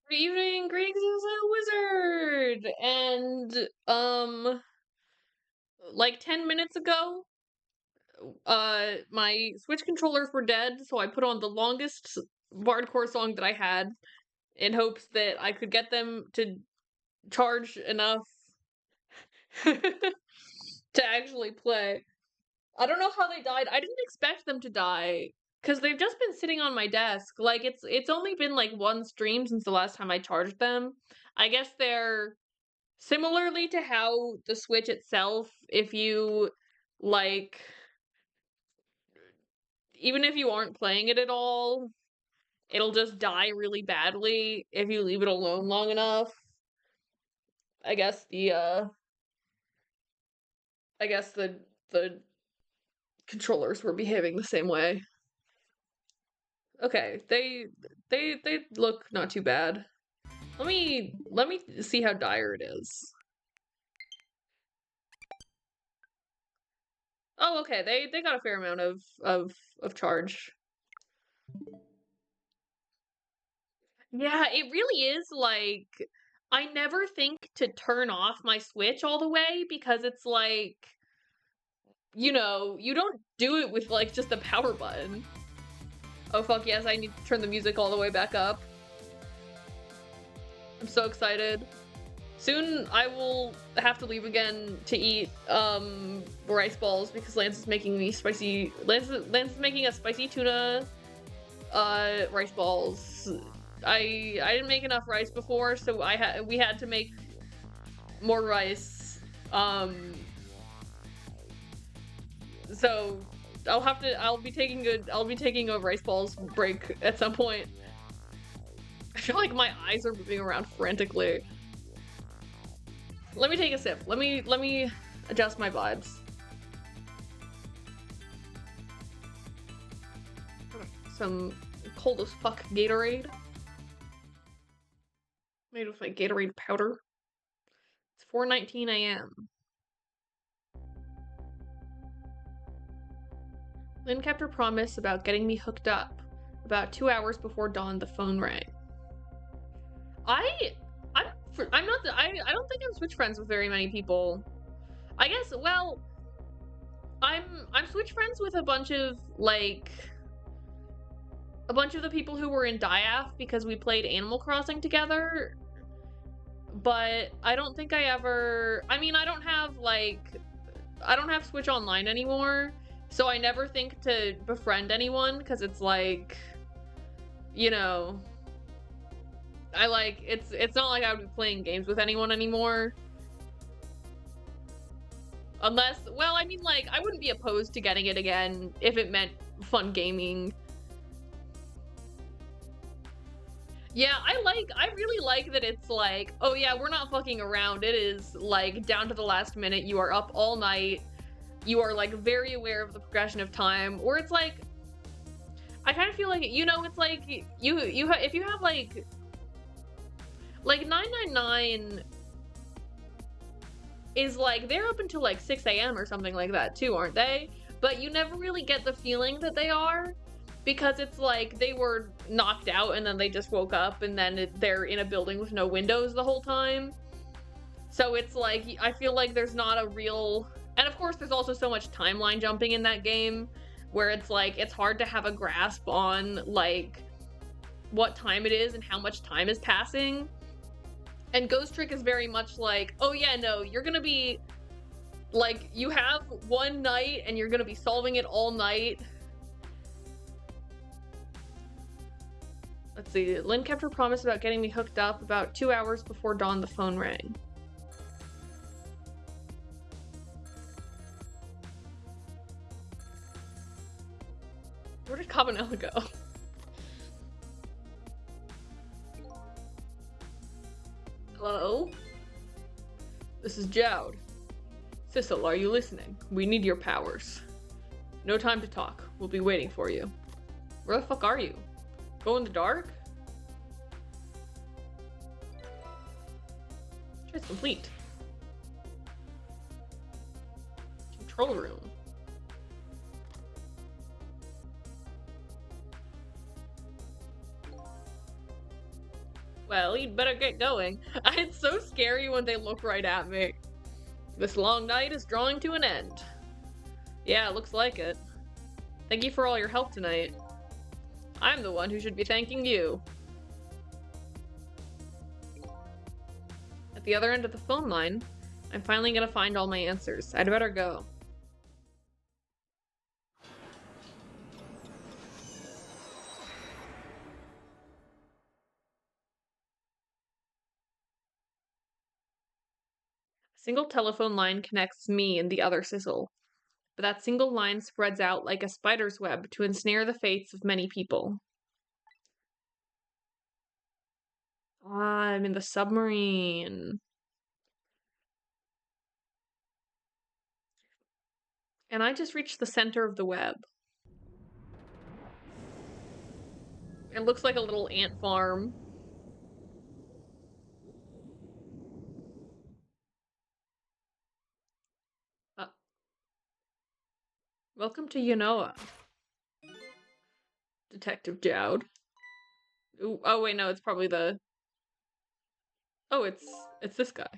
Good evening, greetings, as a wizard. And like 10 minutes ago, my Switch controllers were dead, so I put on the longest bardcore song that I had in hopes that I could get them to charge enough to actually play. I don't know how they died. I didn't expect them to die because they've just been sitting on my desk. Like it's only been like one stream since the last time I charged them. I guess they're similarly to how the Switch itself, if you like, even if you aren't playing it at all, it'll just die really badly if you leave it alone long enough. I guess the controllers were behaving the same way. Okay, they look not too bad. Let me see how dire it is. Oh, okay, they got a fair amount of charge. Yeah, it really is like I never think to turn off my Switch all the way because it's like, you know, you don't do it with like just the power button. Oh fuck yes, I need to turn the music all the way back up. I'm so excited. Soon I will have to leave again to eat rice balls because Lance is making me spicy Lance is making a spicy tuna rice balls. I didn't make enough rice before, so we had to make more rice. So I'll be taking a rice balls break at some point. I feel like my eyes are moving around frantically. Let me take a sip. Let me adjust my vibes. Some cold as fuck Gatorade. Made with my Gatorade powder. It's 4:19 a.m. Lynn kept her promise about getting me hooked up. About 2 hours before dawn, the phone rang. I don't think I'm Switch friends with very many people. I guess, well, I'm Switch friends with a bunch of the people who were in Diaf because we played Animal Crossing together. But I don't think I ever, I mean, I don't have Switch Online anymore, so I never think to befriend anyone because it's like, you know, it's not like I would be playing games with anyone anymore. Unless, well, I mean, like, I wouldn't be opposed to getting it again if it meant fun gaming. Yeah, I really like that it's like, oh yeah, we're not fucking around. It is like down to the last minute. You are up all night. You are like very aware of the progression of time. Or it's like, I kind of feel like, you know, it's like if you have like 999 is like they're up until like 6 a.m. or something like that too, aren't they? But you never really get the feeling that they are. Because it's like they were knocked out and then they just woke up and then they're in a building with no windows the whole time. So it's like, I feel like there's not a real... And of course there's also so much timeline jumping in that game where it's like, it's hard to have a grasp on like what time it is and how much time is passing. And Ghost Trick is very much like, oh yeah, no, you're gonna be like, you have one night and you're gonna be solving it all night. Let's see. Lynn kept her promise about getting me hooked up. About 2 hours before dawn, the phone rang. Where did Cabanela go? Hello? This is Jowd. Sissel, are you listening? We need your powers. No time to talk. We'll be waiting for you. Where the fuck are you? Go in the dark? Choice complete. Control room. Well, you'd better get going. It's so scary when they look right at me. This long night is drawing to an end. Yeah, looks like it. Thank you for all your help tonight. I'm the one who should be thanking you. At the other end of the phone line, I'm finally gonna find all my answers. I'd better go. A single telephone line connects me and the other Sissel, but that single line spreads out like a spider's web to ensnare the fates of many people. Ah, I'm in the submarine. And I just reached the center of the web. It looks like a little ant farm. Welcome to Yanoa, Detective Jowd. Ooh, oh wait, no, it's probably the... Oh, it's this guy.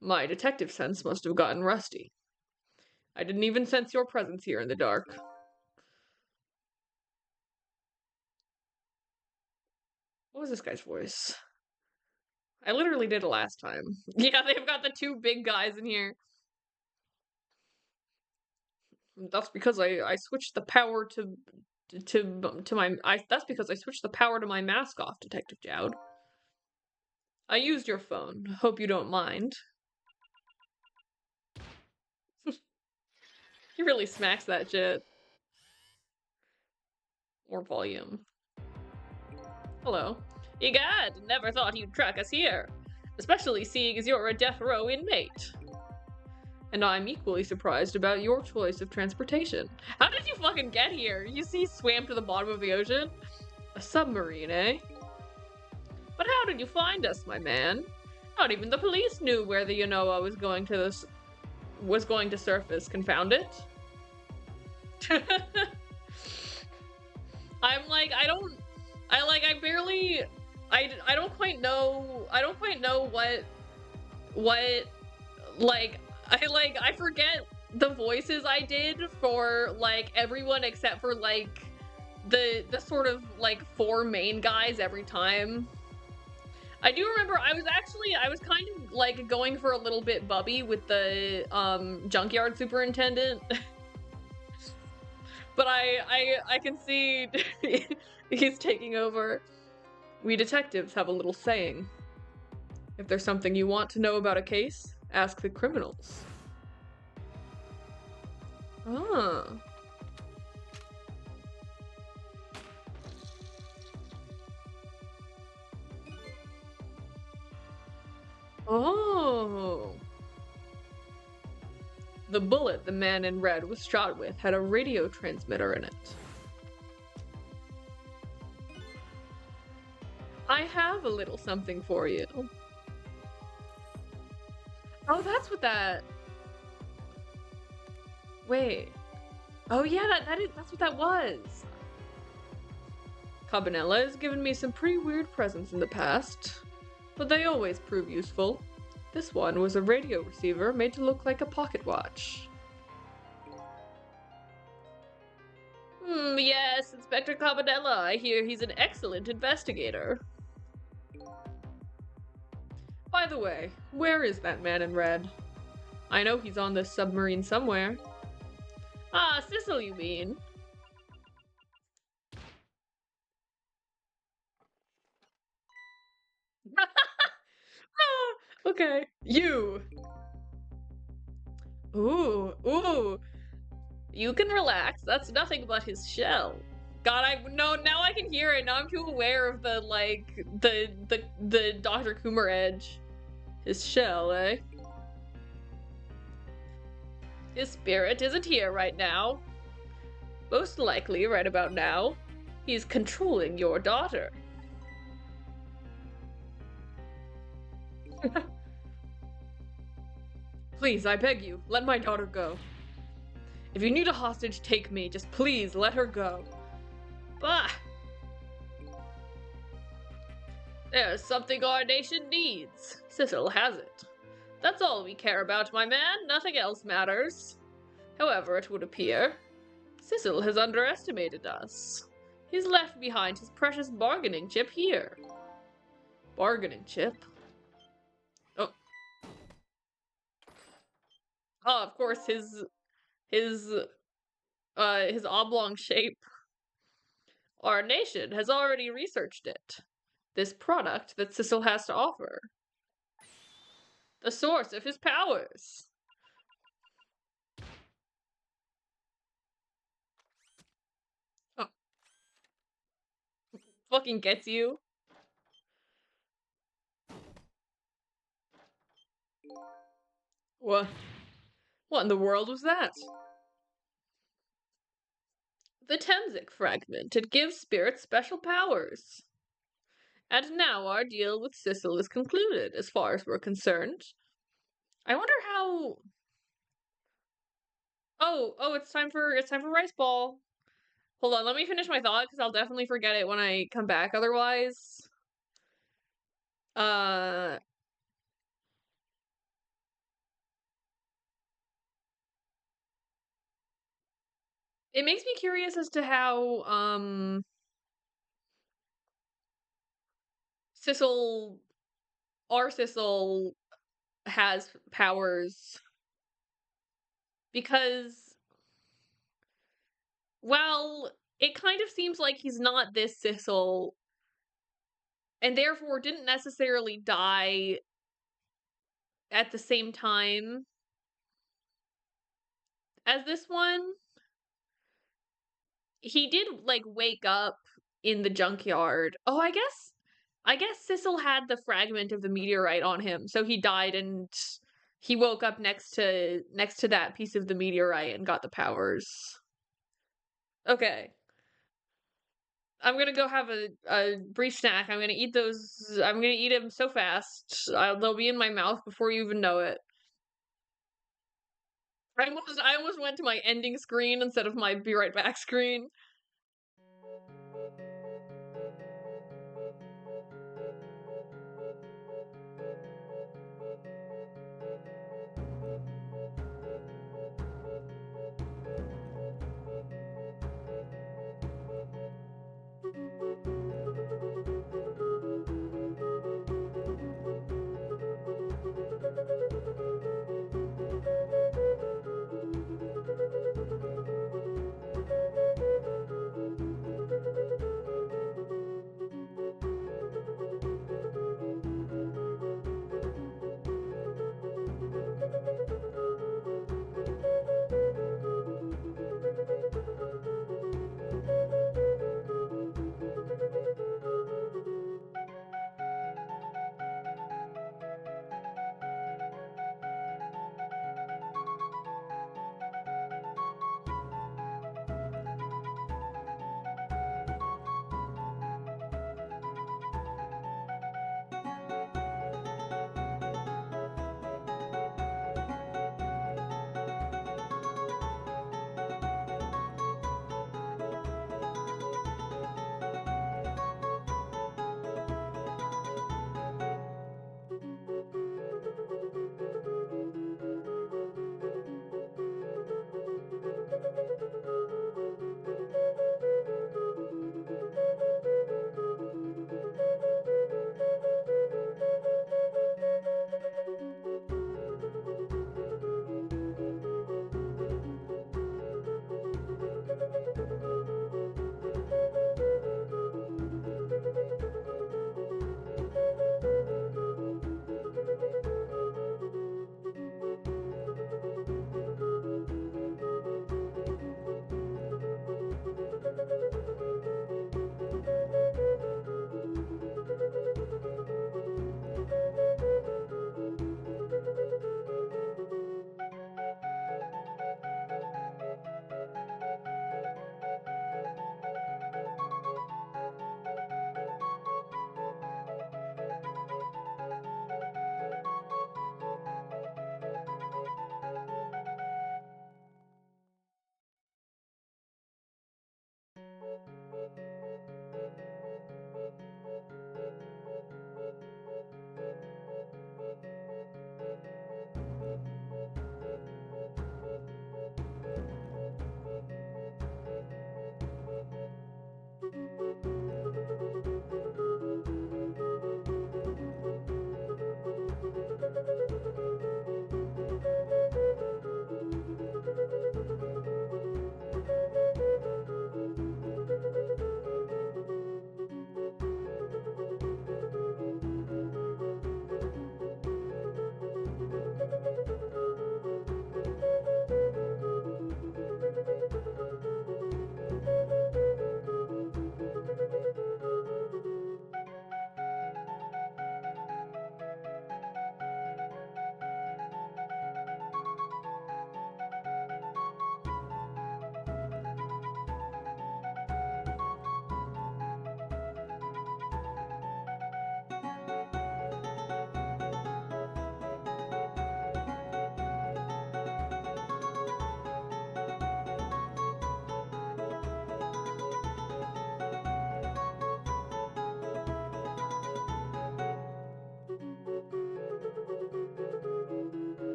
My detective sense must have gotten rusty. I didn't even sense your presence here in the dark. What was this guy's voice? I literally did it last time. Yeah, they've got the two big guys in here. That's because I switched the power to my that's because I switched the power to my mask off, Detective Jowd. I used your phone. Hope you don't mind. He really smacks that shit. More volume. Hello. Egad, never thought you'd track us here. Especially seeing as you're a death row inmate. And I'm equally surprised about your choice of transportation. How did you fucking get here? You see, he swam to the bottom of the ocean? A submarine, eh? But how did you find us, my man? Not even the police knew where the Yanoa was going to surface. Confound it. I'm like, I don't quite know what I forget the voices I did for like everyone except for like the sort of like four main guys every time. I do remember I was kind of like going for a little bit bubby with the junkyard superintendent. But I can see he's taking over. We detectives have a little saying. If there's something you want to know about a case, ask the criminals. Ah. Oh. The bullet the man in red was shot with had a radio transmitter in it. I have a little something for you. Oh, that's what that... Wait. Oh yeah, that's what that was. Cabanela has given me some pretty weird presents in the past, but they always prove useful. This one was a radio receiver made to look like a pocket watch. Yes, Inspector Cabanela. I hear he's an excellent investigator. By the way, where is that man in red? I know he's on this submarine somewhere. Ah, Sissel, you mean? Okay. You! Ooh. You can relax. That's nothing but his shell. God, now I can hear it. Now I'm too aware of the, like, the Dr. Coomer edge. His shell, eh? His spirit isn't here right now. Most likely right about now. He's controlling your daughter. Please, I beg you, let my daughter go. If you need a hostage, take me. Just please, let her go. Bah! There's something our nation needs. Sissel has it. That's all we care about, my man. Nothing else matters. However, it would appear, Sissel has underestimated us. He's left behind his precious bargaining chip here. Bargaining chip? Oh. Oh, of course, his oblong shape. Our nation has already researched it. This product that Sissel has to offer. The source of his powers. Oh. Fucking gets you. What? What in the world was that? The Temzik fragment. It gives spirits special powers. And now our deal with Sissel is concluded, as far as we're concerned. I wonder how... Oh, it's time for rice ball. Hold on, let me finish my thought, because I'll definitely forget it when I come back otherwise. It makes me curious as to how, Sissel... Our Sissel has powers. Because... Well, it kind of seems like he's not this Sissel, and therefore didn't necessarily die at the same time as this one. He did, like, wake up in the junkyard. Oh, I guess Sissel had the fragment of the meteorite on him, so he died and he woke up next to that piece of the meteorite and got the powers. Okay. I'm gonna go have a brief snack. I'm gonna eat those. I'm gonna eat them so fast. They'll be in my mouth before you even know it. I almost went to my ending screen instead of my be right back screen.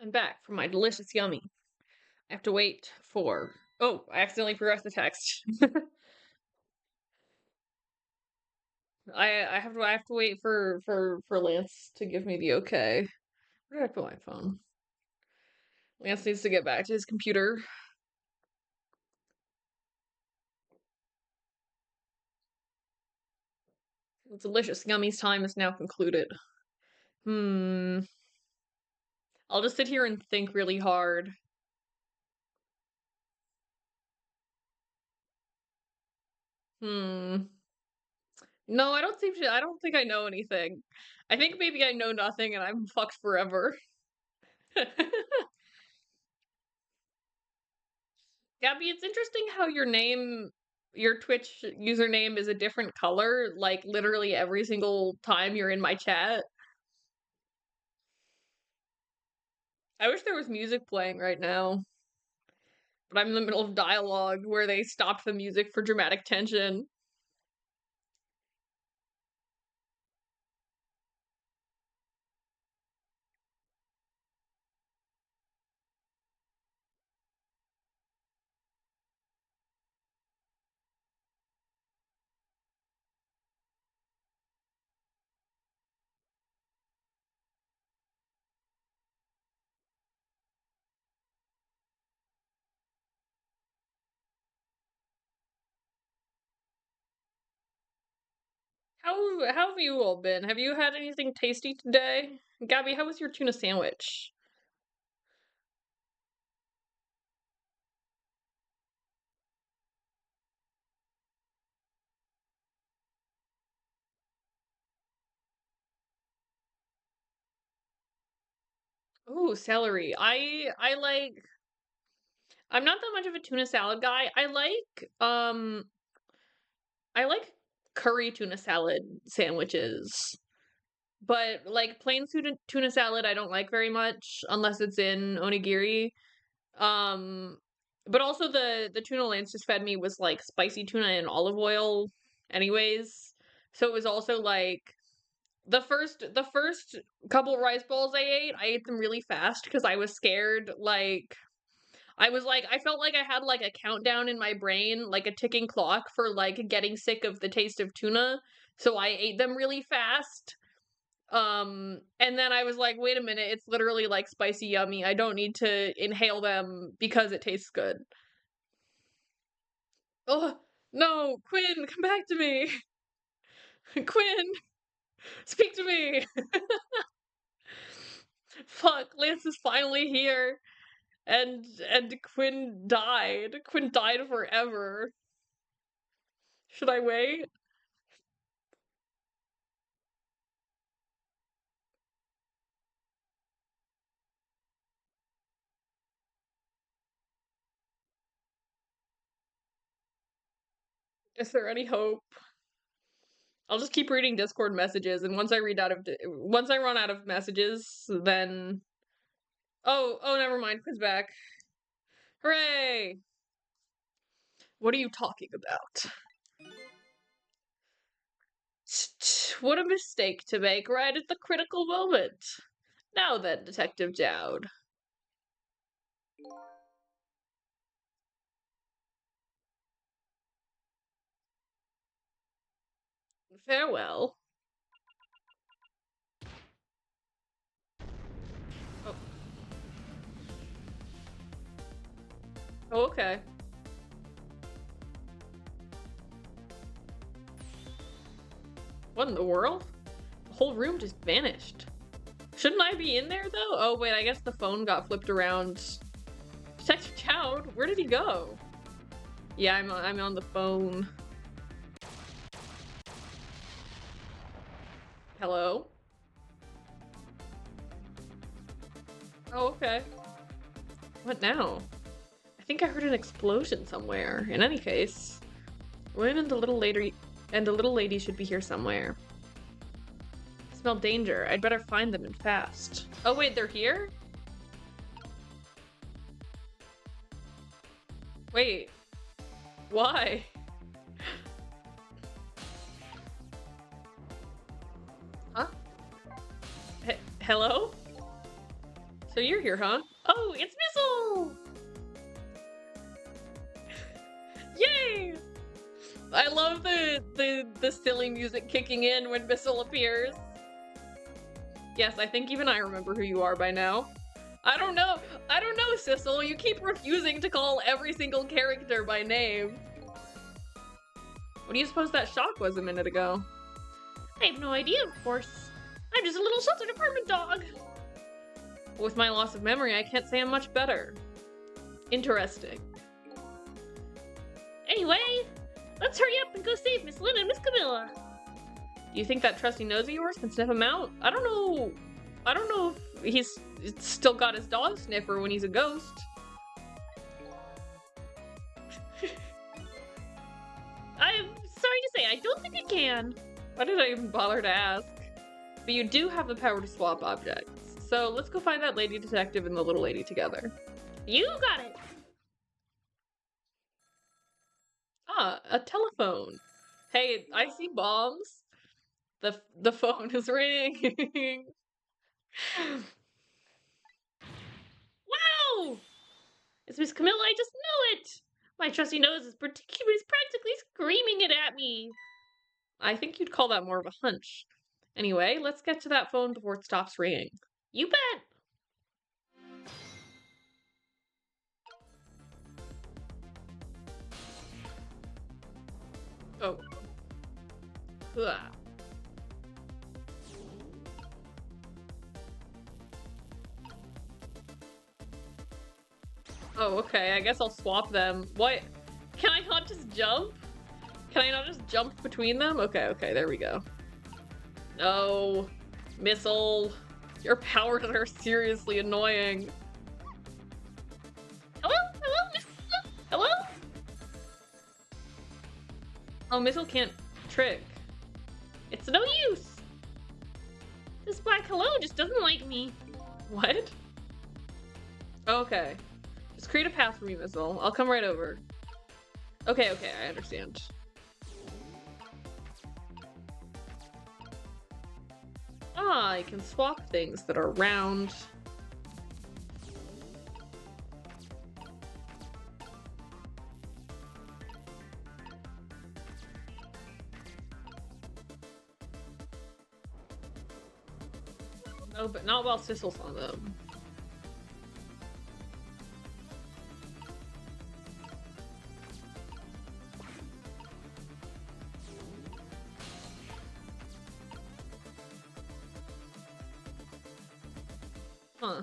I'm back from my delicious yummy. I have to wait for. Oh, I accidentally progressed the text. I have to wait for Lance to give me the okay. Where did I put my phone? Lance needs to get back to his computer. The delicious yummy's time is now concluded. Hmm. I'll just sit here and think really hard. Hmm. No, I don't think I know anything. I think maybe I know nothing and I'm fucked forever. Gabby, it's interesting how your Twitch username is a different color, like literally every single time you're in my chat. I wish there was music playing right now, but I'm in the middle of dialogue where they stopped the music for dramatic tension. How have you all been? Have you had anything tasty today? Gabby, how was your tuna sandwich? Ooh, celery. I'm not that much of a tuna salad guy. I like curry tuna salad sandwiches. But like plain tuna salad I don't like very much unless it's in onigiri. Um but also the tuna Lance just fed me was like spicy tuna and olive oil anyways. So it was also like the first couple rice balls I ate them really fast because I was scared. I felt like I had like a countdown in my brain, like a ticking clock for like getting sick of the taste of tuna. So I ate them really fast. And then I was like, wait a minute, it's literally like spicy yummy. I don't need to inhale them because it tastes good. Oh, no, Quinn, come back to me. Quinn, speak to me. Fuck, Lance is finally here. And Quinn died. Quinn died forever. Should I wait? Is there any hope? I'll just keep reading Discord messages, and once I run out of messages, then oh, never mind. Quiz back. Hooray! What are you talking about? What a mistake to make right at the critical moment. Now then, Detective Dowd. Farewell. Oh, oh okay. What in the world? The whole room just vanished. Shouldn't I be in there though? Oh wait, I guess the phone got flipped around. Detective Dowd, where did he go? Yeah, I'm on the phone. Hello? Oh, okay. What now? I think I heard an explosion somewhere. In any case, William and the little lady should be here somewhere. I smell danger. I'd better find them and fast. Oh wait, they're here? Wait. Why? Huh? Hello? So you're here, huh? Oh, it's Missile! Yay! I love the silly music kicking in when Missile appears. Yes, I think even I remember who you are by now. I don't know, Sissel. You keep refusing to call every single character by name. What do you suppose that shock was a minute ago? I have no idea, of course. I'm just a little sheltered apartment dog. With my loss of memory, I can't say I'm much better. Interesting. Anyway, let's hurry up and go save Miss Lynn and Miss Camilla. Do you think that trusty nose of yours can sniff him out? I don't know if he's still got his dog sniffer when he's a ghost. I'm sorry to say, I don't think I can. Why did I even bother to ask? But you do have the power to swap objects. So let's go find that lady detective and the little lady together. You got it. Ah, a telephone. Hey, I see bombs. The phone is ringing. Wow! It's Miss Camilla, I just know it! My trusty nose is practically screaming it at me. I think you'd call that more of a hunch. Anyway, let's get to that phone before it stops ringing. You bet! Oh. Ugh. Oh, okay, I guess I'll swap them. What? Can I not just jump? Can I not just jump between them? Okay, there we go. No. Missile. Your powers are seriously annoying. Hello, Miss Camilla? Hello? Oh, Missile can't trick. It's no use. This black hello just doesn't like me. What? Okay. Just create a path for me, Missile. I'll come right over. Okay, I understand. Ah, I can swap things that are round. No, but not while Sissle's on them. Huh.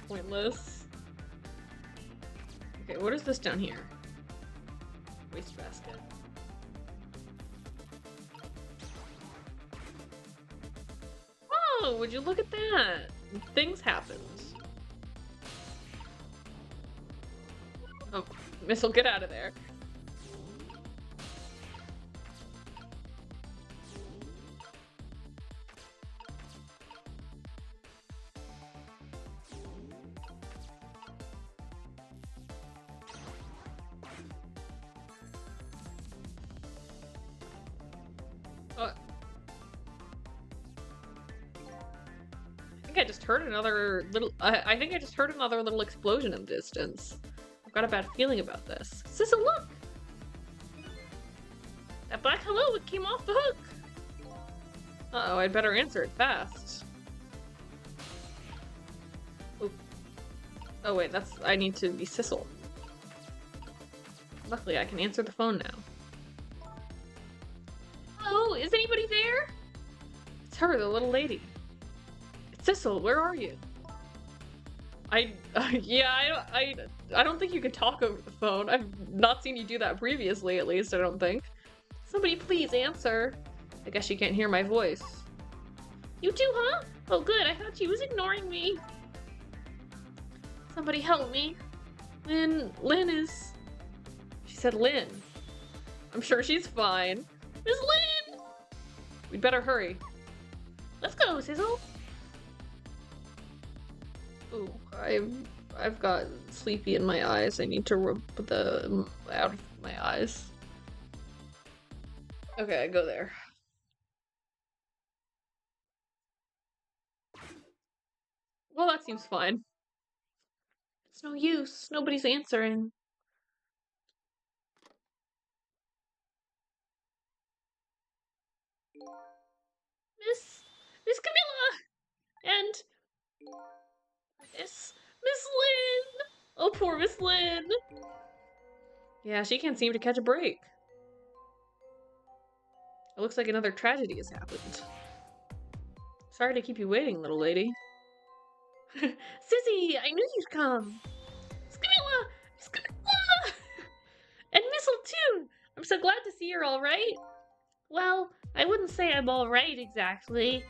Pointless. Okay, what is this down here? Wastebasket. Oh, would you look at that? Things happened. Oh, Missile, get out of there. I think I just heard another little. I think I just heard another little explosion in the distance. I've got a bad feeling about this. Sissel, look! That black hello came off the hook. Uh-oh, I'd better answer it fast. Oh wait, I need to be Sissel. Luckily, I can answer the phone now. Hello, is anybody there? It's her, the little lady. It's Sissel, where are you? I don't think you could talk over the phone. I've not seen you do that previously, at least, I don't think. Somebody please answer. I guess she can't hear my voice. You too, huh? Oh good, I thought she was ignoring me. Somebody help me. Lynn is... She said Lynn. I'm sure she's fine. Miss Lynn! We'd better hurry. Let's go, Sizzle. Ooh, I've got sleepy in my eyes. I need to rub the out of my eyes. Okay, I go there. Well, that seems fine. It's no use. Nobody's answering. Miss Camilla! And Miss Lynn! Oh, poor Miss Lynn! Yeah, she can't seem to catch a break. It looks like another tragedy has happened. Sorry to keep you waiting, little lady. Sissy, I knew you'd come! Miss Camilla! Miss Camilla! And Mistletoe! I'm so glad to see you're alright. Well, I wouldn't say I'm alright exactly.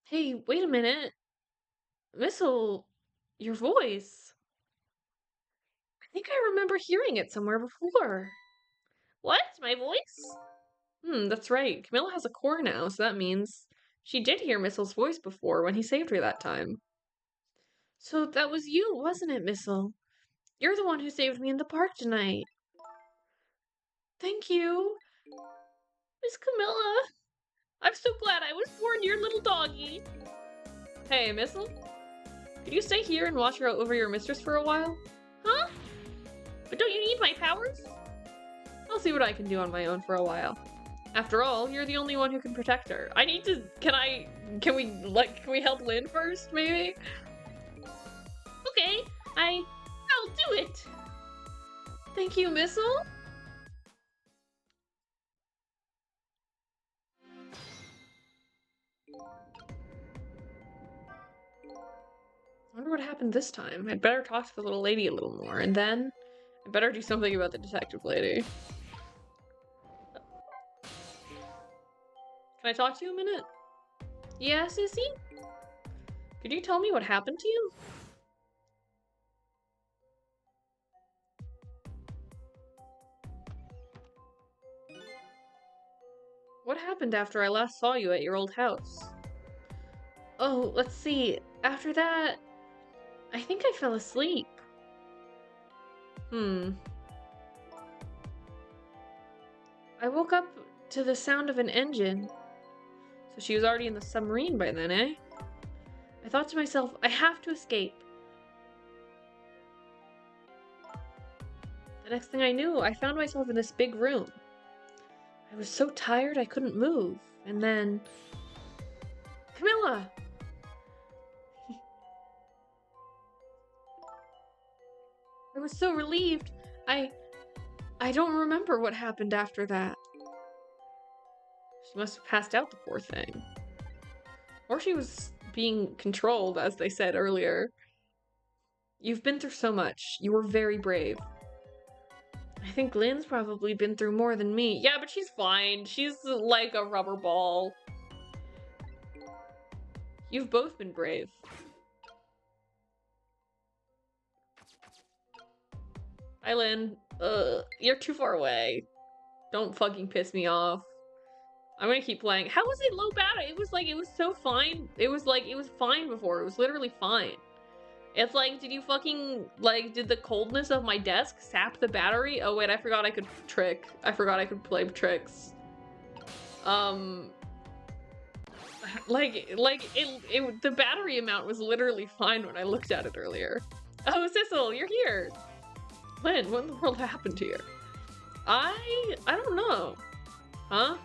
Hey, wait a minute. Missile, your voice. I think I remember hearing it somewhere before. What? My voice? That's right. Camilla has a core now, so that means she did hear Missile's voice before when he saved her that time. So that was you, wasn't it, Missile? You're the one who saved me in the park tonight. Thank you. Miss Camilla, I'm so glad I was born your little doggy. Hey, Missile? Could you stay here and watch over your mistress for a while? Huh? But don't you need my powers? I'll see what I can do on my own for a while. After all, you're the only one who can protect her. I need to. Can we help Lynn first, maybe? Okay, I'll do it. Thank you, Missile. I wonder what happened this time. I'd better talk to the little lady a little more, and then I'd better do something about the detective lady. Can I talk to you a minute? Yeah, Sissy? Could you tell me what happened to you? What happened after I last saw you at your old house? Oh, let's see. After that, I think I fell asleep. I woke up to the sound of an engine. So she was already in the submarine by then, eh? I thought to myself, I have to escape. The next thing I knew, I found myself in this big room. I was so tired I couldn't move. And then... Camilla! I was so relieved. I don't remember what happened after that. She must have passed out, the poor thing. Or she was being controlled, as they said earlier. You've been through so much. You were very brave. I think Lynn's probably been through more than me. Yeah, but she's fine. She's like a rubber ball. You've both been brave. Hi, Lynn. You're too far away. Don't fucking piss me off. I'm gonna keep playing. How was it low battery? It was so fine. It was fine before. It was literally fine. It's like, did you fucking, did the coldness of my desk sap the battery? Oh wait, I forgot I could trick. I forgot I could play tricks. The battery amount was literally fine when I looked at it earlier. Oh, Sissel, you're here. Lynn, what in the world happened to you? I don't know. Huh?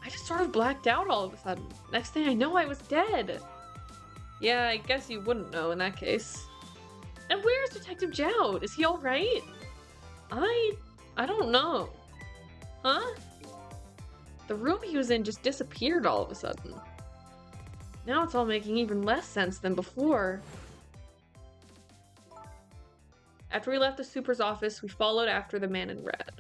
I just sort of blacked out all of a sudden. Next thing I know, I was dead. Yeah, I guess you wouldn't know in that case. And where's Detective Jowd? Is he alright? I don't know. Huh? The room he was in just disappeared all of a sudden. Now it's all making even less sense than before. After we left the super's office, we followed after the man in red.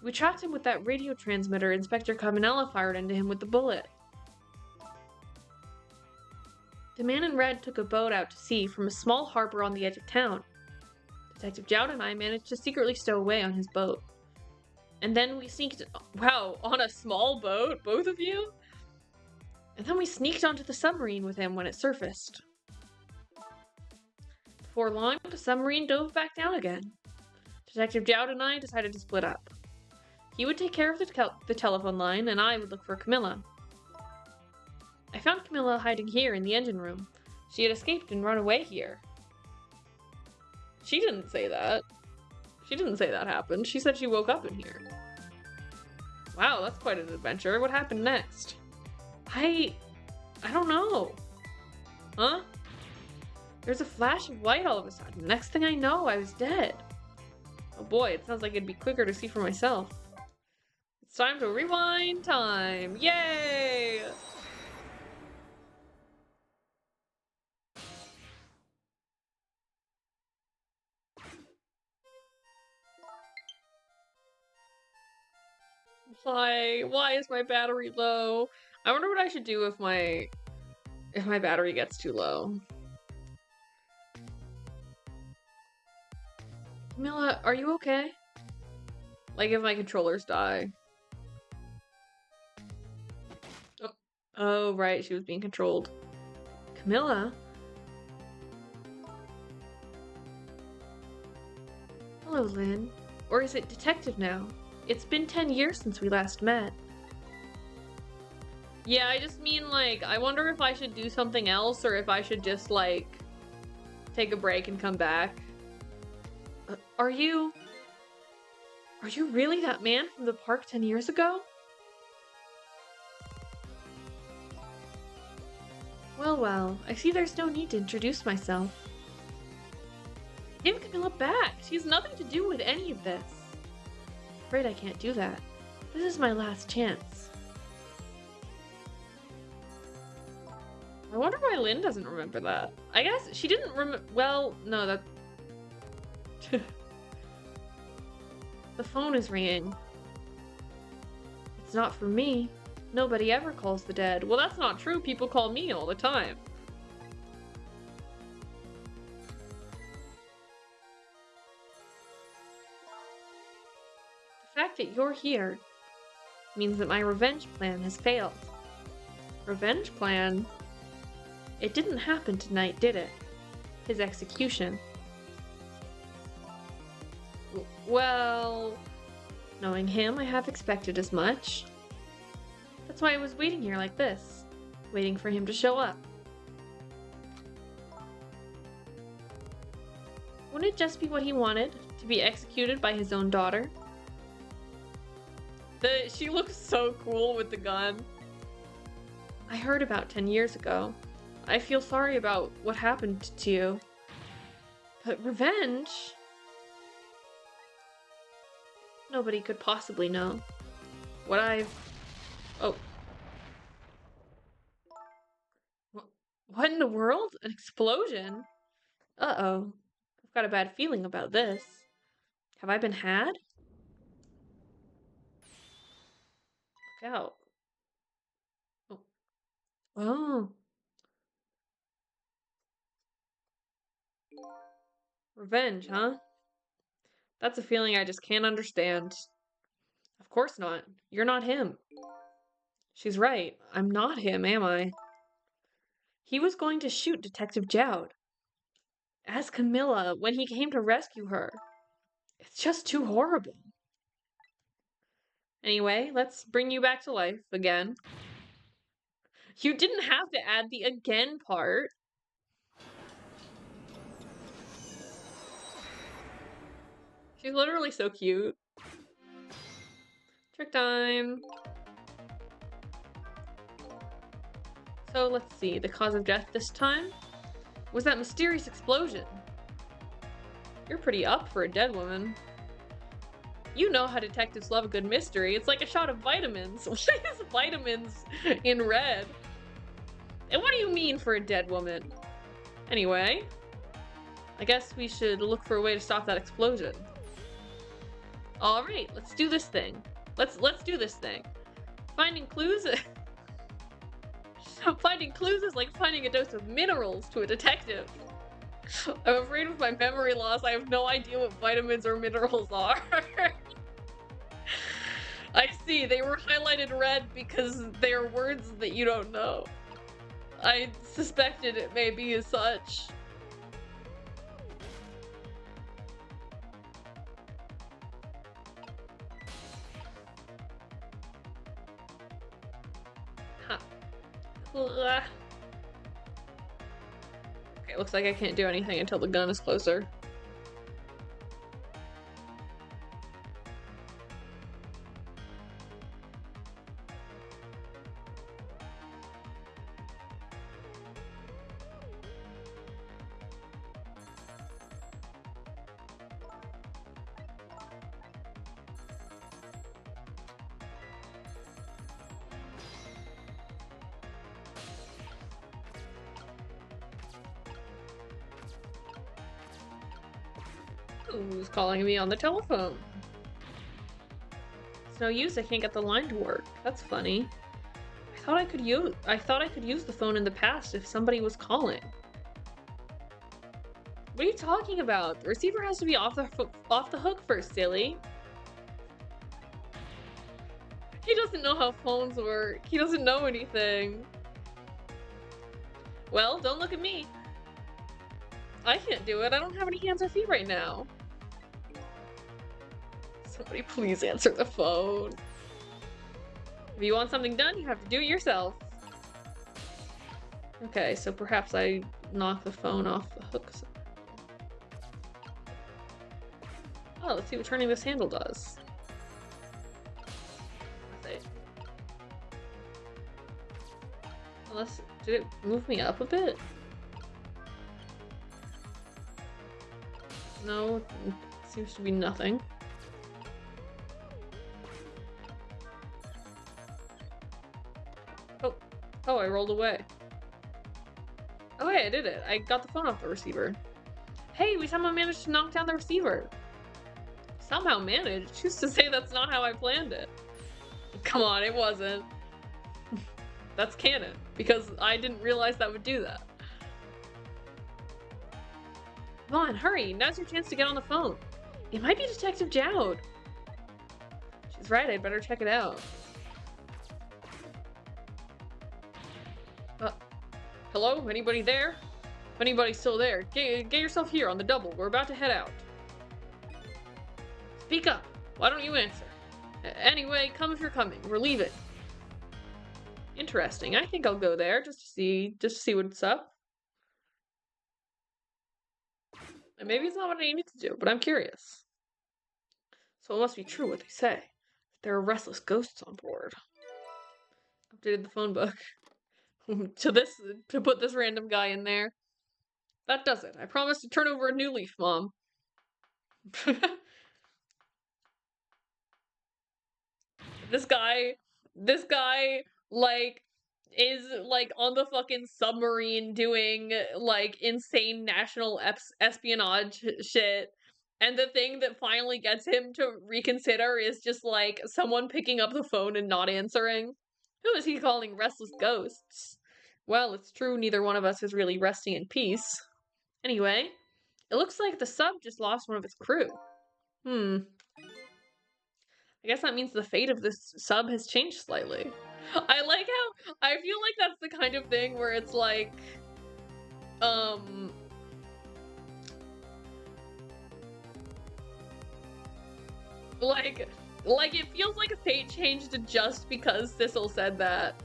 We tracked him with that radio transmitter Inspector Cabanela fired into him with the bullet. The man in red took a boat out to sea from a small harbor on the edge of town. Detective Jowd and I managed to secretly stow away on his boat. And then we sneaked... Wow, on a small boat? Both of you? And then we sneaked onto the submarine with him when it surfaced. Before long, the submarine dove back down again. Detective Jowd and I decided to split up. He would take care of the telephone line, and I would look for Camilla. I found Camilla hiding here in the engine room. She had escaped and run away here. She didn't say that. She didn't say that happened. She said she woke up in here. Wow, that's quite an adventure. What happened next? I don't know. Huh? There's a flash of light all of a sudden. Next thing I know, I was dead. Oh boy, it sounds like it'd be quicker to see for myself. It's time to rewind time. Yay! Why is my battery low? I wonder what I should do if my battery gets too low. Camilla, are you okay? Like if my controllers die. Oh, right, she was being controlled. Camilla? Hello, Lynn. Or is it Detective now? It's been 10 years since we last met. Yeah, I just mean, like, I wonder if I should do something else or if I should just, like, take a break and come back. Are you really that man from the park 10 years ago? Well, I see there's no need to introduce myself. Give Camilla back! She has nothing to do with any of this. Afraid I can't do that. This is my last chance. I wonder why Lynn doesn't remember that. I guess she didn't remember. Well, no, that. The phone is ringing. It's not for me. Nobody ever calls the dead. Well, that's not true. People call me all the time. The fact that you're here means that my revenge plan has failed. Revenge plan? It didn't happen tonight, did it? His execution. Well, knowing him, I have expected as much. That's why I was waiting here like this, waiting for him to show up. Wouldn't it just be what he wanted, to be executed by his own daughter? She looks so cool with the gun. I heard about 10 years ago. I feel sorry about what happened to you. But revenge? Nobody could possibly know. What I've... Oh. What in the world? An explosion? Uh-oh. I've got a bad feeling about this. Have I been had? Look out. Oh. Oh. Revenge, huh? That's a feeling I just can't understand. Of course not. You're not him. She's right. I'm not him, am I? He was going to shoot Detective Jowd. As Camilla, when he came to rescue her. It's just too horrible. Anyway, let's bring you back to life again. You didn't have to add the again part. She's literally so cute. Trick time. So let's see, the cause of death this time was that mysterious explosion. You're pretty up for a dead woman. You know how detectives love a good mystery. It's like a shot of vitamins. Why is vitamins in red? And what do you mean for a dead woman? Anyway, I guess we should look for a way to stop that explosion. All right, let's do this thing. Let's do this thing. Finding clues. Finding clues is like finding a dose of minerals to a detective. I'm afraid with my memory loss, I have no idea what vitamins or minerals are. I see, they were highlighted red because they are words that you don't know. I suspected it may be as such. Huh. Ugh. Okay, looks like I can't do anything until the gun is closer. Who's calling me on the telephone? It's no use, I can't get the line to work. That's funny. I thought I could use the phone in the past if somebody was calling. What are you talking about? The receiver has to be off the hook first, silly. He doesn't know how phones work. He doesn't know anything. Well, don't look at me. I can't do it. I don't have any hands or feet right now. Somebody please answer the phone. If you want something done, you have to do it yourself. Okay, so perhaps I knock the phone off the hook. Oh, let's see what turning this handle does. Unless, did it move me up a bit? No, seems to be nothing. Oh, I rolled away. Oh, hey, I did it. I got the phone off the receiver. Hey, we somehow managed to knock down the receiver. Somehow managed? Who's to say that's not how I planned it? Come on, it wasn't. That's canon, because I didn't realize that would do that. Come on, hurry. Now's your chance to get on the phone. It might be Detective Jowd. She's right, I'd better check it out. Hello? Anybody there? If anybody's still there, get yourself here on the double. We're about to head out. Speak up. Why don't you answer? Anyway, come if you're coming. We're leaving. Interesting. I think I'll go there just to see what's up. And maybe it's not what I need to do, but I'm curious. So it must be true what they say. There are restless ghosts on board. Updated the phone book. to put this random guy in there. That does it. I promise to turn over a new leaf, Mom. This guy, like, is, like, on the fucking submarine doing, like, insane national espionage shit. And the thing that finally gets him to reconsider is just, like, someone picking up the phone and not answering. Who is he calling restless ghosts? Well, it's true neither one of us is really resting in peace. Anyway, it looks like the sub just lost one of its crew. I guess that means the fate of this sub has changed slightly. I like how, I feel like that's the kind of thing where it's like, like it feels like a fate changed just because Sissel said that.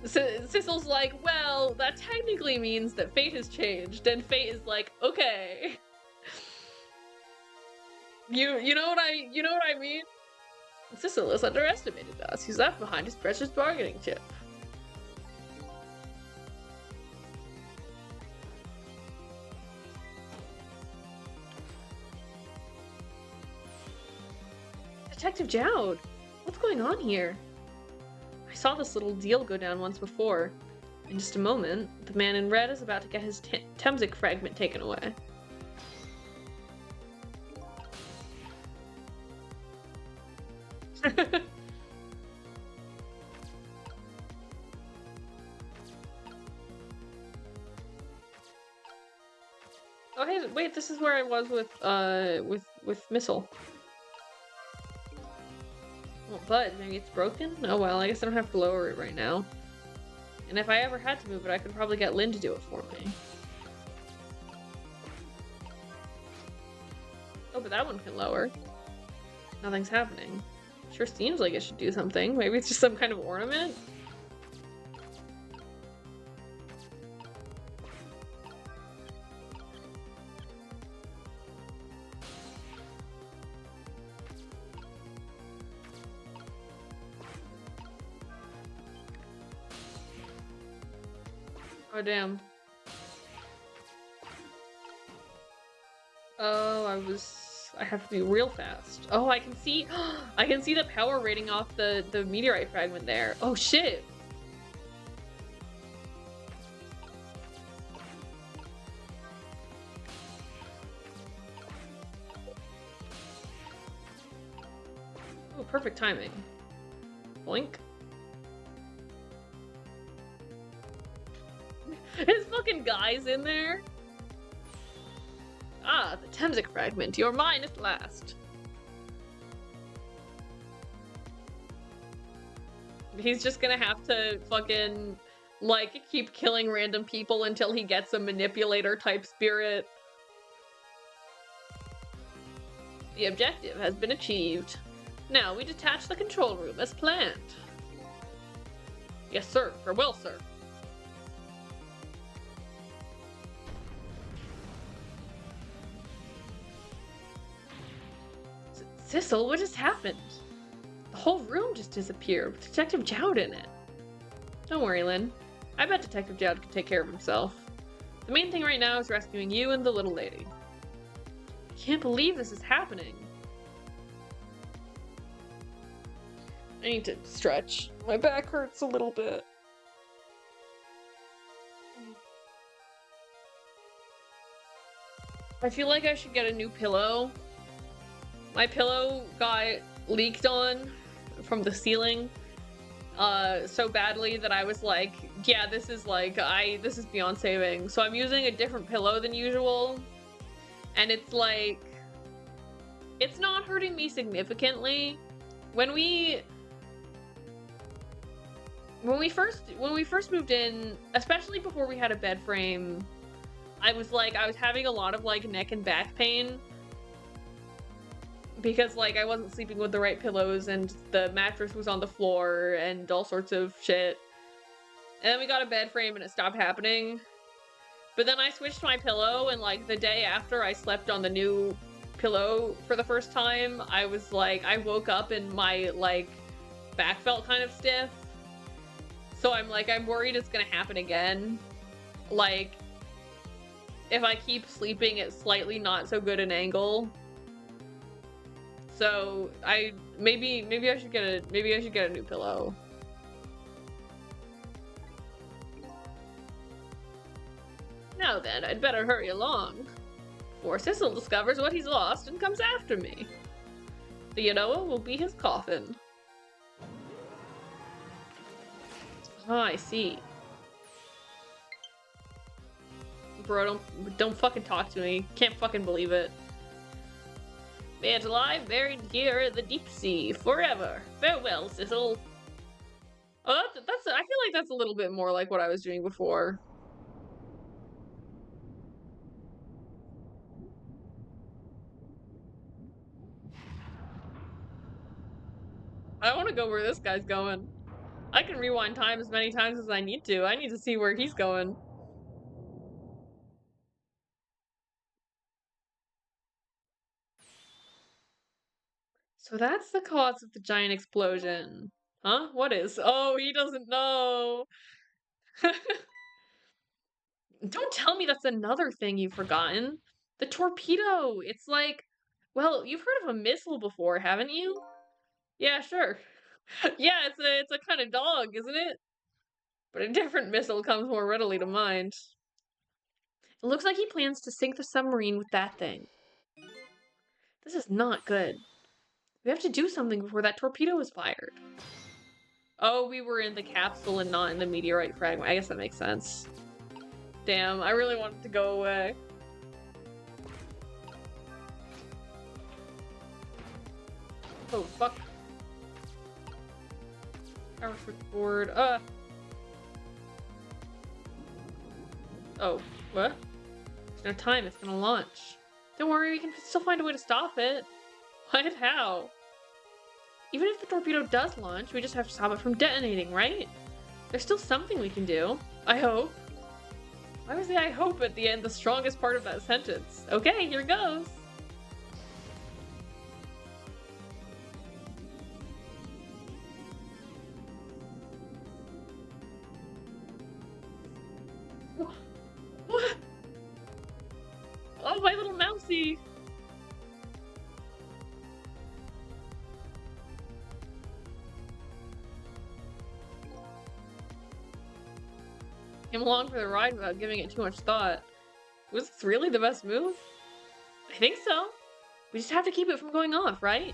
Sissel's like, well, that technically means that fate has changed, and fate is like, okay. You know what I mean? Sissel has underestimated us. He's left behind his precious bargaining chip. Detective Jowd, what's going on here? I saw this little deal go down once before. In just a moment, the man in red is about to get his Temzik fragment taken away. Oh hey, wait, this is where I was with Missile. Well, but maybe it's broken? Oh well, I guess I don't have to lower it right now. And if I ever had to move it, I could probably get Lynn to do it for me. Oh, but that one can lower. Nothing's happening. Sure seems like it should do something. Maybe it's just some kind of ornament? Oh, damn. Oh, I have to be real fast. Oh, I can see I can see the power rating off the meteorite fragment there. Oh shit. Oh, perfect timing. Boink. His fucking guy's in there. Ah, the Temsic fragment. You're mine at last. He's just gonna have to fucking, like, keep killing random people until he gets a manipulator-type spirit. The objective has been achieved. Now we detach the control room as planned. Yes, sir. Farewell, sir. Sissel, what just happened? The whole room just disappeared with Detective Jowd in it. Don't worry, Lynn. I bet Detective Jowd can take care of himself. The main thing right now is rescuing you and the little lady. I can't believe this is happening. I need to stretch. My back hurts a little bit. I feel like I should get a new pillow. My pillow got leaked on from the ceiling so badly that I was like, yeah, this is beyond saving. So I'm using a different pillow than usual. And it's like, it's not hurting me significantly. When we first moved in, especially before we had a bed frame, I was having a lot of like neck and back pain. Because, like, I wasn't sleeping with the right pillows and the mattress was on the floor and all sorts of shit. And then we got a bed frame and it stopped happening. But then I switched my pillow and, like, the day after I slept on the new pillow for the first time, I was like, I woke up and my, like, back felt kind of stiff. So I'm like, I'm worried it's gonna happen again. Like, if I keep sleeping at slightly not so good an angle. So maybe I should get a new pillow. Now then, I'd better hurry along before Sissel discovers what he's lost and comes after me. The Yanoa will be his coffin. Oh, I see. Bro, don't fucking talk to me. Can't fucking believe it. May it lie buried here in the deep sea forever. Farewell, Sissel. Oh, that's. I feel like that's a little bit more like what I was doing before. I want to go where this guy's going. I can rewind time as many times as I need to. I need to see where he's going. So that's the cause of the giant explosion. Huh? What is? Oh, he doesn't know. Don't tell me that's another thing you've forgotten. The torpedo. It's like, well, you've heard of a missile before, haven't you? Yeah, sure. Yeah, it's a kind of dog, isn't it? But a different missile comes more readily to mind. It looks like he plans to sink the submarine with that thing. This is not good. We have to do something before that torpedo is fired. Oh, we were in the capsule and not in the meteorite fragment. I guess that makes sense. Damn, I really wanted to go away. Oh, fuck. Power switchboard. Oh, what? There's no time, it's gonna launch. Don't worry, we can still find a way to stop it. What? How? Even if the torpedo does launch, we just have to stop it from detonating, right? There's still something we can do. I hope. Why was the I hope at the end the strongest part of that sentence? Okay, here goes. What? Oh, my little mousey. Came along for the ride without giving it too much thought. Was this really the best move? I think so. We just have to keep it from going off, right?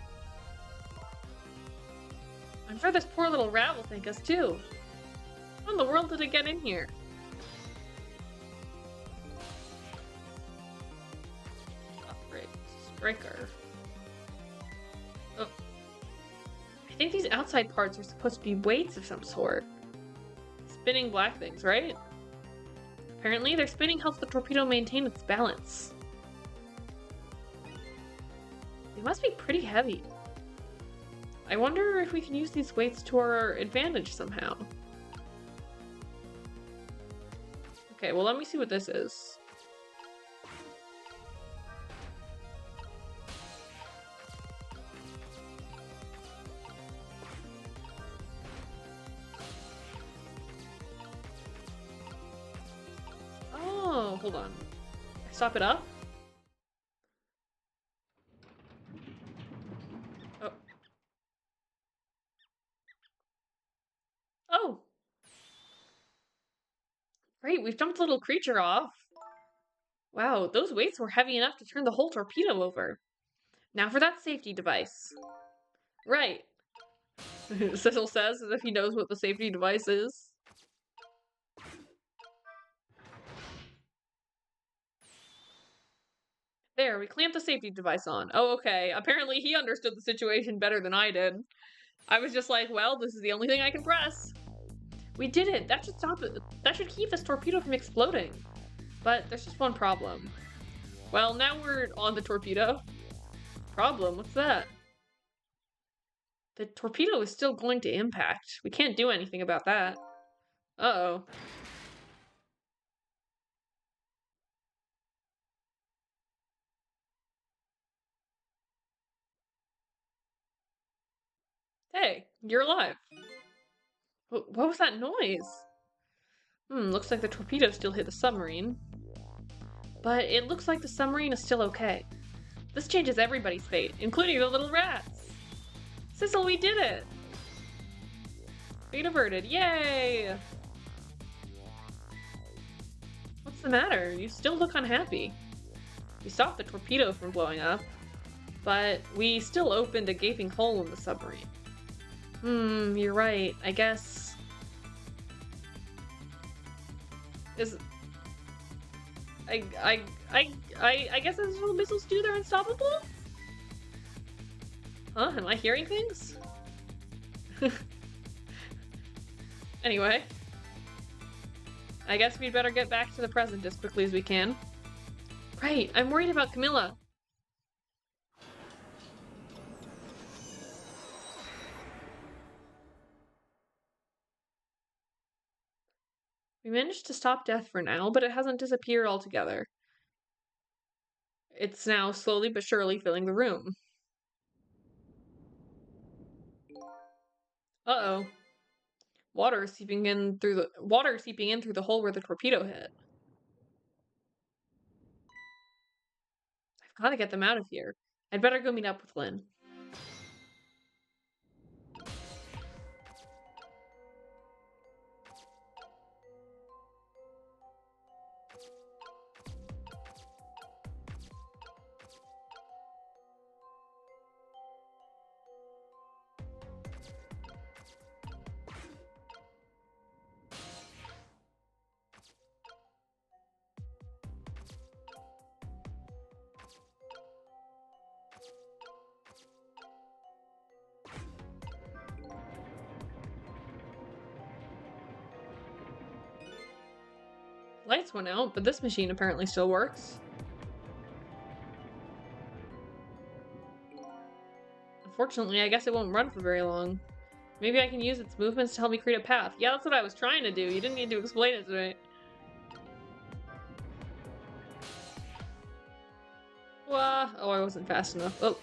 I'm sure this poor little rat will thank us too. How in the world did it get in here? Operate. Striker. Oh. I think these outside parts are supposed to be weights of some sort. Spinning black things, right? Apparently, their spinning helps the torpedo maintain its balance. They must be pretty heavy. I wonder if we can use these weights to our advantage somehow. Okay, well, let me see what this is. Oh, hold on. Stop it up? Oh. Oh! Great, we've jumped the little creature off. Wow, those weights were heavy enough to turn the whole torpedo over. Now for that safety device. Right. Cecil says as if he knows what the safety device is. There, we clamped the safety device on. Oh, okay. Apparently he understood the situation better than I did. I was just like, well, this is the only thing I can press. We did it! That should stop it. That should keep this torpedo from exploding. But there's just one problem. Well, now we're on the torpedo. Problem? What's that? The torpedo is still going to impact. We can't do anything about that. Uh-oh. Hey, you're alive. What was that noise? Looks like the torpedo still hit the submarine. But it looks like the submarine is still okay. This changes everybody's fate, including the little rats. Sissel, we did it! Fate averted, yay! What's the matter? You still look unhappy. We stopped the torpedo from blowing up, but we still opened a gaping hole in the submarine. You're right. I guess... I guess as little missiles do, they're unstoppable? Huh? Am I hearing things? Anyway. I guess we'd better get back to the present as quickly as we can. Right, I'm worried about Camilla. We managed to stop death for now, but it hasn't disappeared altogether. It's now slowly but surely filling the room. Uh-oh. Water seeping in through the hole where the torpedo hit. I've got to get them out of here. I'd better go meet up with Lynn. Lights went out, but this machine apparently still works. Unfortunately, I guess it won't run for very long. Maybe I can use its movements to help me create a path. Yeah, that's what I was trying to do. You didn't need to explain it to me. Oh, I wasn't fast enough. Oh.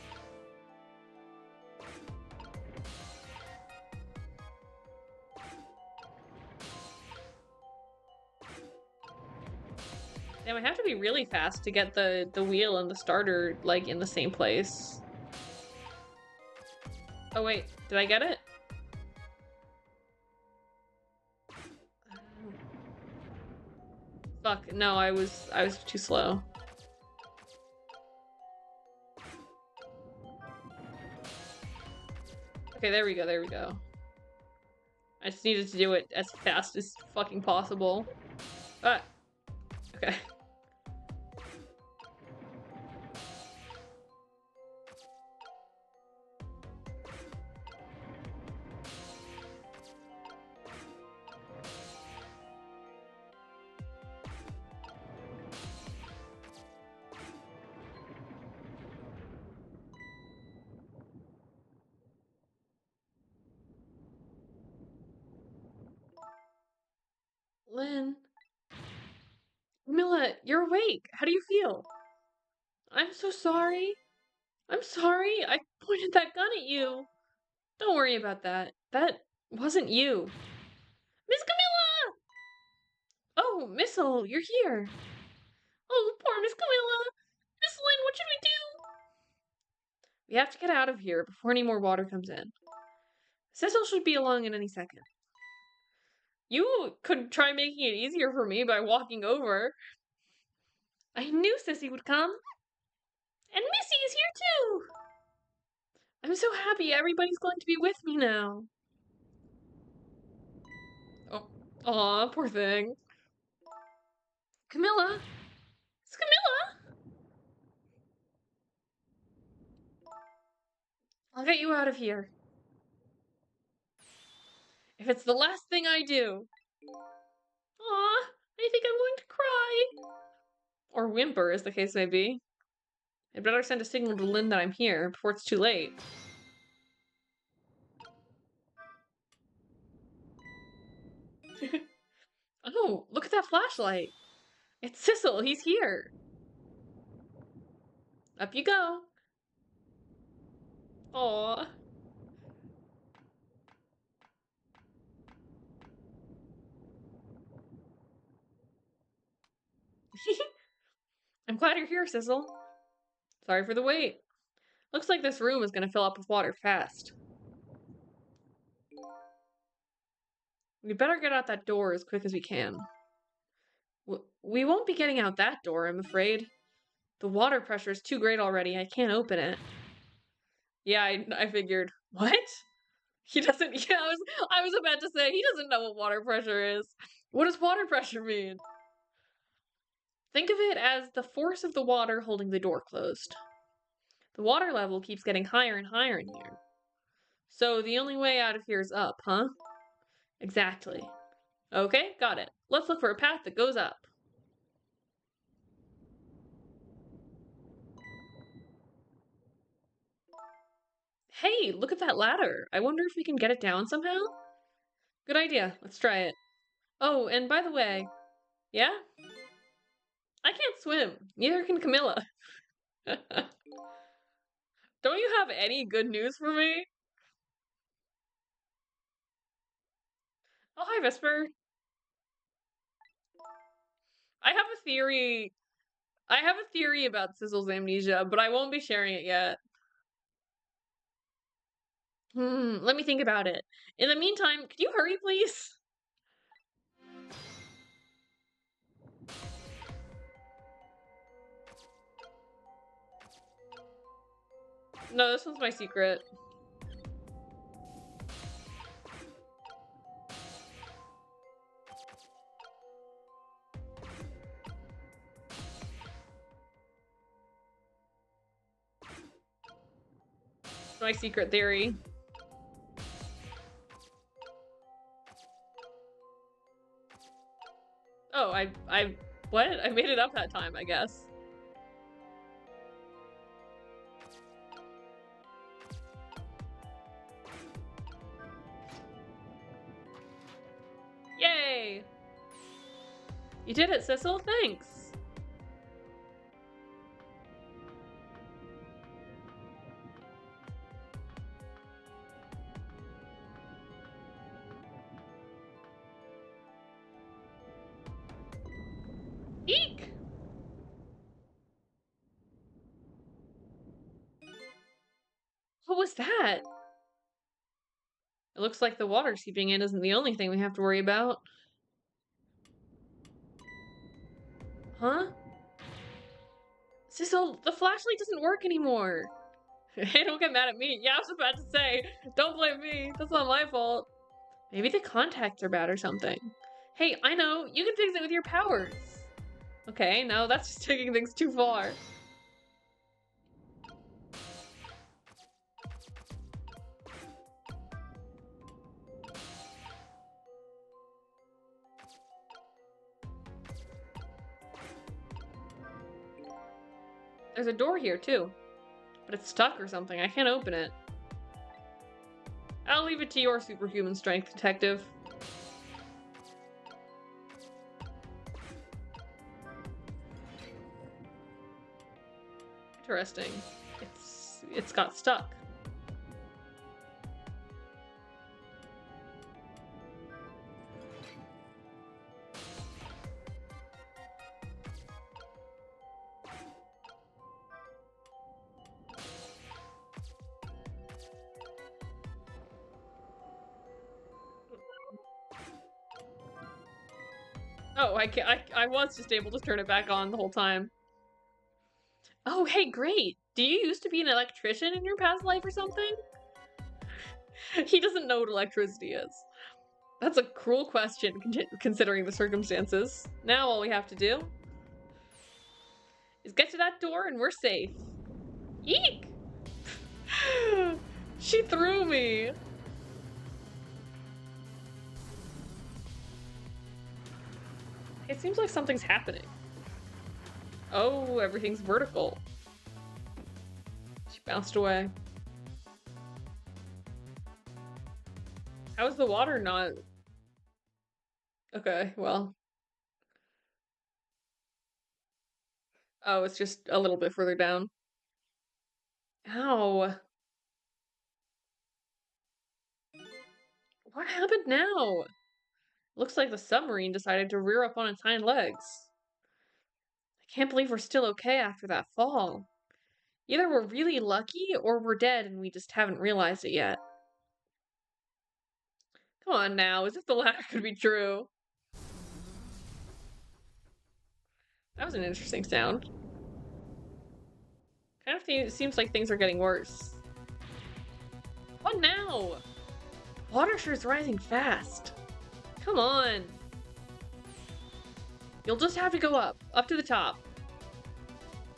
Damn, I have to be really fast to get the wheel and the starter, like, in the same place. Oh wait, did I get it? Fuck, no, I was too slow. Okay, there we go, there we go. I just needed to do it as fast as fucking possible. Ah. Okay. Lynn. Milla, you're awake. How do you feel? I'm so sorry. I'm sorry. I pointed that gun at you. Don't worry about that. That wasn't you. Miss Camilla! Oh, Missile, you're here. Oh, poor Miss Camilla. Miss Lynn, what should we do? We have to get out of here before any more water comes in. Cecil should be along in any second. You could try making it easier for me by walking over. I knew Sissy would come. And Missy is here too! I'm so happy everybody's going to be with me now. Oh, aw, poor thing. Camilla! It's Camilla! I'll get you out of here. If it's the last thing I do. Aw, I think I'm going to cry. Or whimper, as the case may be. I'd better send a signal to Lynn that I'm here before it's too late. Oh, look at that flashlight. It's Sissel, he's here. Up you go. Aw. I'm glad you're here, Sissel. Sorry for the wait. Looks like this room is gonna fill up with water fast. We better get out that door as quick as we can. We won't be getting out that door, I'm afraid. The water pressure is too great already. I can't open it. Yeah, I figured. What? He doesn't. Yeah, I was about to say he doesn't know what water pressure is. What does water pressure mean? Think of it as the force of the water holding the door closed. The water level keeps getting higher and higher in here. So the only way out of here is up, huh? Exactly. Okay, got it. Let's look for a path that goes up. Hey, look at that ladder. I wonder if we can get it down somehow? Good idea. Let's try it. Oh, and by the way, yeah? I can't swim. Neither can Camilla. Don't you have any good news for me? Oh, hi, Vesper. I have a theory. I have a theory about Sizzle's amnesia, but I won't be sharing it yet. Let me think about it. In the meantime, could you hurry, please? No, this one's my secret. It's my secret theory. Oh, Oh, what? I made it up that time, I guess. Yay! You did it, Sissel. Thanks. Eek! What was that? It looks like the water seeping in isn't the only thing we have to worry about. Huh? Sissel, the flashlight doesn't work anymore. Hey, don't get mad at me. Yeah, I was about to say, don't blame me. That's not my fault. Maybe the contacts are bad or something. Hey, I know. You can fix it with your powers. Okay, no, that's just taking things too far. There's a door here, too. But it's stuck or something. I can't open it. I'll leave it to your superhuman strength, detective. Interesting. It's got stuck. Oh, I was just able to turn it back on the whole time. Oh, hey, great. Do you used to be an electrician in your past life or something? He doesn't know what electricity is. That's a cruel question, considering the circumstances. Now all we have to do is get to that door and we're safe. Eek! She threw me. It seems like something's happening. Oh, everything's vertical. She bounced away. How is the water not? Okay, well. Oh, it's just a little bit further down. Ow. What happened now? Looks like the submarine decided to rear up on its hind legs. I can't believe we're still okay after that fall. Either we're really lucky or we're dead and we just haven't realized it yet. Come on now, as if the latter could be true. That was an interesting sound. Kind of seems like things are getting worse. What now? Water sure is rising fast. Come on. You'll just have to go up to the top.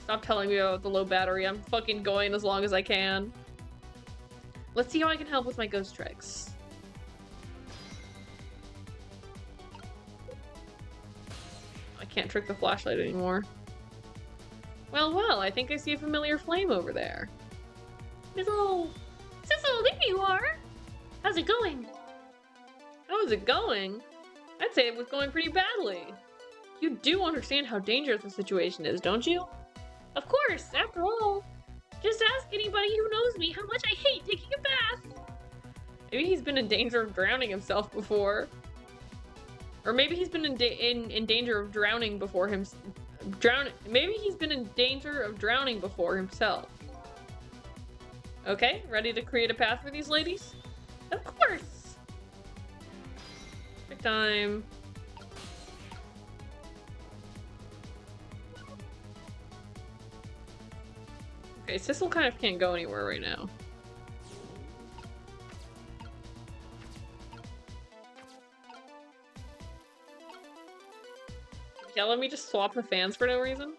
Stop telling me about the low battery. I'm fucking going as long as I can. Let's see how I can help with my ghost tricks. I can't trick the flashlight anymore. Well, I think I see a familiar flame over there. Sissel, there you are. How's it going? How is it going? I'd say it was going pretty badly. You do understand how dangerous the situation is, don't you? Of course, after all. Just ask anybody who knows me how much I hate taking a bath. Maybe he's been in danger of drowning himself before. Or maybe he's been in danger of drowning before him. Maybe he's been in danger of drowning before himself. Okay, ready to create a path for these ladies? Of course. Big time. Okay, Sissel kind of can't go anywhere right now. Yeah, let me just swap the fans for no reason.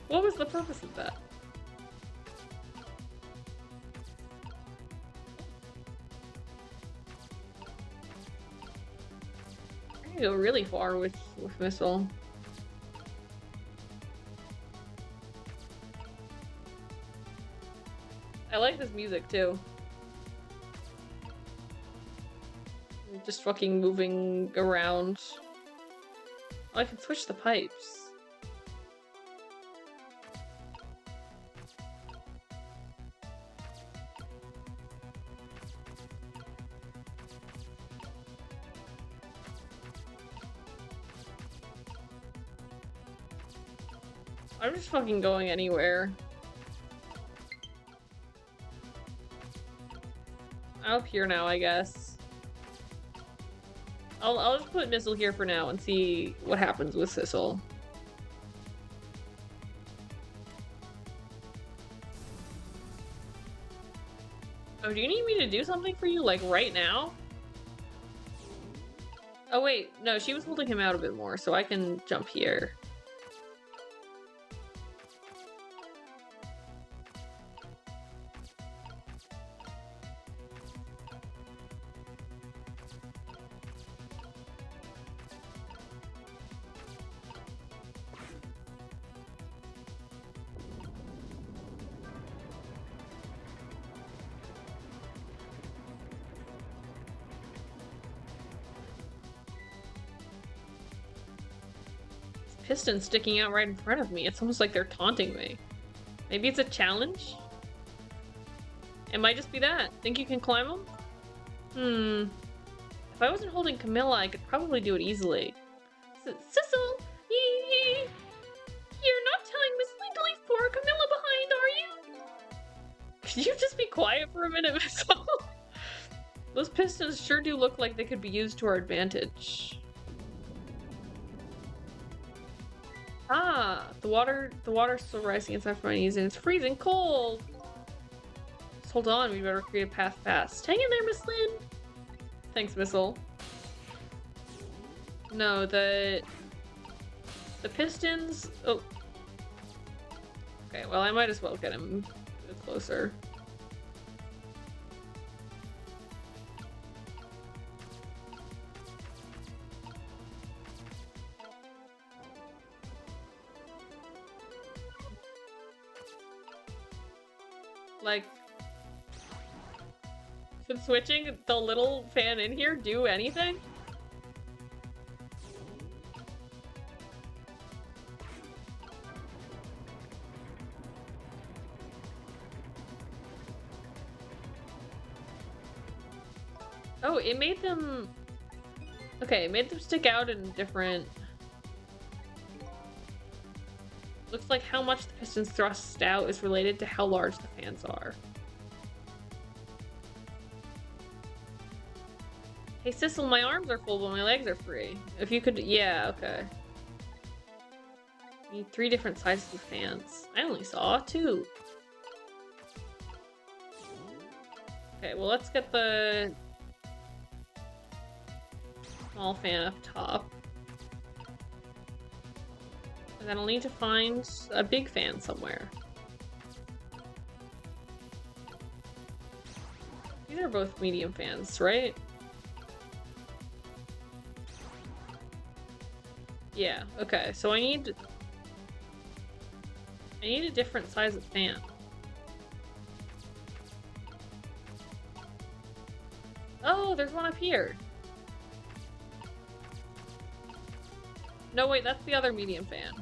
What was the purpose of that? I can go really far with missile. I like this music too. Just fucking moving around. Oh, I can switch the pipes. I'm just fucking going anywhere. I'm up here now, I guess. I'll just put missile here for now and see what happens with Sissel. Oh, do you need me to do something for you, like, right now? Oh, wait. No, she was holding him out a bit more, so I can jump here. Piston sticking out right in front of me. It's almost like they're taunting me. Maybe it's a challenge? It might just be that. Think you can climb them? If I wasn't holding Camilla, I could probably do it easily. Sissel! You're not telling Miss Lee to leave poor Camilla behind, are you? Could you just be quiet for a minute, Missile? Those pistons sure do look like they could be used to our advantage. Ah, the water's still rising inside from my knees and it's freezing cold. Just hold on, we better create a path fast. Hang in there, Miss Lynn. Thanks, Missile. No, the pistons. Oh. Okay, well I might as well get him a bit closer. Like, could switching the little fan in here do anything? Oh, it made them... Okay, it made them stick out in different... Looks like how much the pistons thrust out is related to how large the fans are. Hey Sissel, my arms are full but my legs are free. If you could... Yeah, okay. Need 3 different sizes of fans. I only saw 2. Okay, well let's get the... small fan up top. And then I'll need to find a big fan somewhere. These are both medium fans, right? Yeah, okay, so I need a different size of fan. Oh, there's one up here. No, wait, that's the other medium fan.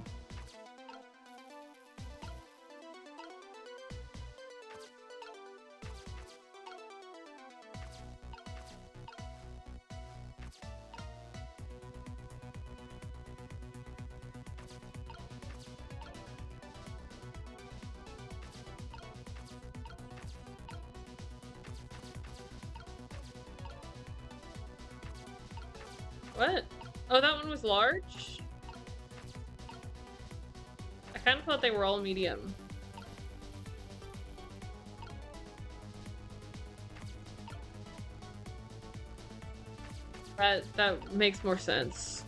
What? Oh, that one was large? I kind of thought they were all medium. That makes more sense.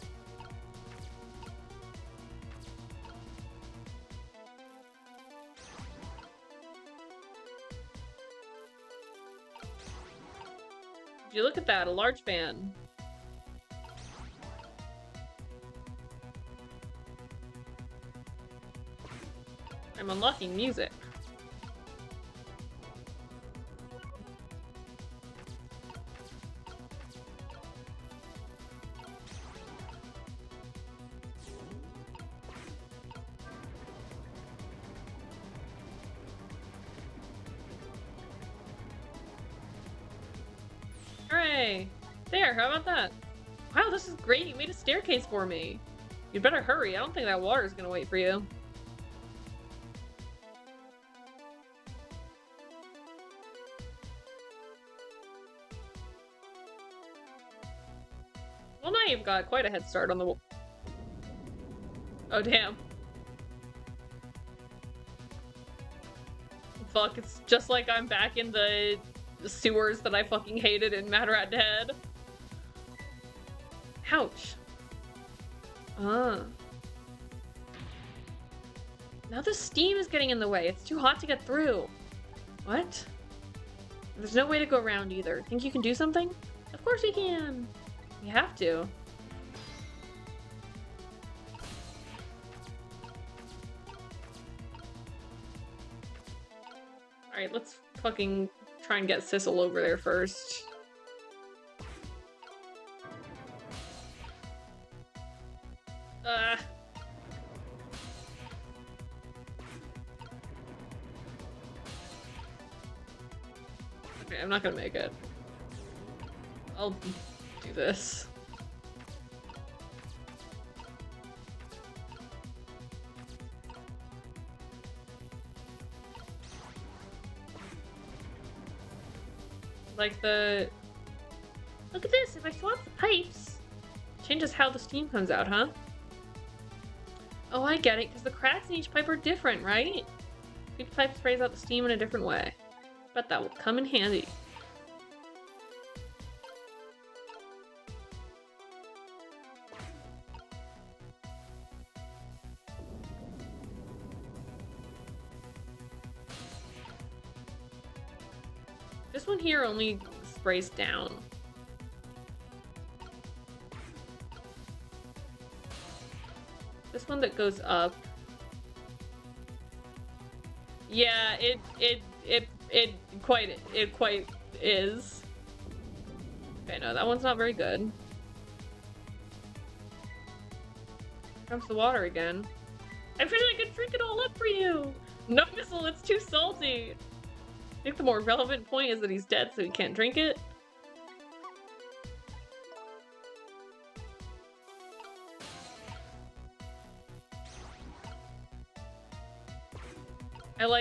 you look at that, a large fan. I'm unlocking music. Hooray! There, how about that? Wow, this is great. You made a staircase for me. You better hurry. I don't think that water's gonna wait for you. Well, now you've got quite a head start on the... Oh, damn. Fuck, it's just like I'm back in the sewers that I fucking hated in Mad Rat Dead. Ouch. Now the steam is getting in the way. It's too hot to get through. What? There's no way to go around either. Think you can do something? Of course you can. You have to. Alright, let's fucking try and get Sissel over there first. Okay, I'm not gonna make it. I'll do this. Like the... Look at this! If I swap the pipes, changes how the steam comes out, huh? Oh, I get it, because the cracks in each pipe are different, right? Each pipe sprays out the steam in a different way. Bet that will come in handy. This one here only sprays down. This one that goes up. Yeah, it quite is. Okay, no, that one's not very good. Here comes the water again. I wish I could drink it all up for you! No, Missile, it's too salty! I think the more relevant point is that he's dead, so he can't drink it.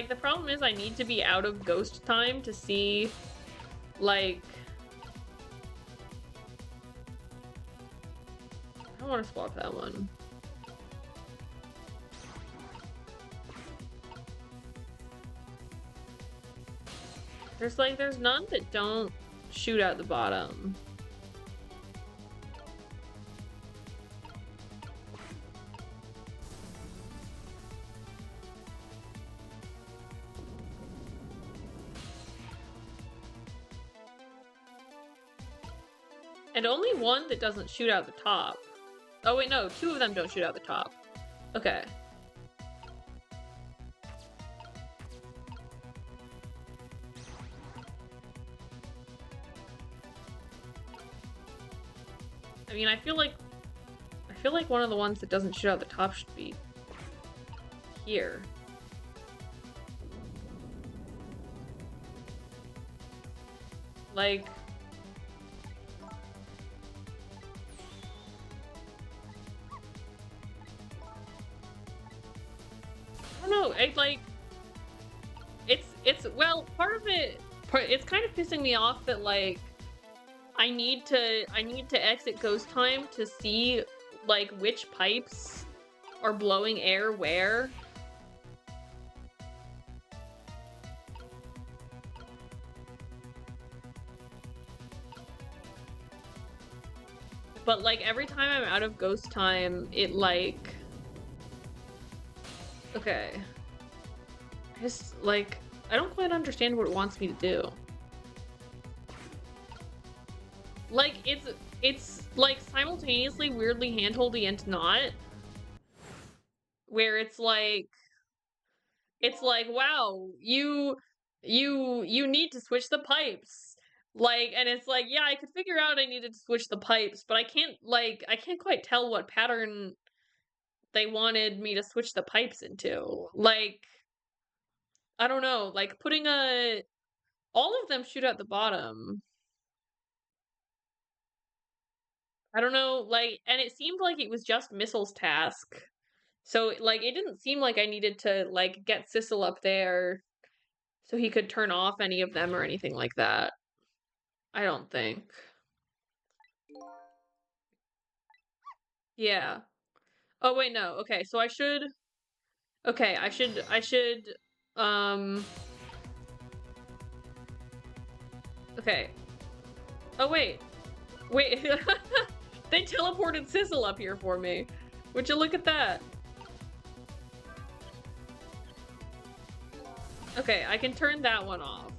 The problem is I need to be out of ghost time to see, like... I don't want to swap that one. There's none that don't shoot out the bottom. And only one that doesn't shoot out the top. Oh wait, no, two of them don't shoot out the top. Okay. I mean, I feel like one of the ones that doesn't shoot out the top should be here. Like... I don't know, well, part of it, it's kind of pissing me off that, like, I need to exit ghost time to see, like, which pipes are blowing air where. But, like, every time I'm out of ghost time, it, like... Okay. I just, like, I don't quite understand what it wants me to do. Like, it's like simultaneously weirdly handholdy and not. Where it's like, wow, you need to switch the pipes. Like, and it's like, yeah, I could figure out I needed to switch the pipes, but I can't quite tell what pattern they wanted me to switch the pipes into. Like, I don't know, like putting a all of them shoot at the bottom. I don't know, like, and it seemed like it was just Missile's task. So, like, it didn't seem like I needed to, like, get Sissel up there so he could turn off any of them or anything like that. I don't think. Yeah. Oh, wait, no. Okay, so okay, um, okay. Oh, wait. Wait. They teleported Sissel up here for me. Would you look at that? Okay, I can turn that one off.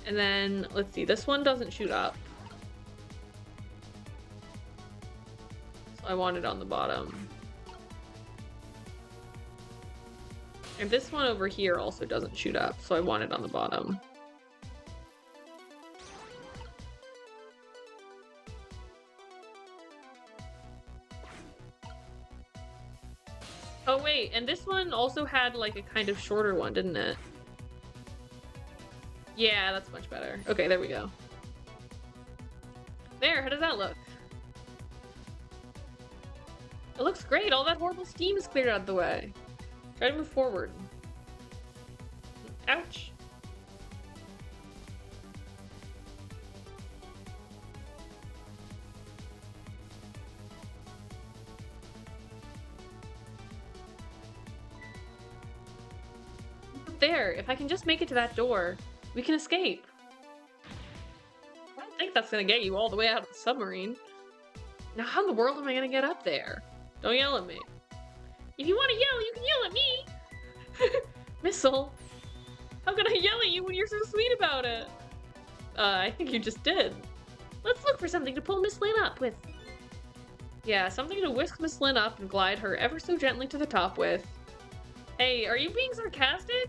And then, let's see, this one doesn't shoot up. So I want it on the bottom. And this one over here also doesn't shoot up, so I want it on the bottom. Oh wait, and this one also had like a kind of shorter one, didn't it? Yeah, that's much better. Okay, there we go. There, how does that look? It looks great, all that horrible steam is cleared out of the way. Try to move forward. Ouch. There, if I can just make it to that door, we can escape. I don't think that's gonna get you all the way out of the submarine. Now how in the world am I gonna get up there? Don't yell at me. If you want to yell, you can yell at me! Missile, how can I yell at you when you're so sweet about it? I think you just did. Let's look for something to pull Miss Lynn up with. Yeah, something to whisk Miss Lynn up and glide her ever so gently to the top with. Hey, are you being sarcastic?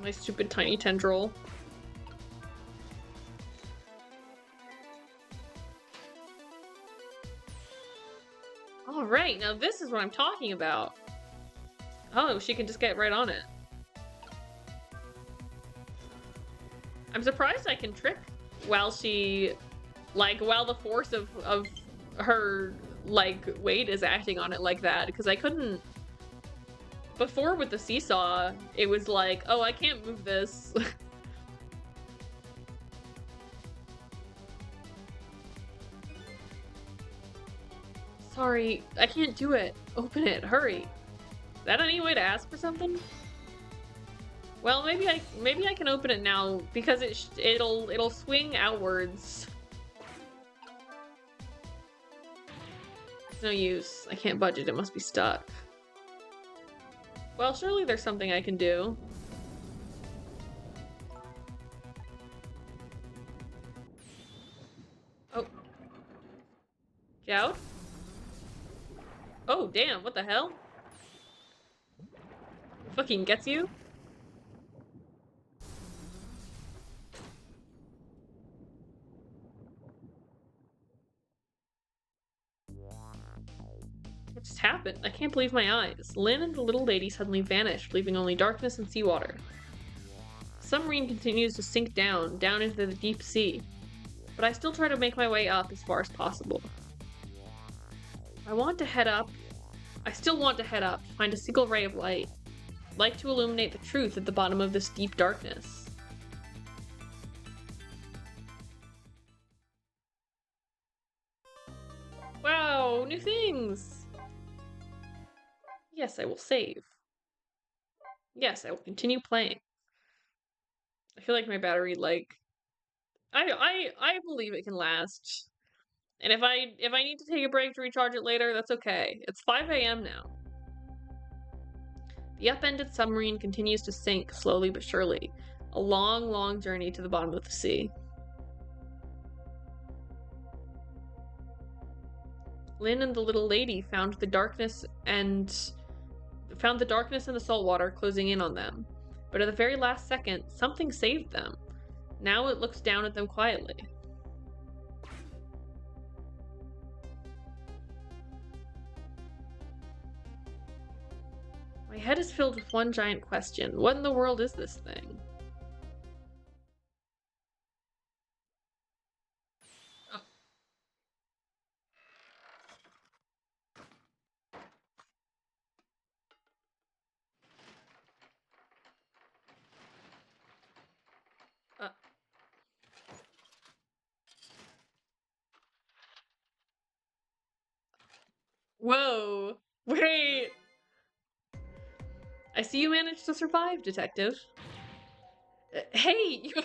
My stupid tiny tendril. Alright, now this is what I'm talking about. Oh, she can just get right on it. I'm surprised I can trick while she, like, while the force of her, like, weight is acting on it like that, because I couldn't... Before with the seesaw, it was like, oh, I can't move this. Sorry, I can't do it. Open it, hurry. Is that any way to ask for something? Well, maybe I can open it now because it'll swing outwards. It's no use. I can't budge it. It must be stuck. Well, surely there's something I can do. Oh. Jout? Oh, damn, what the hell? Fucking gets you? What just happened? I can't believe my eyes. Lynn and the little lady suddenly vanished, leaving only darkness and seawater. The submarine continues to sink down into the deep sea, but I still try to make my way up as far as possible. I still want to head up, find a single ray of light. I'd like to illuminate the truth at the bottom of this deep darkness. Wow, new things! Yes, I will save. Yes, I will continue playing. I feel like my battery, like, I believe it can last. And if I need to take a break to recharge it later, that's okay. It's 5 a.m. now. The upended submarine continues to sink slowly but surely. A long, long journey to the bottom of the sea. Lynn and the little lady found the darkness in the salt water closing in on them. But at the very last second, something saved them. Now it looks down at them quietly. My head is filled with one giant question. What in the world is this thing? Uh, Whoa! Wait! I see you managed to survive, detective. Hey, you're...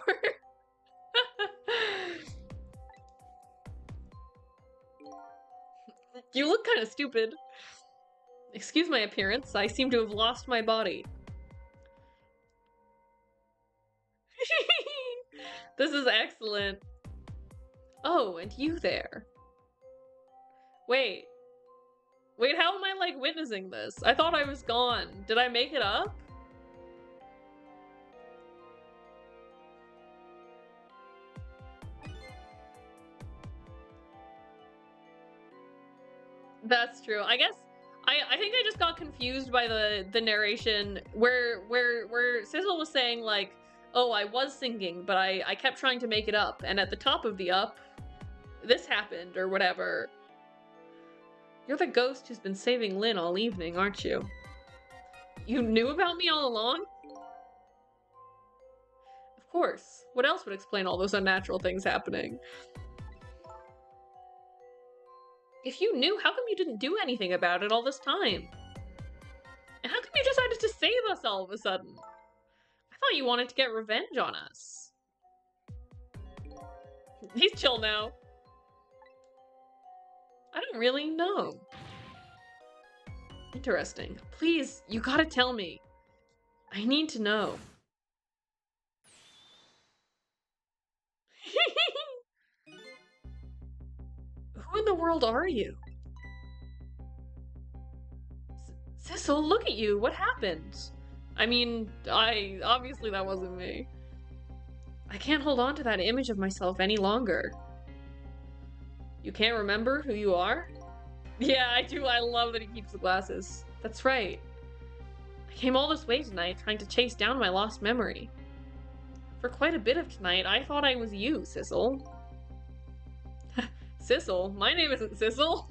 You look kind of stupid. Excuse my appearance, I seem to have lost my body. This is excellent. Oh, and you there. Wait. Wait, how am I, like, witnessing this? I thought I was gone. Did I make it up? That's true. I guess I think I just got confused by the narration where Sizzle was saying, like, oh, I was singing, but I kept trying to make it up, and at the top of the up, this happened, or whatever. You're the ghost who's been saving Lynn all evening, aren't you? You knew about me all along? Of course. What else would explain all those unnatural things happening? If you knew, how come you didn't do anything about it all this time? And how come you decided to save us all of a sudden? I thought you wanted to get revenge on us. He's chill now. I don't really know. Interesting. Please, you gotta tell me. I need to know. Who in the world are you? Sissel, look at you. What happened? I mean, obviously that wasn't me. I can't hold on to that image of myself any longer. You can't remember who you are? Yeah, I do. I love that he keeps the glasses. That's right. I came all this way tonight trying to chase down my lost memory. For quite a bit of tonight, I thought I was you, Sissel. Sissel? My name isn't Sissel.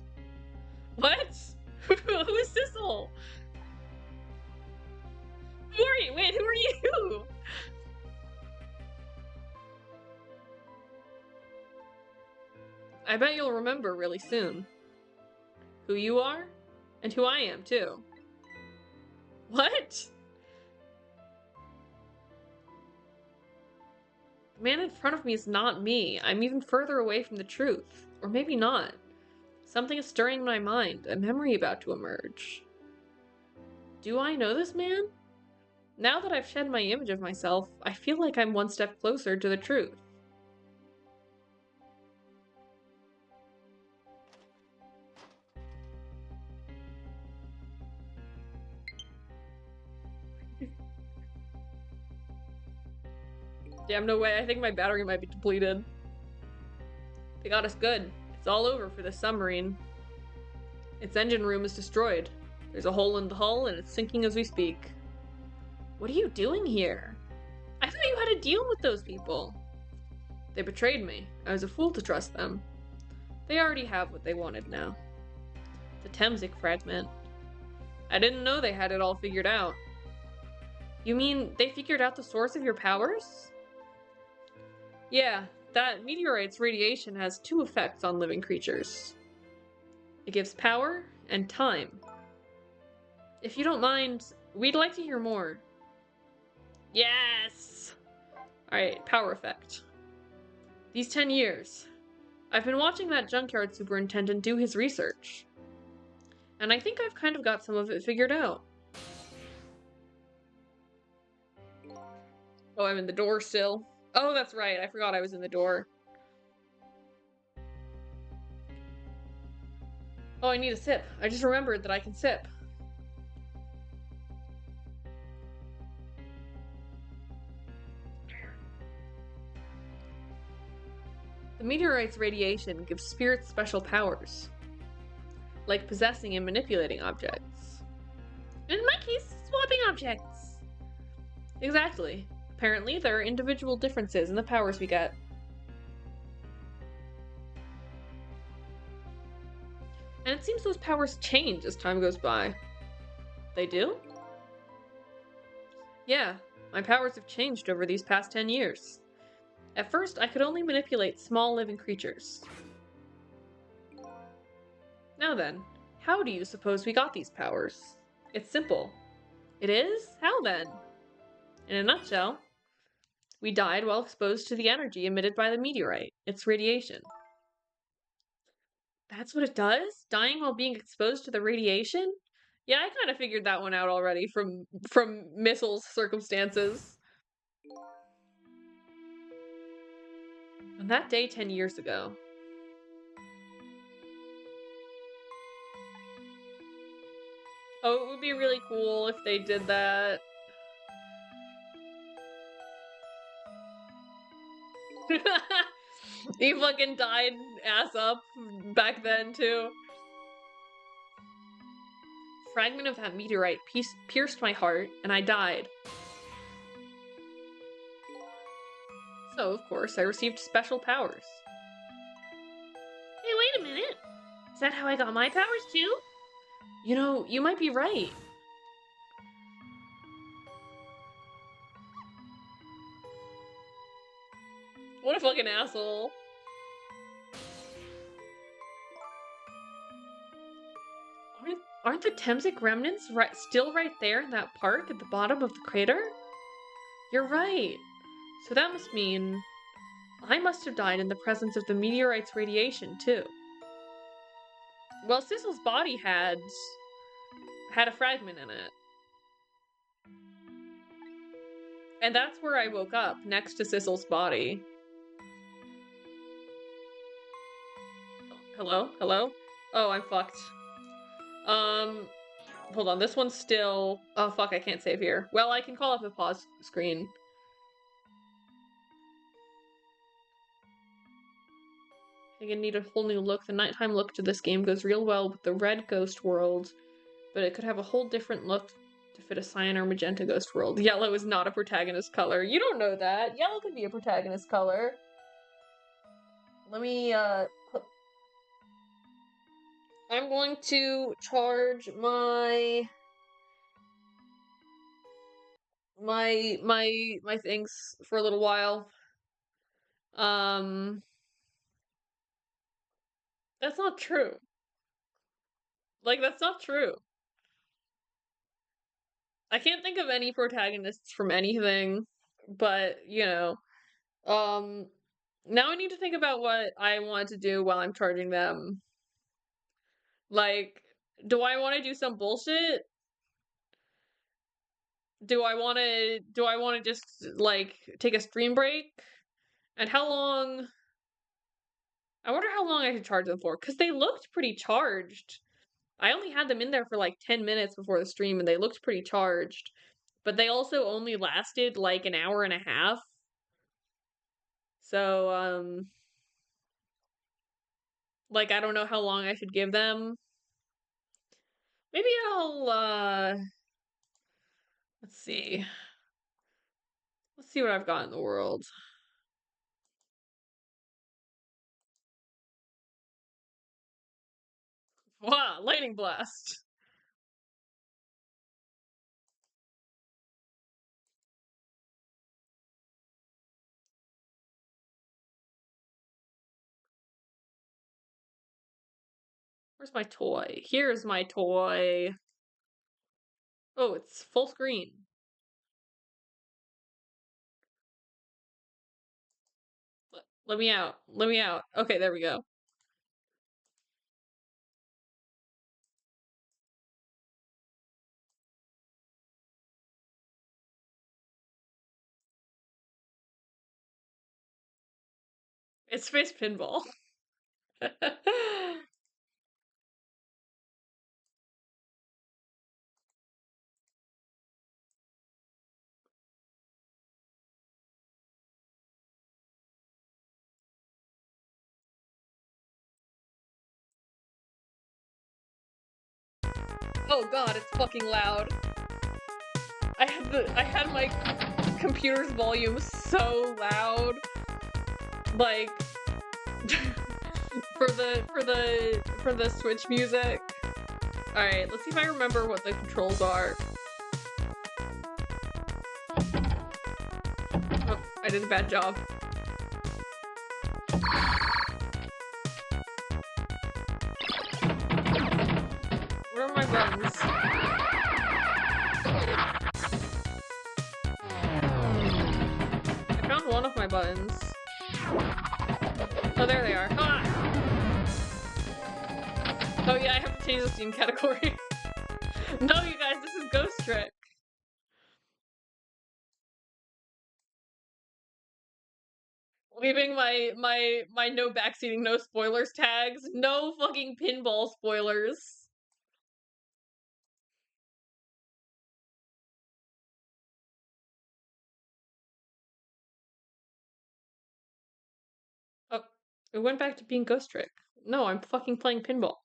What? Who is Sissel? Who are you? Wait, who are you? I bet you'll remember really soon. Who you are? And who I am, too. What? The man in front of me is not me. I'm even further away from the truth. Or maybe not. Something is stirring in my mind, a memory about to emerge. Do I know this man? Now that I've shed my image of myself, I feel like I'm one step closer to the truth. Damn, no way. I think my battery might be depleted. They got us good. It's all over for the submarine. Its engine room is destroyed. There's a hole in the hull and it's sinking as we speak. What are you doing here? I thought you had a deal with those people. They betrayed me. I was a fool to trust them. They already have what they wanted now. The Temsic fragment. I didn't know they had it all figured out. You mean they figured out the source of your powers? Yeah, that meteorite's radiation has two effects on living creatures. It gives power and time. If you don't mind, we'd like to hear more. Yes! Alright, power effect. These 10 years, I've been watching that junkyard superintendent do his research. And I think I've kind of got some of it figured out. Oh, I'm in the door still. Oh, that's right. I forgot I was in the door. Oh, I need a sip. I just remembered that I can sip. The meteorite's radiation gives spirits special powers, like possessing and manipulating objects. In my case, swapping objects. Exactly. Apparently, there are individual differences in the powers we get. And it seems those powers change as time goes by. They do? Yeah, my powers have changed over these past 10 years. At first, I could only manipulate small living creatures. Now then, how do you suppose we got these powers? It's simple. It is? How then? In a nutshell, we died while exposed to the energy emitted by the meteorite. It's radiation. That's what it does? Dying while being exposed to the radiation? Yeah, I kind of figured that one out already from Missile's circumstances. On that day 10 years ago. Oh, it would be really cool if they did that. He fucking died ass up back then, too. Fragment of that meteorite pierced my heart, and I died. So, of course, I received special powers. Hey, wait a minute. Is that how I got my powers too? You know, you might be right. What a fucking asshole. Aren't the Temsic remnants still right there in that park at the bottom of the crater? You're right. So that must mean I must have died in the presence of the meteorite's radiation, too. Well, Sissel's body had a fragment in it. And that's where I woke up, next to Sissel's body. Hello? Hello? Oh, I'm fucked. Hold on, this one's still... Oh, fuck, I can't save here. Well, I can call up the pause screen. I think I need a whole new look. The nighttime look to this game goes real well with the red ghost world, but it could have a whole different look to fit a cyan or magenta ghost world. Yellow is not a protagonist color. You don't know that. Yellow could be a protagonist color. Let me, I'm going to charge my things for a little while. That's not true. Like, that's not true. I can't think of any protagonists from anything, but, you know, now I need to think about what I want to do while I'm charging them. Like, do I want to do some bullshit? Do I want to just, like, take a stream break? And how long... I wonder how long I should charge them for, because they looked pretty charged. I only had them in there for like 10 minutes before the stream, and they looked pretty charged. But they also only lasted like an hour and a half. So, like, I don't know how long I should give them. Maybe I'll, let's see. Let's see what I've got in the world. Wow, lightning blast. Where's my toy? Here's my toy. Oh, it's full screen. Let me out. Let me out. Okay, there we go. It's space pinball. Oh god, it's fucking loud. I had my computer's volume so loud. Like for the Switch music. Alright, let's see if I remember what the controls are. Oh, I did a bad job. Where are my buttons? I found one of my buttons. Oh, there they are. Ah! Oh yeah, I have to change the Steam category. No, you guys, this is Ghost Trick. Leaving my no backseating, no spoilers tags. No fucking pinball spoilers. Oh, it went back to being Ghost Trick. No, I'm fucking playing pinball.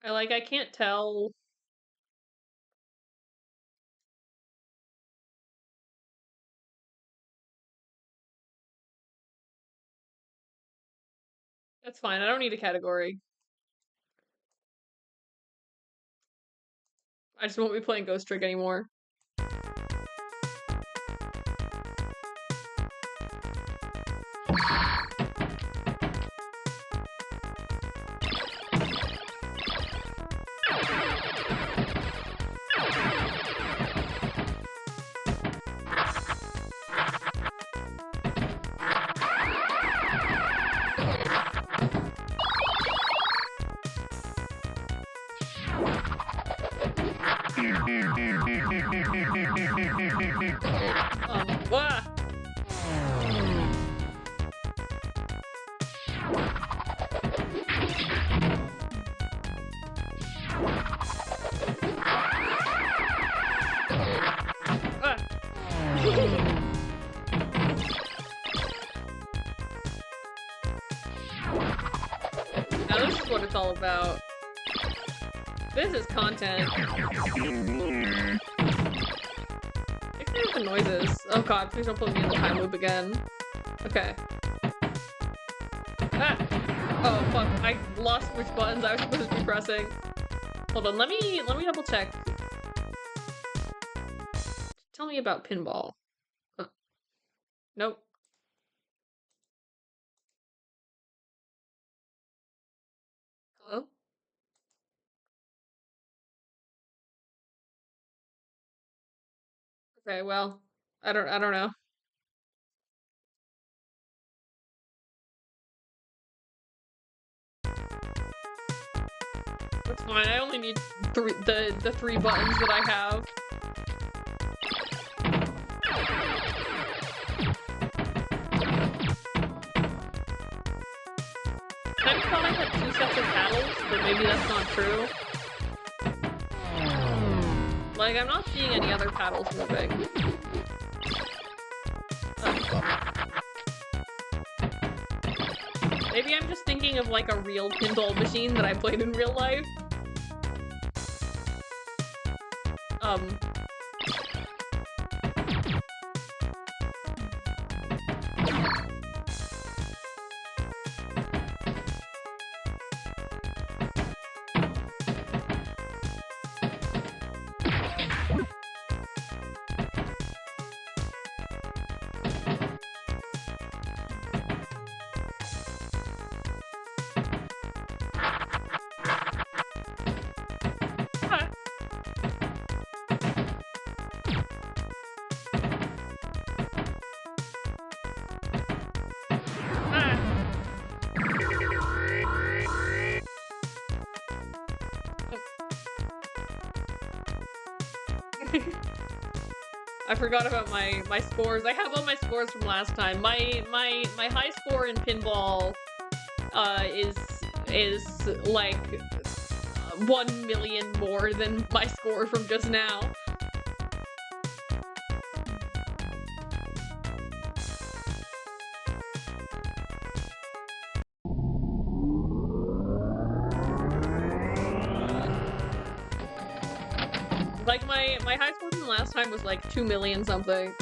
I can't tell. That's fine, I don't need a category. I just won't be playing Ghost Trick anymore. Wah! Now this is what it's all about. This is content. Ignore the noises. Oh god, please don't put me in the time loop again. Okay. Ah! Oh fuck, I lost which buttons I was supposed to be pressing. Hold on, let me double check. Tell me about pinball. Nope. Hello? Okay, well, I don't know. That's fine. I only need the three buttons that I have. I thought I had two sets of paddles, but maybe that's not true. Like, I'm not seeing any other paddles moving. Maybe I'm just thinking of like a real pinball machine that I played in real life. I forgot about my scores. I have all my scores from last time. My high score in pinball is like 1 million more than my score from just now. Like my high score from last time was like 2 million something.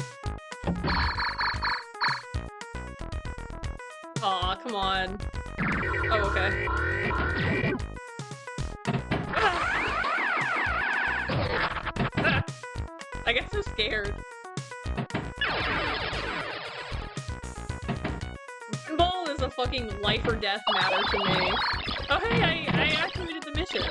Aw, come on. Oh, okay. I get so scared. Pinball is a fucking life or death matter to me. Oh hey, I activated the mission.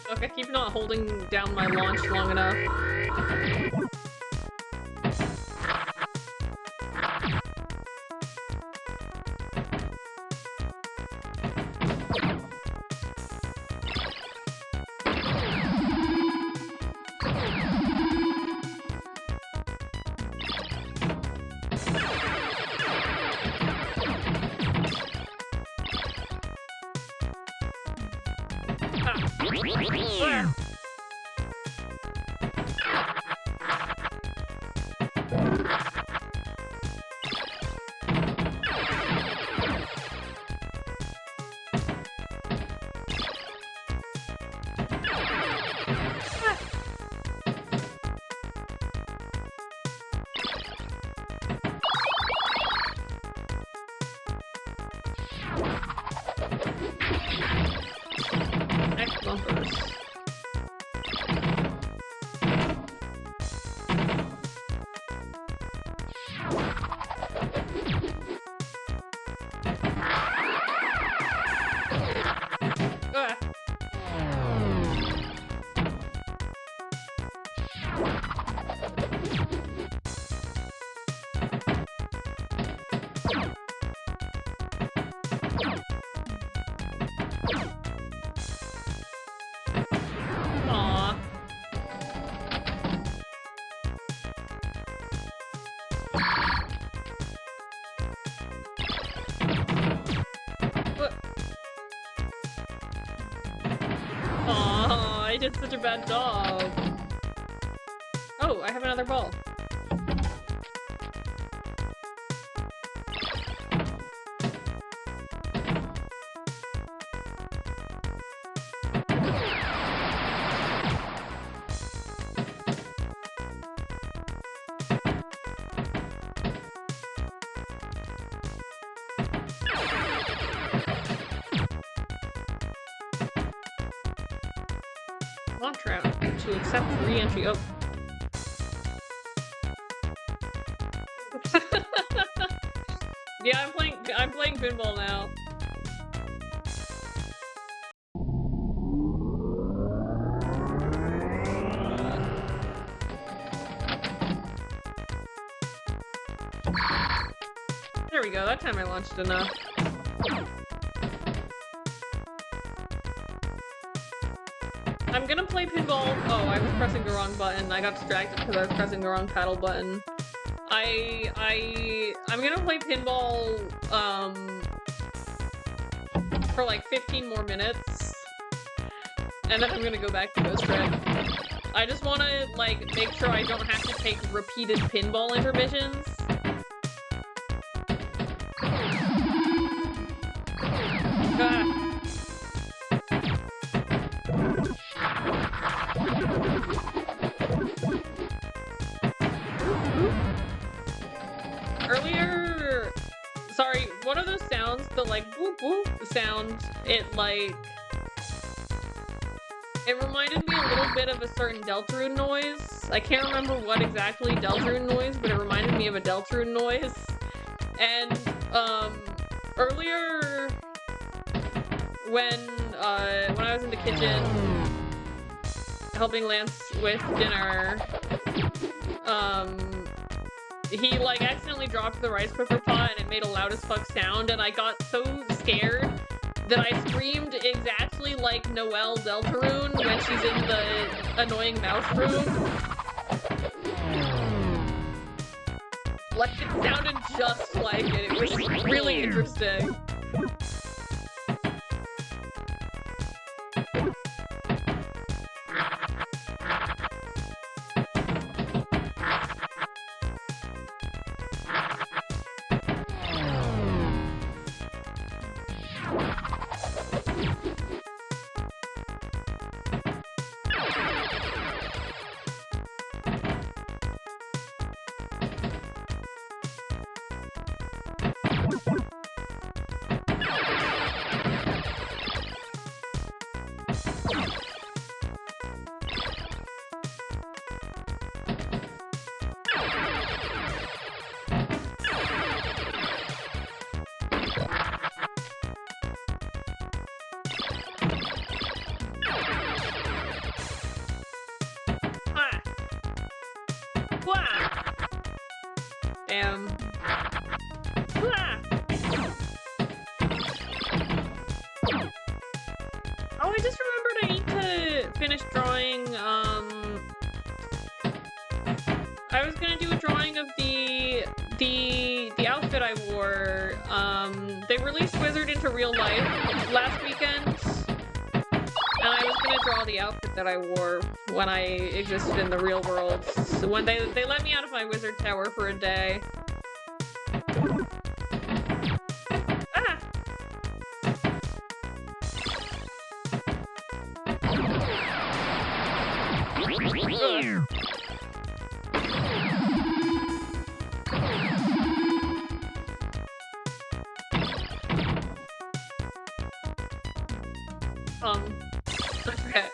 Look, I keep not holding down my launch long enough. Next bumpers. Aw, I did such a bad job. Oh, I have another ball. Launch route to accept re-entry. Oh. Yeah, I'm playing pinball now. There we go, that time I launched enough. I'm gonna play pinball. Oh, I was pressing the wrong button. I got distracted because I was pressing the wrong paddle button. I'm gonna play pinball, for like 15 more minutes. And then I'm gonna go back to Ghost Trick. I just wanna, like, make sure I don't have to take repeated pinball intermissions. Ah. Earlier... Sorry, one of those sounds, the like boop boop sound, it reminded me a little bit of a certain Deltarune noise. I can't remember what exactly Deltarune noise, but it reminded me of a Deltarune noise. And earlier when I was in the kitchen helping Lance with dinner, he like accidentally dropped the rice cooker pot and it made a loud as fuck sound, and I got so scared that I screamed exactly like Noelle Deltarune when she's in the annoying mouse room. Like, it sounded just like it. It was really interesting. Damn. Oh, I just remembered I need to finish drawing, I was gonna do a drawing of the outfit I wore. They released Wizard into real life last weekend, and I was gonna draw the outfit that I wore when I existed in the real world. So when they let me out of my wizard tower for a day. Okay.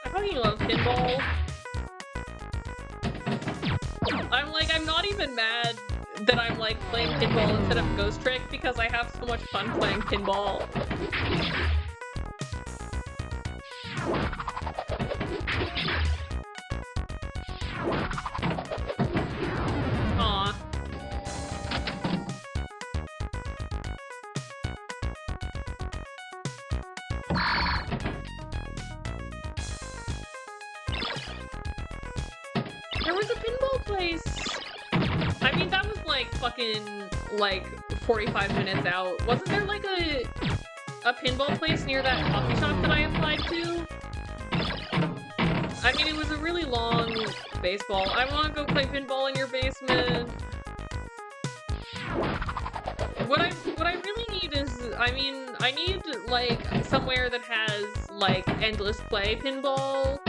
I fucking love pinball. I'm not even mad that I'm like playing pinball instead of Ghost Trick because I have so much fun playing pinball. Aw. There was a pinball place. I mean, that was like fucking like 45 minutes out. Wasn't there like a pinball place near that coffee shop that I applied to? I mean, it was a really long baseball. I want to go play pinball in your basement. What I really need is, I mean, I need like somewhere that has like endless play pinball.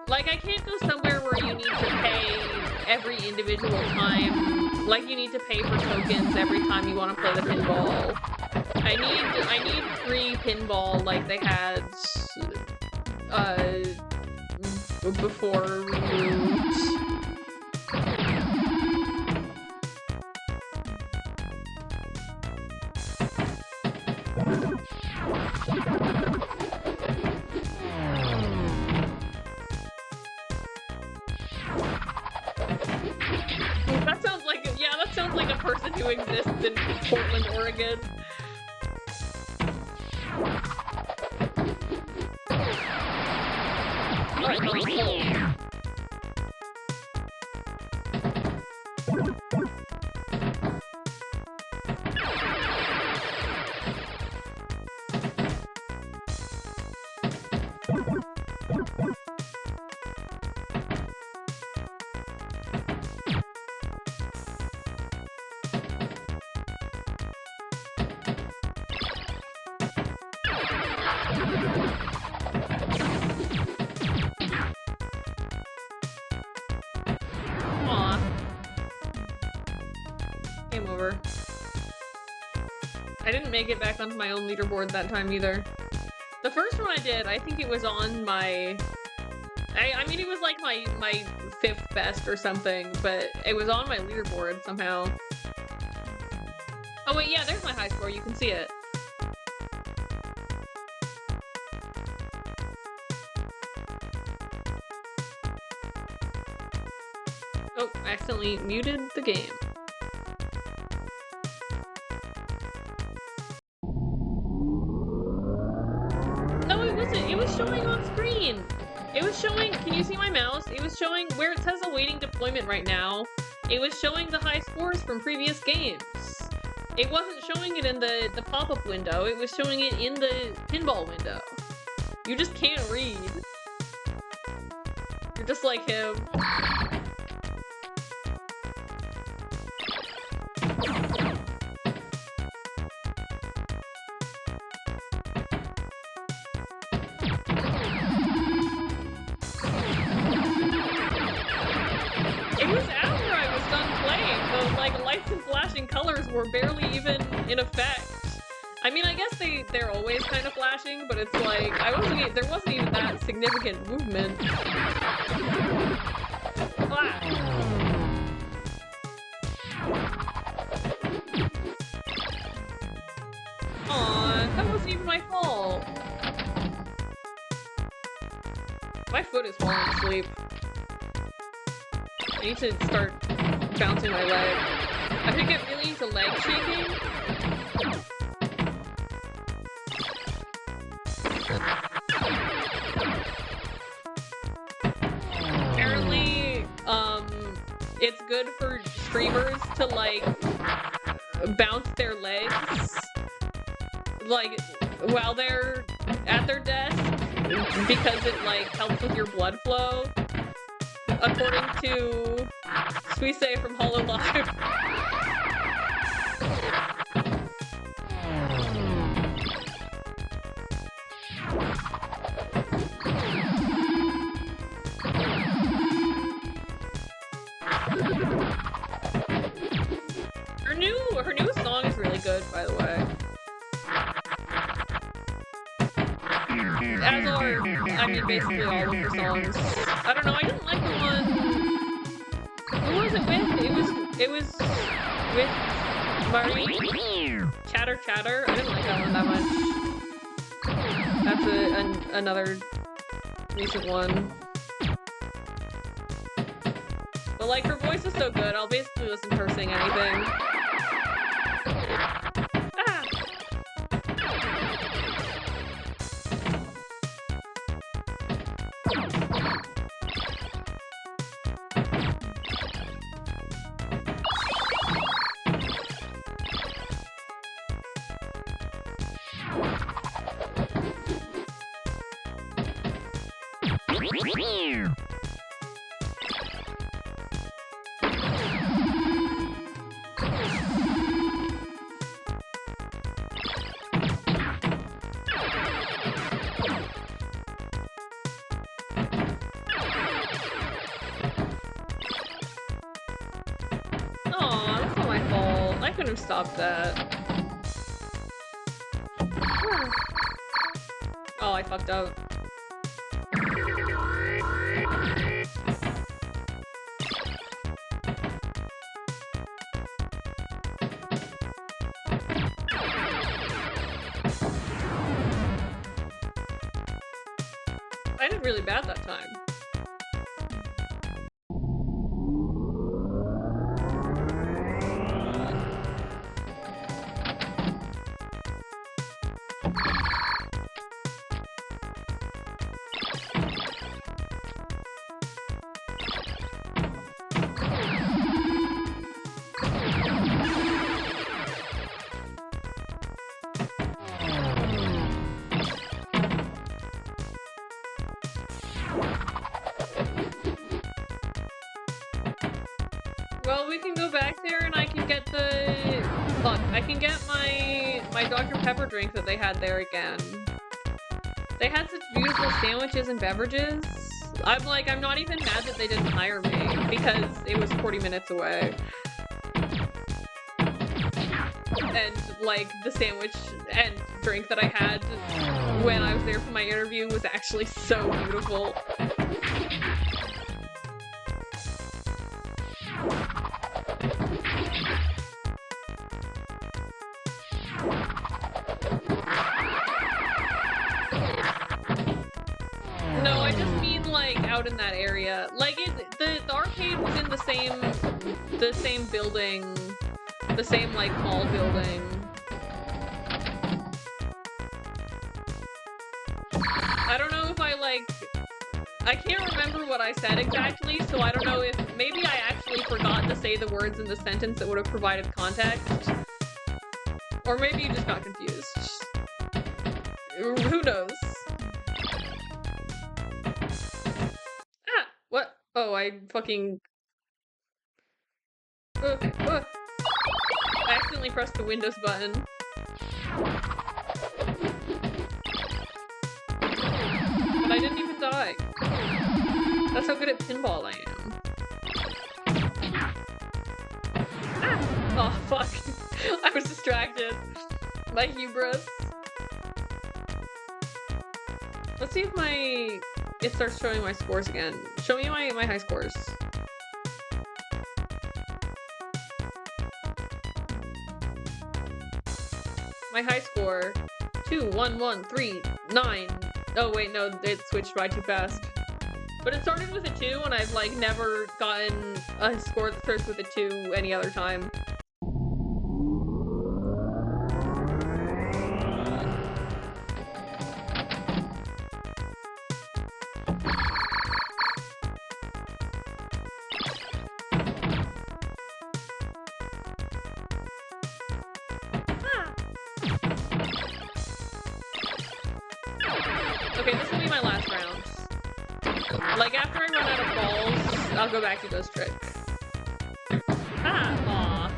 Like, I can't go somewhere where you need to pay every individual time. Like, you need to pay for tokens every time you want to play the pinball. I need free pinball like they had, before we moved. That sounds like a person who exists in Portland, Oregon. I'm going home. Aw. Game over. I didn't make it back onto my own leaderboard that time either. The first one I did, I think it was on my... I mean, it was like my 5th best or something, but it was on my leaderboard somehow. Oh wait, yeah, there's my high score, you can see it. Oh, I accidentally muted the game. No, it wasn't. It was showing on screen. It was showing, can you see my mouse? It was showing where it says awaiting deployment right now. It was showing the high scores from previous games. It wasn't showing it in the pop-up window. It was showing it in the pinball window. You just can't read. You're just like him. It was after I was done playing. The like lights and flashing colors were barely even in effect. I mean, I guess they're always kind of flashing, but it's like there wasn't even that significant movement. Ah. Aw, that wasn't even my fault. My foot is falling asleep. I need to start bouncing my leg. I could get really into leg shaking. Apparently, it's good for streamers to like bounce their legs like while they're at their desk because it like helps with your blood flow. According to Suisse from Hollow Live. Her new song is really good, by the way. As are, I mean, basically all of her songs. I don't know, I didn't like the one... Who was it with? It was with Marie? Chatter Chatter? I didn't like that one that much. That's another recent one. But like, her voice is so good, I'll basically listen to her sing anything. Aw, that's not my fault. I couldn't have stopped that. Oh, I fucked up. I did really bad that time. Well, we can go back there and I can get the... Look, I can get my Dr. Pepper drink that they had there again. They had such beautiful sandwiches and beverages. I'm not even mad that they didn't hire me because it was 40 minutes away. And, like, the sandwich and drink that I had when I was there for my interview was actually so beautiful. No, I just mean, like, out in that area. Like, the arcade was in the same building, the same, like, mall building. I don't know if I can't remember what I said exactly, so I don't know if, maybe I actually forgot to say the words in the sentence that would have provided context. Or maybe you just got confused. Who knows? Ah! What? Oh, I fucking... I accidentally pressed the Windows button. But I didn't even die. That's how good at pinball I am. Ah! Oh, fuck. I was distracted. My hubris. Let's see if it starts showing my scores again. Show me my high scores. My high score, 2, 1, 1, 3, 9. Oh wait, no, it switched by too fast. But it started with a 2, and I've like never gotten a score that starts with a 2 any other time. Okay, this will be my last round. Like, after I run out of balls, I'll go back to those tricks. Ah, aw.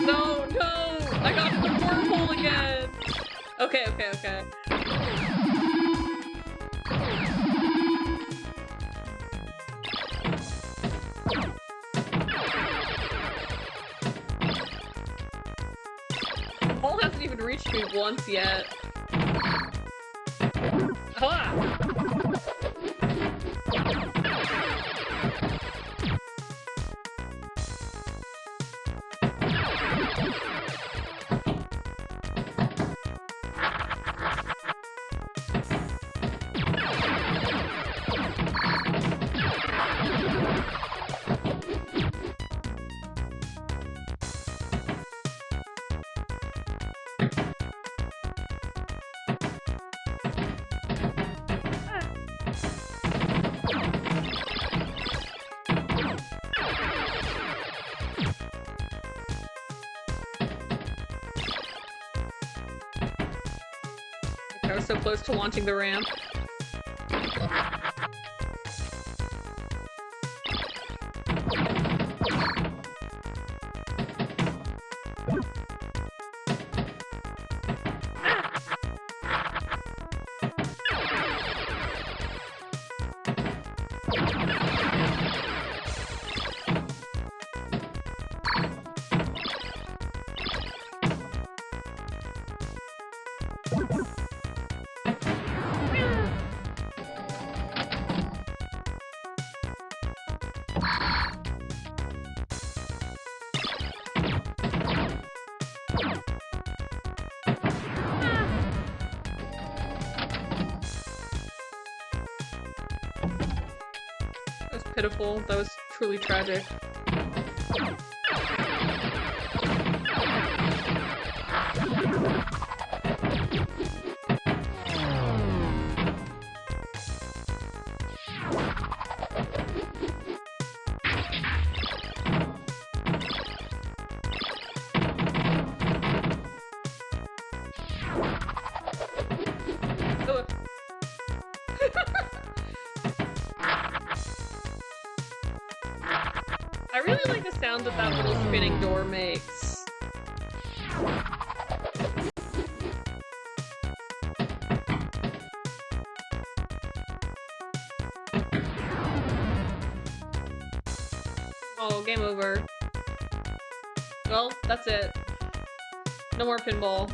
No, no! I got to the wormhole again! Okay, okay, okay. The ball hasn't even reached me once yet. Ah! I was so close to launching the ramp. That was pitiful. That was truly tragic. I really like the sound that that little spinning door makes. Oh, game over. Well, that's it. No more pinball.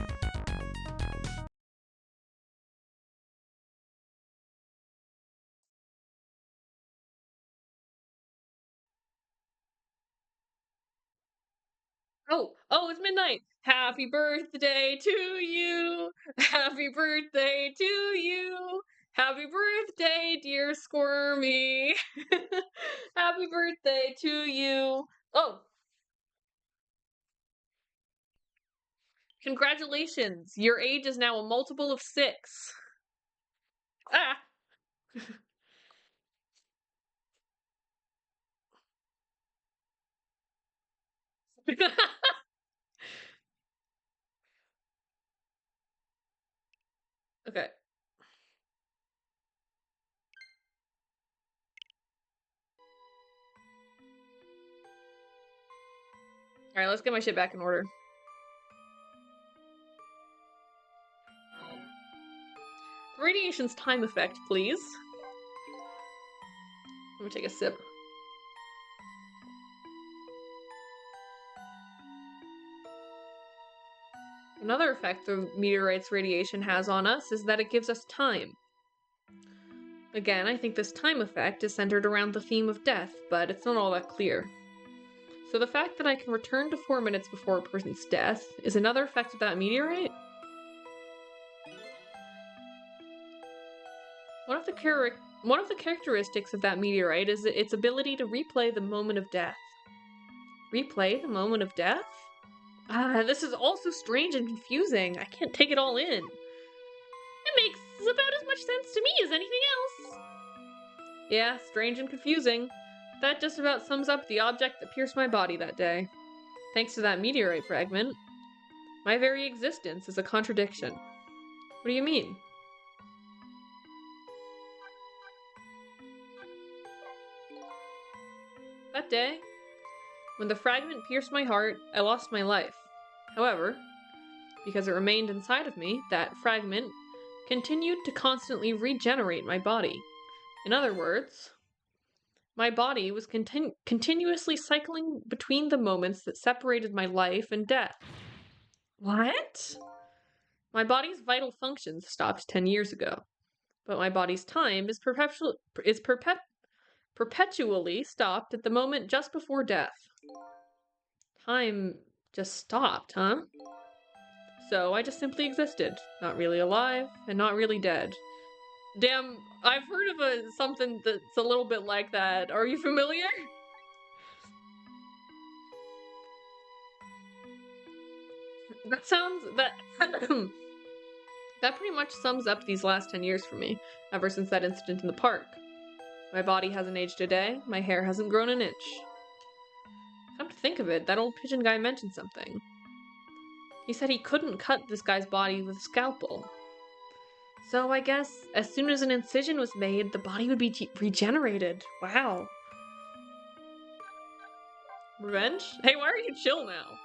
Oh, it's midnight. Happy birthday to you. Happy birthday to you. Happy birthday, dear Squirmy. Happy birthday to you. Oh, congratulations. Your age is now a multiple of 6. Ah. Okay. Alright, let's get my shit back in order. Radiation's time effect, please. Let me take a sip. Another effect the meteorite's radiation has on us is that it gives us time. Again, I think this time effect is centered around the theme of death, but it's not all that clear. So the fact that I can return to 4 minutes before a person's death is another effect of that meteorite? One of the characteristics of that meteorite is its ability to replay the moment of death. Replay the moment of death? Ah, this is all so strange and confusing. I can't take it all in. It makes about as much sense to me as anything else. Yeah, strange and confusing. That just about sums up the object that pierced my body that day. Thanks to that meteorite fragment, my very existence is a contradiction. What do you mean? That day, when the fragment pierced my heart, I lost my life. However, because it remained inside of me, that fragment continued to constantly regenerate my body. In other words, my body was continuously cycling between the moments that separated my life and death. What? My body's vital functions stopped 10 years ago, but my body's time is perpetually stopped at the moment just before death. Time just stopped, huh? So I just simply existed, not really alive and not really dead. Damn, I've heard of something that's a little bit like that. Are you familiar? That that pretty much sums up these last 10 years for me, ever since that incident in the park. My body hasn't aged a day, my hair hasn't grown an inch. Come to think of it, that old pigeon guy mentioned something. He said he couldn't cut this guy's body with a scalpel. So I guess as soon as an incision was made, the body would be regenerated. Wow. Revenge? Hey, why are you chill now?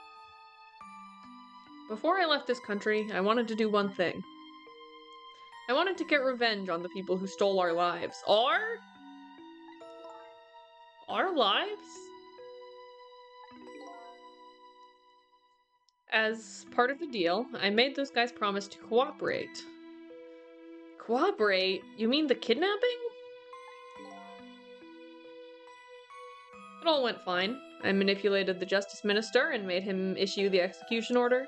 Before I left this country, I wanted to do one thing. I wanted to get revenge on the people who stole our lives. Our lives? As part of the deal, I made those guys promise to cooperate. Cooperate? You mean the kidnapping? It all went fine. I manipulated the justice minister and made him issue the execution order.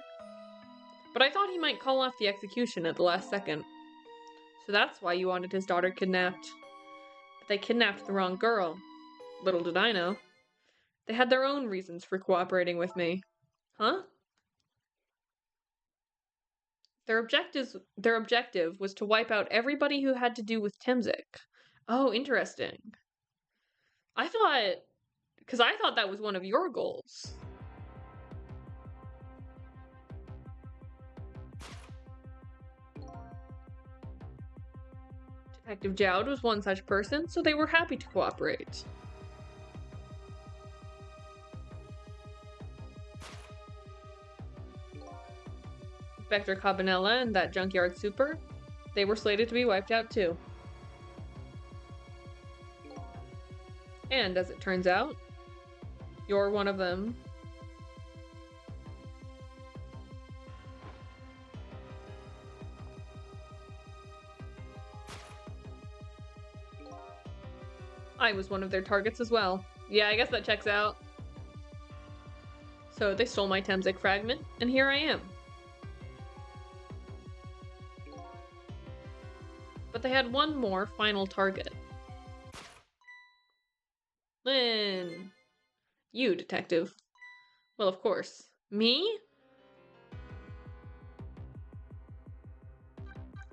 But I thought he might call off the execution at the last second. So that's why you wanted his daughter kidnapped. But they kidnapped the wrong girl. Little did I know. They had their own reasons for cooperating with me. Huh? Their objective was to wipe out everybody who had to do with Temzik. Oh, interesting. I thought that was one of your goals. Detective Jowd was one such person, so they were happy to cooperate. Inspector Cabanella and that junkyard super, they were slated to be wiped out too. And as it turns out, you're one of them. I was one of their targets as well. Yeah, I guess that checks out. So they stole my Temzik fragment, and here I am. But they had one more final target. Lynn. You, detective. Well, of course. Me?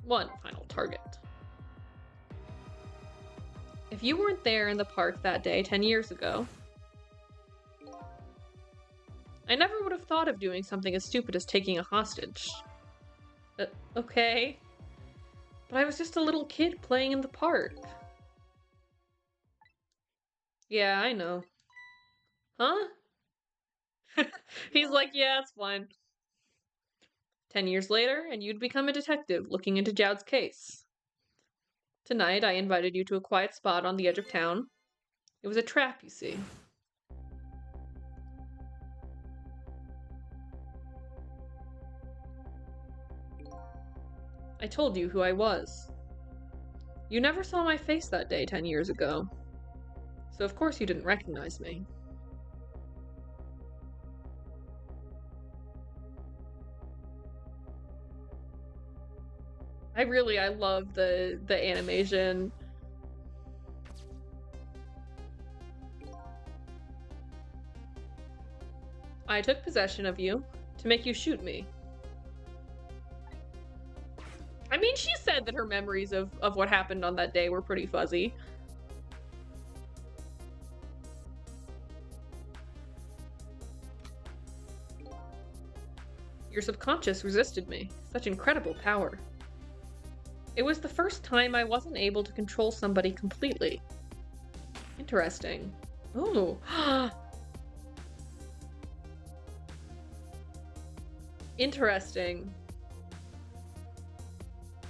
One final target. If you weren't there in the park that day 10 years ago, I never would have thought of doing something as stupid as taking a hostage. Okay. But I was just a little kid playing in the park. Yeah, I know. Huh? He's like, yeah, it's fine. 10 years later, and you'd become a detective looking into Jowd's case. Tonight, I invited you to a quiet spot on the edge of town. It was a trap, you see. I told you who I was. You never saw my face that day 10 years ago. So of course you didn't recognize me. I love the animation. I took possession of you to make you shoot me. I mean, she said that her memories of what happened on that day were pretty fuzzy. Your subconscious resisted me. Such incredible power. It was the first time I wasn't able to control somebody completely. Interesting. Oh. Interesting.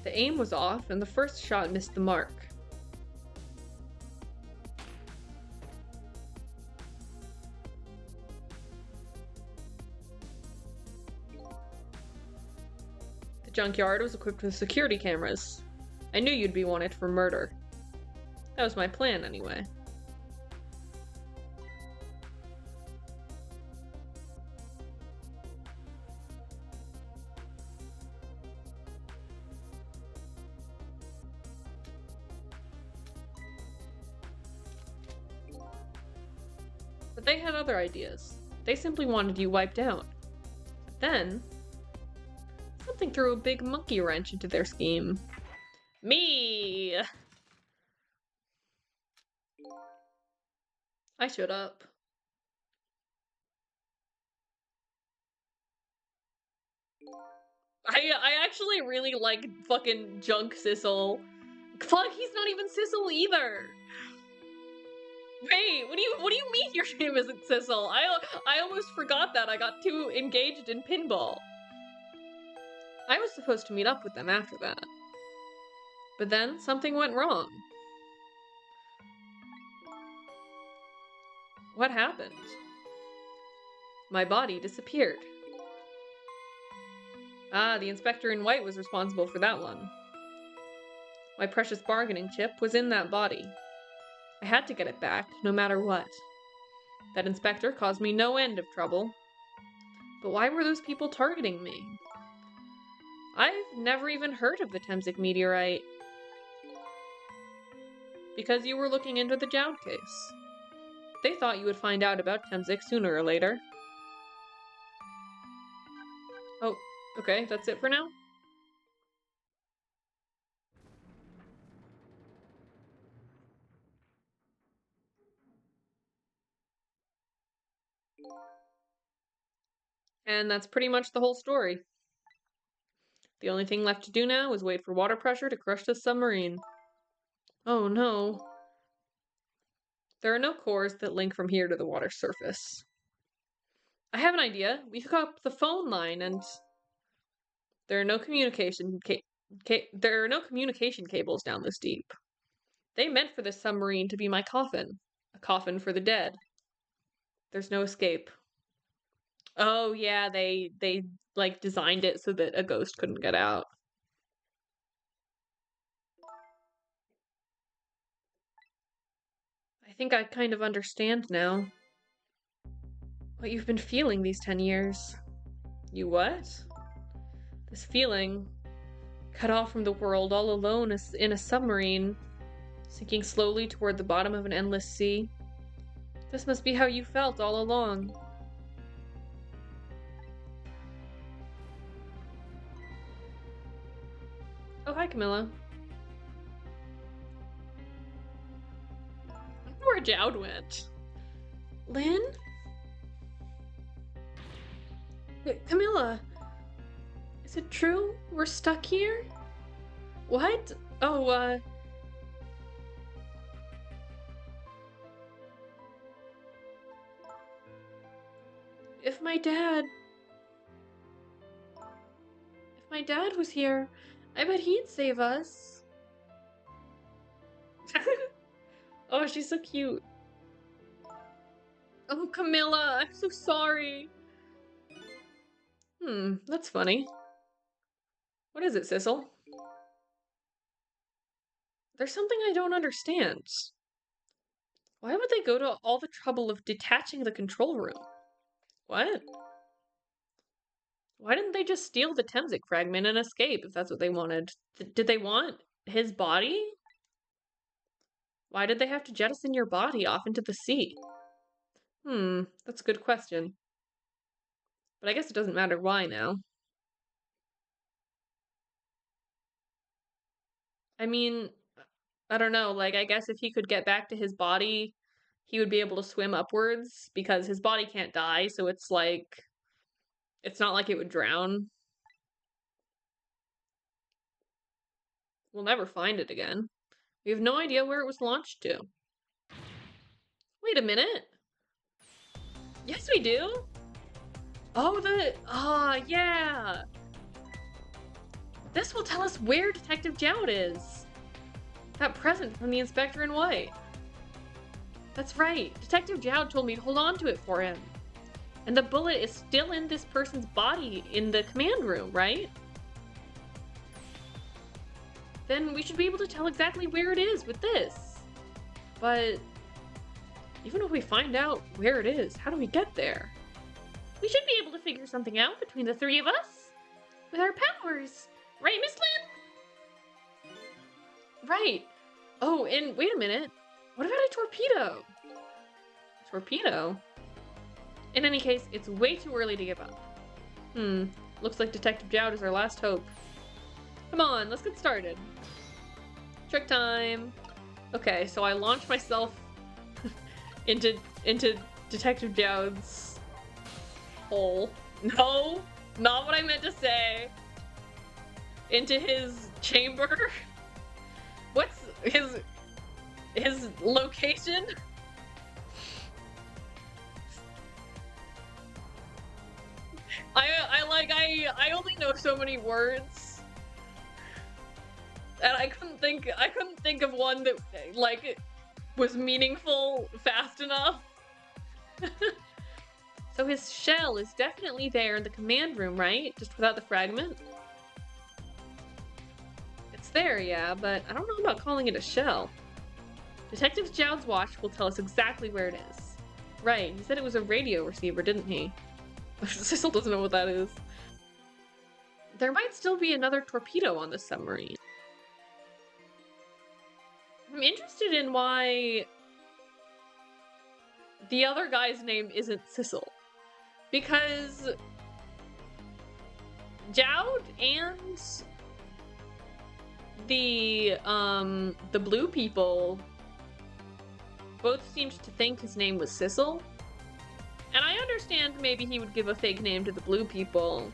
The aim was off, and the first shot missed the mark. The junkyard was equipped with security cameras. I knew you'd be wanted for murder. That was my plan, anyway. But they had other ideas. They simply wanted you wiped out. But then, something threw a big monkey wrench into their scheme. Me! I showed up. I actually really like fucking Junk Sissel. Fuck, he's not even Sissel either! Wait, what do you mean your name isn't Sissel? I almost forgot that. I got too engaged in pinball. I was supposed to meet up with them after that. But then something went wrong. What happened? My body disappeared. Ah, the inspector in white was responsible for that one. My precious bargaining chip was in that body. I had to get it back, no matter what. That inspector caused me no end of trouble. But why were those people targeting me? I've never even heard of the Temzik meteorite. Because you were looking into the Jowd case. They thought you would find out about Temzik sooner or later. Oh, okay, that's it for now? And that's pretty much the whole story. The only thing left to do now is wait for water pressure to crush the submarine. Oh no. There are no cores that link from here to the water surface. I have an idea. We hook up the phone line and... There are no there are no communication cables down this deep. They meant for this submarine to be my coffin. A coffin for the dead. There's no escape. Oh yeah, they like designed it so that a ghost couldn't get out. I think I kind of understand now. What you've been feeling these 10 years. You what? This feeling, cut off from the world, all alone in a submarine, sinking slowly toward the bottom of an endless sea. This must be how you felt all along. Oh, hi, Camilla. I wonder where Jowd went. Lynn? Camilla, is it true we're stuck here? What? Oh, if my dad was here, I bet he'd save us. Oh, she's so cute. Oh, Camilla, I'm so sorry. That's funny. What is it, Sissel? There's something I don't understand. Why would they go to all the trouble of detaching the control room? What? Why didn't they just steal the Temzik fragment and escape if that's what they wanted? Did they want his body? Why did they have to jettison your body off into the sea? That's a good question. But I guess it doesn't matter why now. I mean, I don't know, like, I guess if he could get back to his body, he would be able to swim upwards, because his body can't die, so it's like, it's not like it would drown. We'll never find it again. We have no idea where it was launched to. Wait a minute. Yes, we do. Oh, yeah. This will tell us where Detective Jowd is. That present from the inspector in white. That's right. Detective Jowd told me to hold on to it for him. And the bullet is still in this person's body in the command room, right? Then we should be able to tell exactly where it is with this. But even if we find out where it is, how do we get there? We should be able to figure something out between the three of us. With our powers. Right, Miss Lynn? Right. Oh, and wait a minute. What about a torpedo? Torpedo? In any case, it's way too early to give up. Looks like Detective Jowd is our last hope. Come on, let's get started. Trick time. Okay, so I launched myself into Detective Jowd's hole. No, not what I meant to say. Into his chamber. What's his location? I only know so many words, and I couldn't think of one that like was meaningful fast enough. So his shell is definitely there in the command room, right? Just without the fragment. It's there, yeah, but I don't know about calling it a shell. Detective Jowd's watch will tell us exactly where it is. Right, he said it was a radio receiver, didn't he? Sissel doesn't know what that is. There might still be another torpedo on this submarine. I'm interested in why the other guy's name isn't Sissel. Because Jowd and the blue people both seemed to think his name was Sissel. And I understand maybe he would give a fake name to the blue people,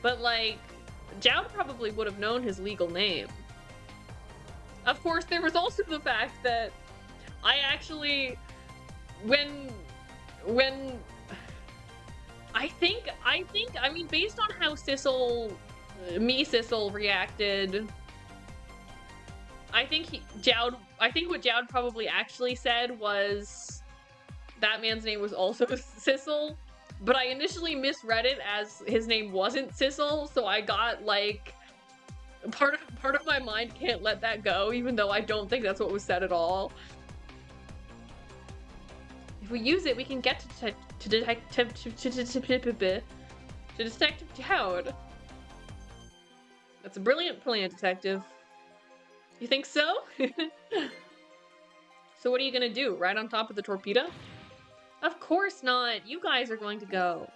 but like, Jowd probably would have known his legal name. Of course, there was also the fact that I actually, when I mean, based on how Sissel me Sissel reacted. I think what Jowd probably actually said was that man's name was also Sissel, but I initially misread it as his name wasn't Sissel, so I got like part of my mind can't let that go, even though I don't think that's what was said at all. If we use it, we can get to Detective Jowd. That's a brilliant plan, Detective. You think so? So what are you gonna do? Ride on top of the torpedo? Of course not. You guys are going to go.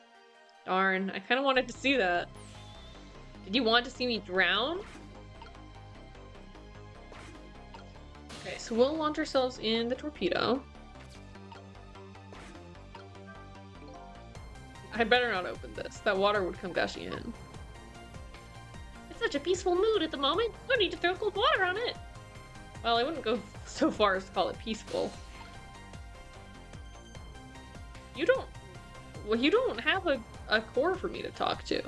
Darn, I kind of wanted to see that. Did you want to see me drown? Okay, so we'll launch ourselves in the torpedo. I better not open this. That water would come gushing in. It's such a peaceful mood at the moment. No need to throw cold water on it. Well, I wouldn't go so far as to call it peaceful. You don't have a core for me to talk to.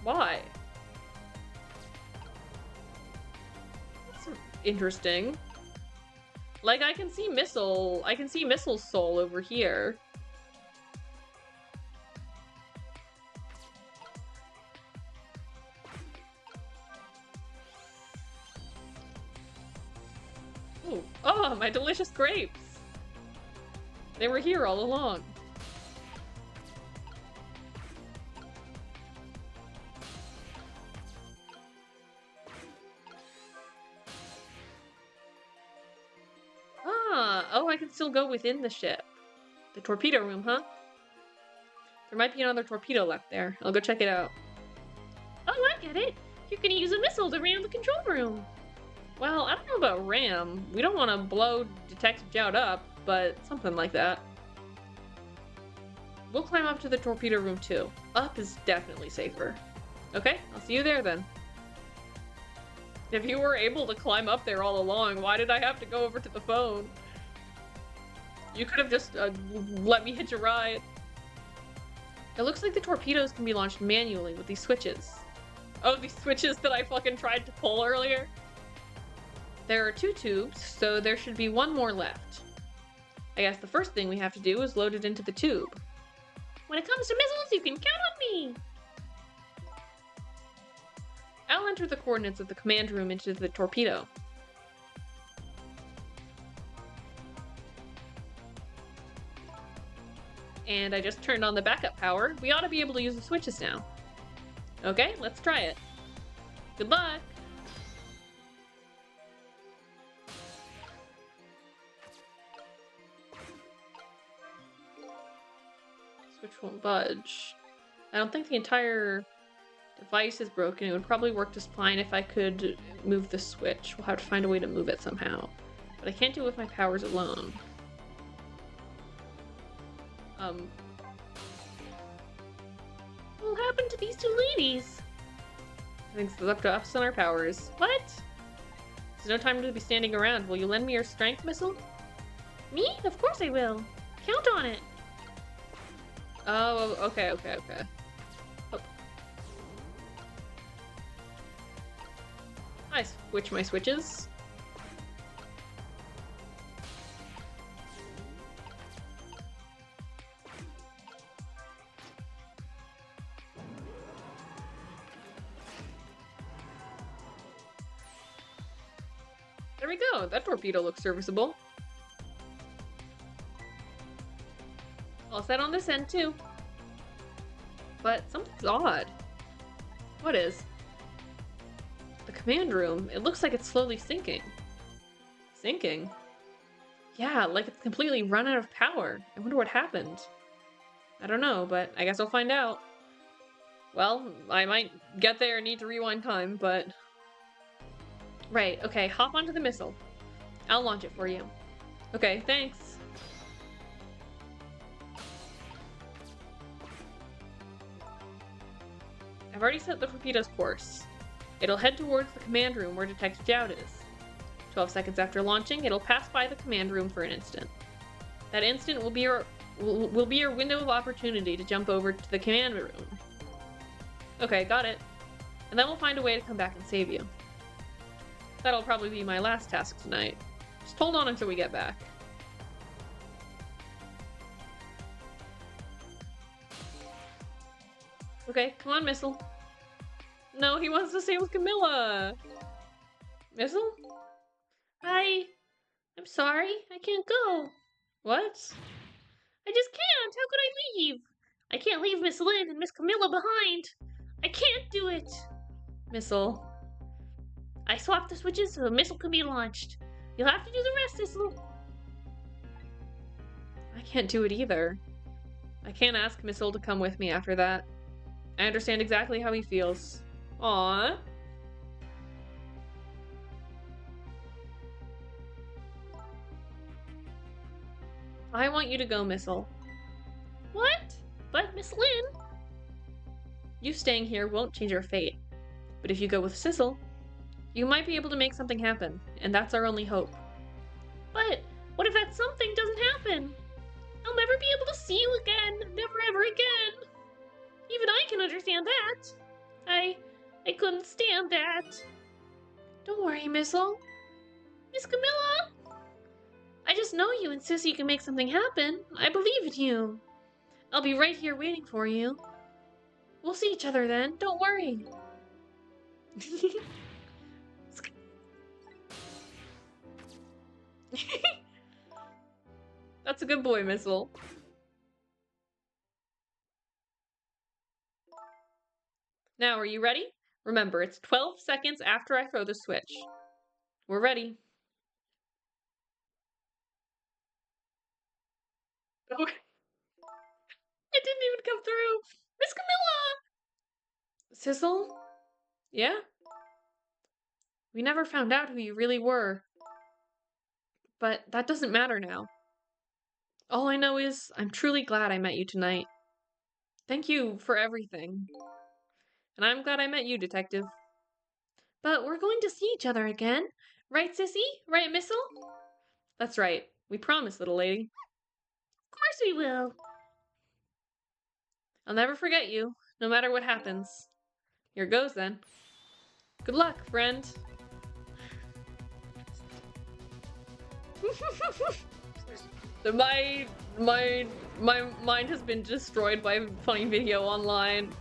Why? That's interesting. Like, I can see Missile's soul over here. Ooh. Oh, my delicious grapes! They were here all along. Oh, I can still go within the ship. The torpedo room, huh? There might be another torpedo left there. I'll go check it out. Oh, I get it. You're gonna use a missile to ram the control room. Well, I don't know about ram. We don't want to blow Detective Jowd up, but something like that. We'll climb up to the torpedo room too. Up is definitely safer. Okay, I'll see you there then. If you were able to climb up there all along, why did I have to go over to the phone? You could have just let me hitch a ride. It looks like the torpedoes can be launched manually with these switches. Oh, these switches that I fucking tried to pull earlier? There are 2 tubes, so there should be 1 more left. I guess the first thing we have to do is load it into the tube. When it comes to missiles, you can count on me! I'll enter the coordinates of the command room into the torpedo. And I just turned on the backup power. We ought to be able to use the switches now. Okay, let's try it. Good luck! Switch won't budge. I don't think the entire device is broken. It would probably work just fine if I could move the switch. We'll have to find a way to move it somehow. But I can't do it with my powers alone. What happened to these 2 ladies? I think it's up to us and our powers. What? There's no time to be standing around. Will you lend me your strength missile? Me? Of course I will. Count on it. Oh, okay. Oh. I switch my switches. There we go. That torpedo looks serviceable. All set on this end too. But something's odd. What is? The command room. It looks like it's slowly sinking. Sinking? Yeah, like it's completely run out of power. I wonder what happened. I don't know, but I guess I'll find out. Well, I might get there and need to rewind time, but... Right, okay, hop onto the missile. I'll launch it for you. Okay, thanks. I've already set the torpedo's course. It'll head towards the command room where Detective Jowd is. 12 seconds after launching, it'll pass by the command room for an instant. That instant will be your window of opportunity to jump over to the command room. Okay, got it. And then we'll find a way to come back and save you. That'll probably be my last task tonight. Just hold on until we get back. Okay, come on, Missile. No, he wants to stay with Camilla. Missile? I'm sorry. I can't go. What? I just can't. How could I leave? I can't leave Miss Lynn and Miss Camilla behind. I can't do it. Missile. I swapped the switches so the missile can be launched. You'll have to do the rest, Missile. I can't do it either. I can't ask Missile to come with me after that. I understand exactly how he feels. Aww. I want you to go, Missile. What? But Miss Lynn? You staying here won't change our fate. But if you go with Sissel, you might be able to make something happen, and that's our only hope. But what if that something doesn't happen? I'll never be able to see you again. Never ever again. Even I can understand that. I couldn't stand that. Don't worry, Missile. Miss Camilla! I just know you insist you can make something happen. I believe in you. I'll be right here waiting for you. We'll see each other then. Don't worry. That's a good boy, Missile. Now, are you ready? Remember, it's 12 seconds after I throw the switch. We're ready. Okay. It didn't even come through. Miss Camilla! Sissel? Yeah? We never found out who you really were. But that doesn't matter now. All I know is I'm truly glad I met you tonight. Thank you for everything. And I'm glad I met you, Detective. But we're going to see each other again. Right, Sissy? Right, Missile? That's right. We promise, little lady. Of course we will. I'll never forget you, no matter what happens. Here goes, then. Good luck, friend. My mind has been destroyed by a funny video online.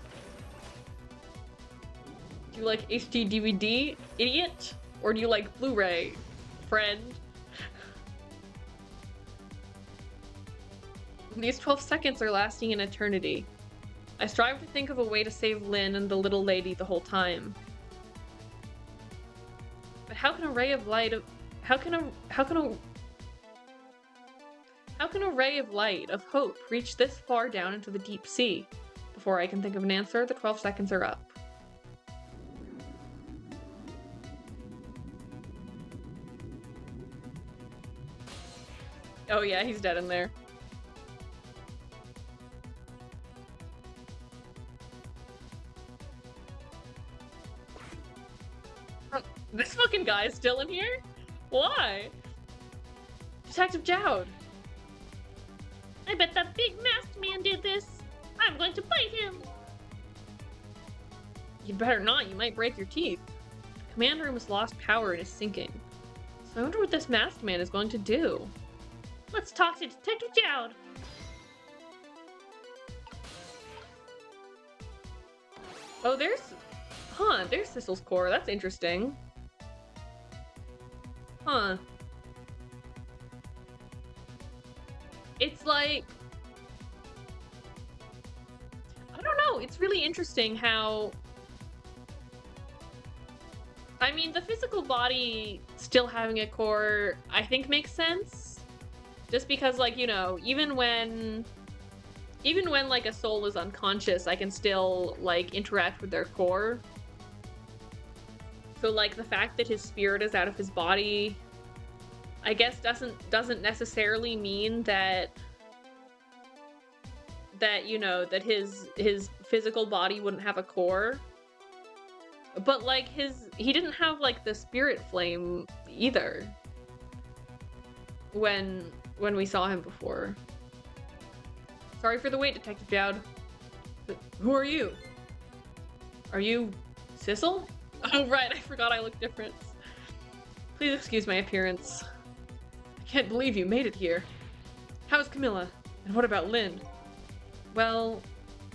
Do you like HD DVD, idiot? Or do you like Blu-ray, friend? These 12 seconds are lasting an eternity. I strive to think of a way to save Lynn and the little lady the whole time. But how can a ray of light how can a ray of light, of hope, reach this far down into the deep sea? Before I can think of an answer, the 12 seconds are up. Oh yeah, he's dead in there. This fucking guy is still in here? Why? Detective Jowd! I bet that big masked man did this. I'm going to bite him. You'd better not, you might break your teeth. The command room has lost power and is sinking. So I wonder what this masked man is going to do. Let's talk to Detective Jowd. Oh, there's Sissel's core. That's interesting. Huh. It's like... I don't know, it's really interesting how... I mean, the physical body still having a core, I think makes sense. Just because, like, you know, even when, like, a soul is unconscious, I can still, like, interact with their core. So, like, the fact that his spirit is out of his body, I guess doesn't necessarily mean that, you know, that his physical body wouldn't have a core. But, like, he didn't have, like, the spirit flame either. When we saw him before. Sorry for the wait, Detective Jowd. But who are you? Are you Sissel? Oh, right, I forgot I look different. Please excuse my appearance. I can't believe you made it here. How's Camilla? And what about Lynn? Well,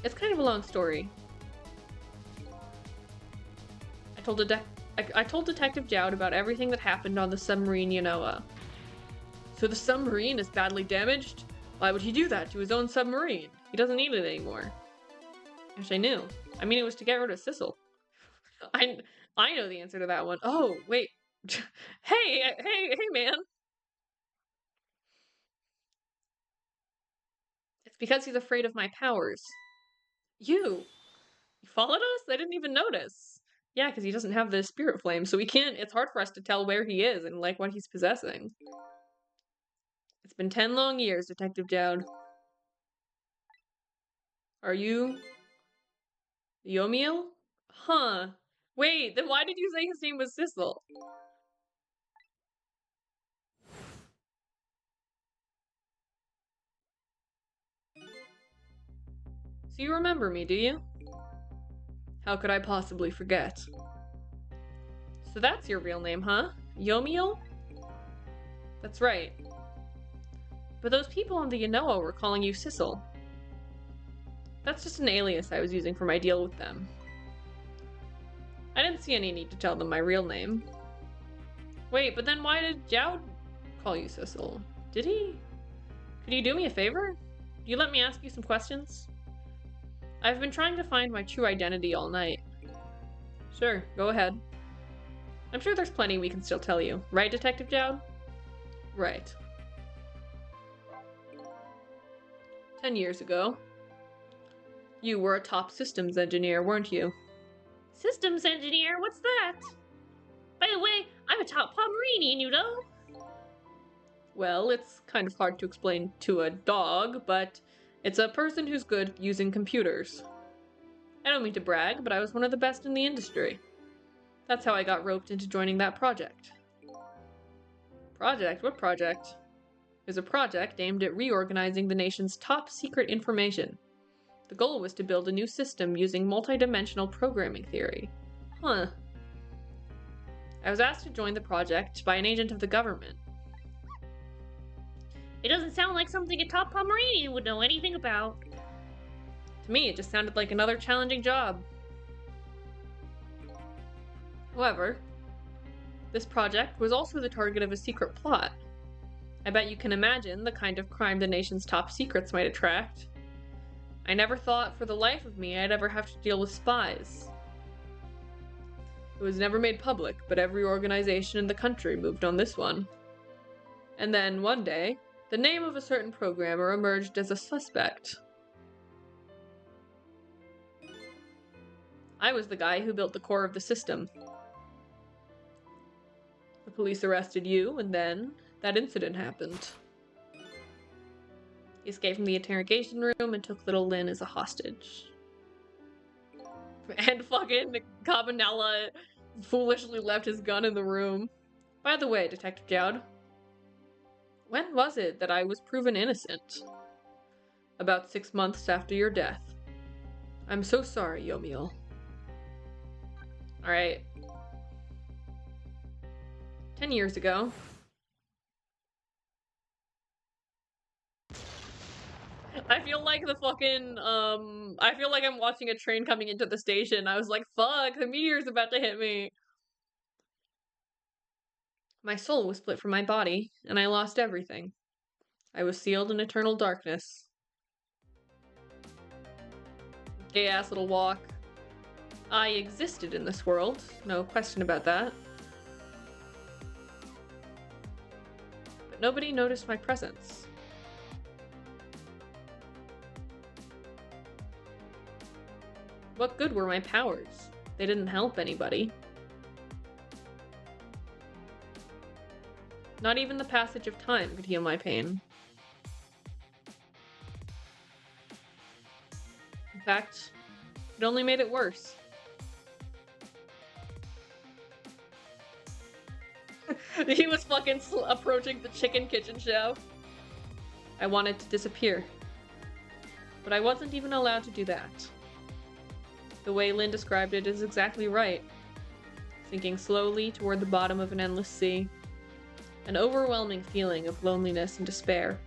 it's kind of a long story. I told Detective Jowd about everything that happened on the submarine Yanoa. So the submarine is badly damaged? Why would he do that to his own submarine? He doesn't need it anymore. Wish I knew. I mean, it was to get rid of Sissel. I know the answer to that one. Oh, wait. Hey, man. It's because he's afraid of my powers. You followed us? I didn't even notice. Yeah, because he doesn't have the spirit flame, so it's hard for us to tell where he is and, like, what he's possessing. It's been 10 long years, Detective Jowd. Are you Yomiel? Huh. Wait, then why did you say his name was Sissel? So you remember me, do you? How could I possibly forget? So that's your real name, huh? Yomiel? That's right. But those people on the Yanoa were calling you Sissel. That's just an alias I was using for my deal with them. I didn't see any need to tell them my real name. Wait, but then why did Jowd call you Sissel? Did he? Could you do me a favor? You let me ask you some questions? I've been trying to find my true identity all night. Sure, go ahead. I'm sure there's plenty we can still tell you. Right, Detective Jowd? Right. 10 years ago, you were a top systems engineer, weren't you? Systems engineer? What's that? By the way, I'm a top Pomeranian, you know? Well, it's kind of hard to explain to a dog, but it's a person who's good using computers. I don't mean to brag, but I was one of the best in the industry. That's how I got roped into joining that project. Project? What project? It was a project aimed at reorganizing the nation's top secret information. The goal was to build a new system using multidimensional programming theory. Huh. I was asked to join the project by an agent of the government. It doesn't sound like something a top Pomeranian would know anything about. To me, it just sounded like another challenging job. However, this project was also the target of a secret plot. I bet you can imagine the kind of crime the nation's top secrets might attract. I never thought for the life of me I'd ever have to deal with spies. It was never made public, but every organization in the country moved on this one. And then, one day, the name of a certain programmer emerged as a suspect. I was the guy who built the core of the system. The police arrested you, and then that incident happened. He escaped from the interrogation room and took little Lynn as a hostage. And fucking Cabanella foolishly left his gun in the room. By the way, Detective Jowd, when was it that I was proven innocent? About 6 months after your death. I'm so sorry, Yomiel. Alright. 10 years ago. I feel like the fucking, I feel like I'm watching a train coming into the station. I was like, fuck, the meteor's about to hit me. My soul was split from my body, and I lost everything. I was sealed in eternal darkness. Gay-ass little walk. I existed in this world, no question about that. But nobody noticed my presence. What good were my powers? They didn't help anybody. Not even the passage of time could heal my pain. In fact, it only made it worse. He was fucking approaching the chicken kitchen chef. I wanted to disappear. But I wasn't even allowed to do that. The way Lynn described it is exactly right. Sinking slowly toward the bottom of an endless sea. An overwhelming feeling of loneliness and despair.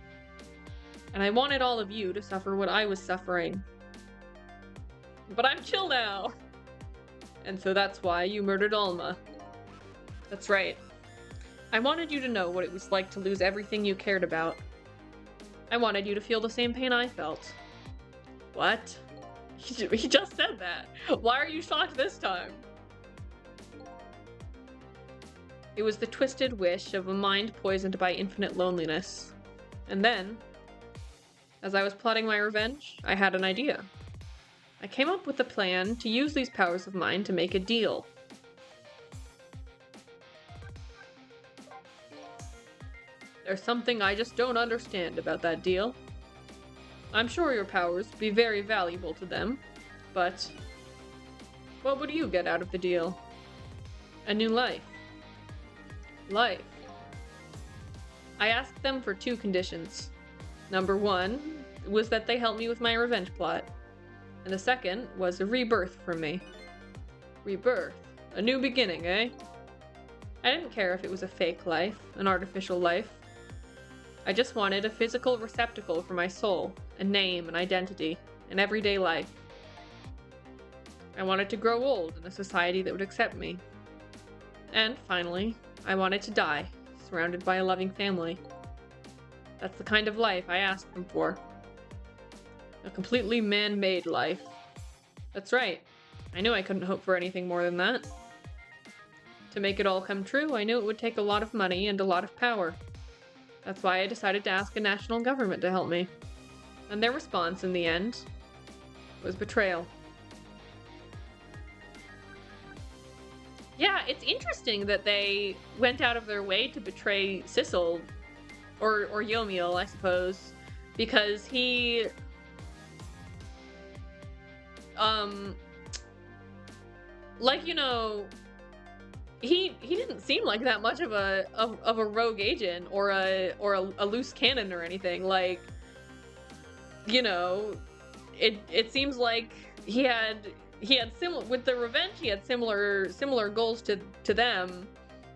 And I wanted all of you to suffer what I was suffering. But I'm chill now! And so that's why you murdered Alma. That's right. I wanted you to know what it was like to lose everything you cared about. I wanted you to feel the same pain I felt. What? He just said that. Why are you shocked this time? It was the twisted wish of a mind poisoned by infinite loneliness. And then, as I was plotting my revenge, I had an idea. I came up with a plan to use these powers of mine to make a deal. There's something I just don't understand about that deal. I'm sure your powers would be very valuable to them, but what would you get out of the deal? A new life. Life. I asked them for 2 conditions. Number 1 was that they help me with my revenge plot, and the second was a rebirth from me. Rebirth. A new beginning, eh? I didn't care if it was a fake life, an artificial life. I just wanted a physical receptacle for my soul, a name, an identity, an everyday life. I wanted to grow old in a society that would accept me. And finally, I wanted to die, surrounded by a loving family. That's the kind of life I asked them for. A completely man-made life. That's right. I knew I couldn't hope for anything more than that. To make it all come true, I knew it would take a lot of money and a lot of power. That's why I decided to ask a national government to help me. And their response, in the end, was betrayal. Yeah, it's interesting that they went out of their way to betray Sissel, or Yomiel, I suppose, because he, like, you know, he didn't seem like that much of a rogue agent or a loose cannon or anything. Like, you know, it seems like he had similar with the revenge. He had similar goals to them,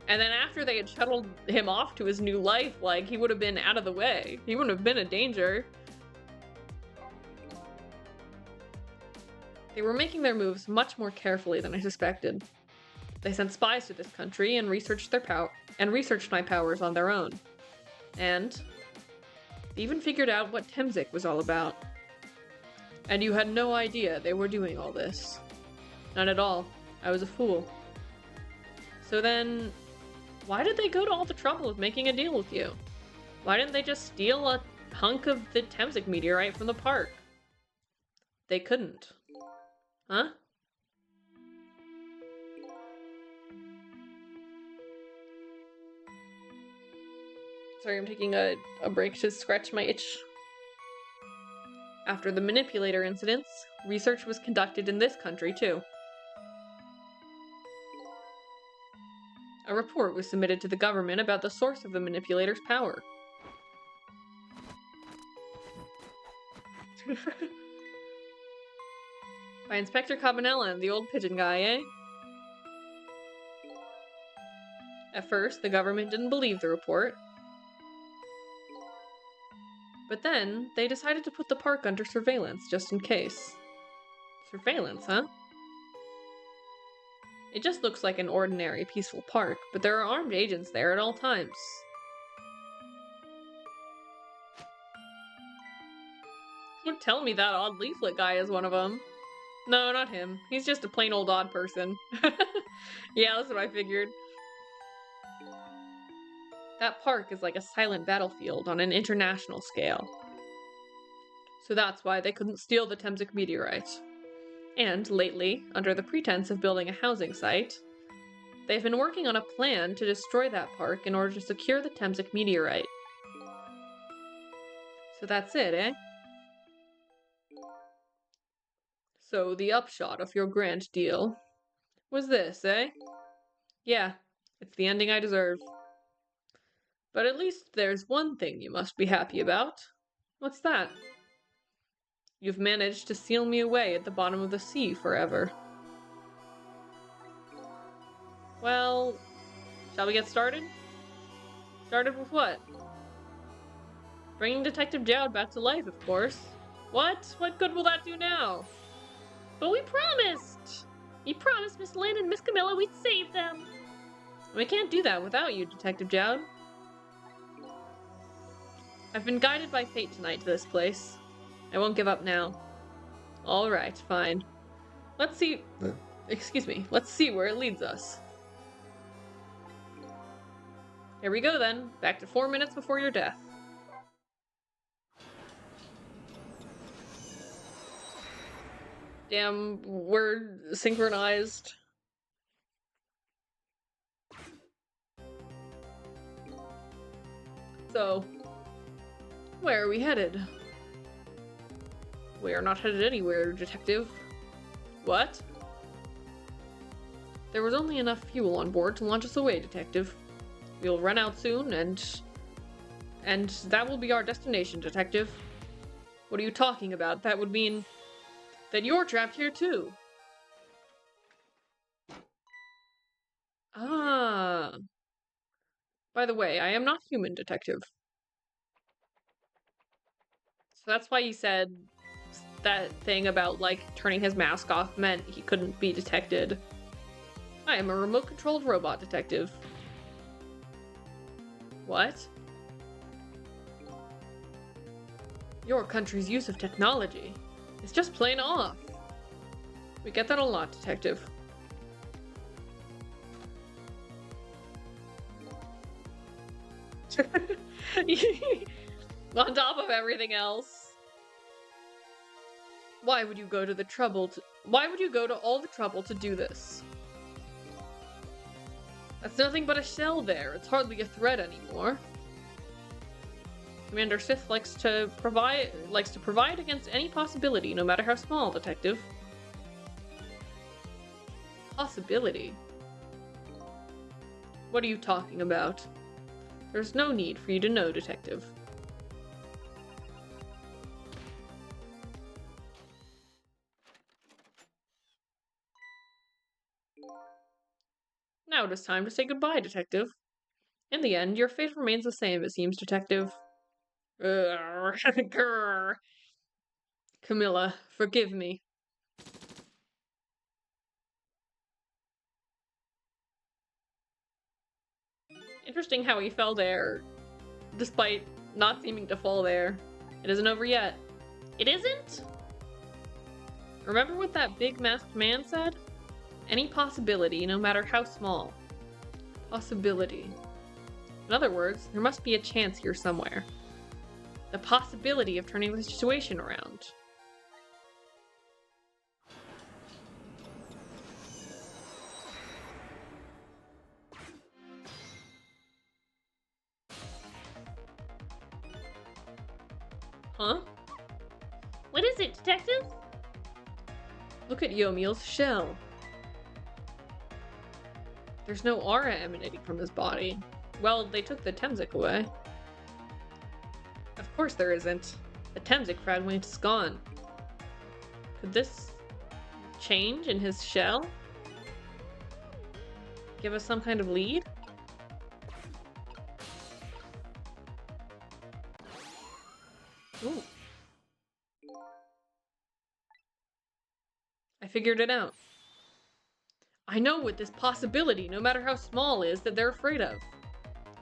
and then after they had shuttled him off to his new life, like, he would have been out of the way. He wouldn't have been a danger. They were making their moves much more carefully than I suspected. They sent spies to this country and researched my powers on their own. And they even figured out what Temzik was all about. And you had no idea they were doing all this. None at all. I was a fool. So then, why did they go to all the trouble of making a deal with you? Why didn't they just steal a hunk of the Temzik meteorite from the park? They couldn't. Huh? Sorry, I'm taking a break to scratch my itch. After the manipulator incidents, research was conducted in this country too. A report was submitted to the government about the source of the manipulator's power. By Inspector Cabanella, the old pigeon guy, eh? At first, the government didn't believe the report. But then, they decided to put the park under surveillance, just in case. Surveillance, huh? It just looks like an ordinary, peaceful park, but there are armed agents there at all times. Don't tell me that odd leaflet guy is one of them. No, not him. He's just a plain old odd person. Yeah, that's what I figured. That park is like a silent battlefield on an international scale. So that's why they couldn't steal the Temzik meteorite. And lately, under the pretense of building a housing site, they've been working on a plan to destroy that park in order to secure the Temzik meteorite. So that's it, eh? So the upshot of your grand deal was this, eh? Yeah, it's the ending I deserve. But at least there's one thing you must be happy about. What's that? You've managed to seal me away at the bottom of the sea forever. Well, shall we get started? Started with what? Bringing Detective Jowd back to life, of course. What? What good will that do now? But we promised! We promised Miss Lynn and Miss Camilla we'd save them. We can't do that without you, Detective Jowd. I've been guided by fate tonight to this place. I won't give up now. Alright, fine. Let's see... Excuse me. Let's see where it leads us. Here we go then. Back to 4 minutes before your death. Damn, we're synchronized. So, where are we headed? We are not headed anywhere, Detective. What? There was only enough fuel on board to launch us away, Detective. We'll run out soon, and that will be our destination, Detective. What are you talking about? That would mean that you're trapped here too. Ah. By the way, I am not human, Detective. So that's why he said that thing about, like, turning his mask off meant he couldn't be detected. I am a remote-controlled robot, Detective. What? Your country's use of technology is just plain off. We get that a lot, Detective. On top of everything else. Why would you go to all the trouble to do this? That's nothing but a shell there. It's hardly a threat anymore. Commander Sith likes to provide against any possibility, no matter how small, Detective. Possibility? What are you talking about? There's no need for you to know, Detective. Now it is time to say goodbye, Detective. In the end, your fate remains the same, it seems, Detective. Grrr. Camilla, forgive me. Interesting how he fell there, despite not seeming to fall there. It isn't over yet. It isn't? Remember what that big masked man said? Any possibility, no matter how small. Possibility. In other words, there must be a chance here somewhere. The possibility of turning the situation around. Huh? What is it, Detective? Look at Yomiel's shell. There's no aura emanating from his body. Well, they took the Temzik away. Of course there isn't. The Temzik fragment is gone. Could this change in his shell give us some kind of lead? Ooh. I figured it out. I know what this possibility, no matter how small, is that they're afraid of.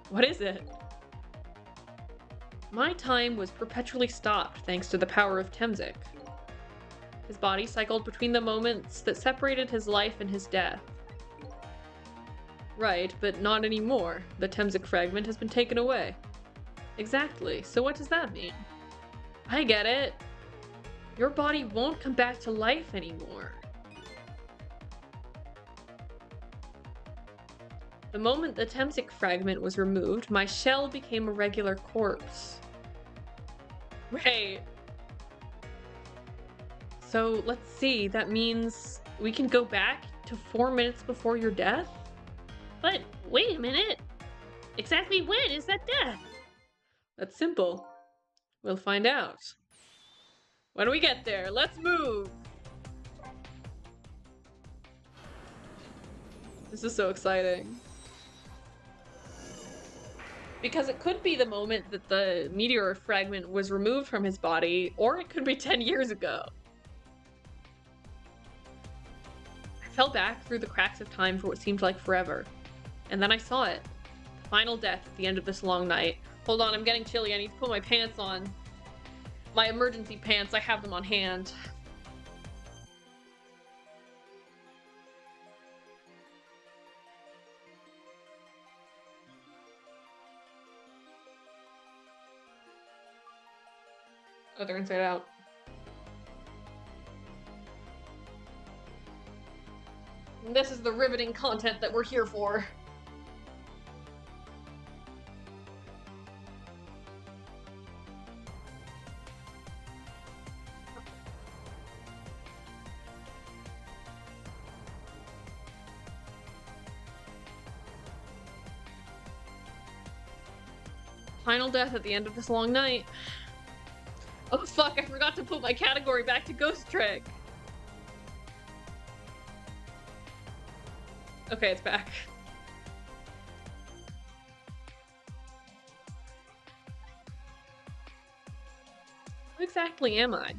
What is it? My time was perpetually stopped thanks to the power of Temzik. His body cycled between the moments that separated his life and his death. Right, but not anymore. The Temzik fragment has been taken away. Exactly, so what does that mean? I get it. Your body won't come back to life anymore. The moment the Temzik fragment was removed, my shell became a regular corpse. Right. So let's see, that means we can go back to 4 minutes before your death? But wait a minute. Exactly when is that death? That's simple. We'll find out. When we get there, let's move! This is so exciting. Because it could be the moment that the meteor fragment was removed from his body, or it could be 10 years ago. I fell back through the cracks of time for what seemed like forever. And then I saw it. The final death at the end of this long night. Hold on, I'm getting chilly. I need to put my pants on. My emergency pants, I have them on hand. Oh, they're inside out. And this is the riveting content that we're here for. Final death at the end of this long night. Oh fuck, I forgot to put my category back to Ghost Trick. Okay, it's back. Who exactly am I?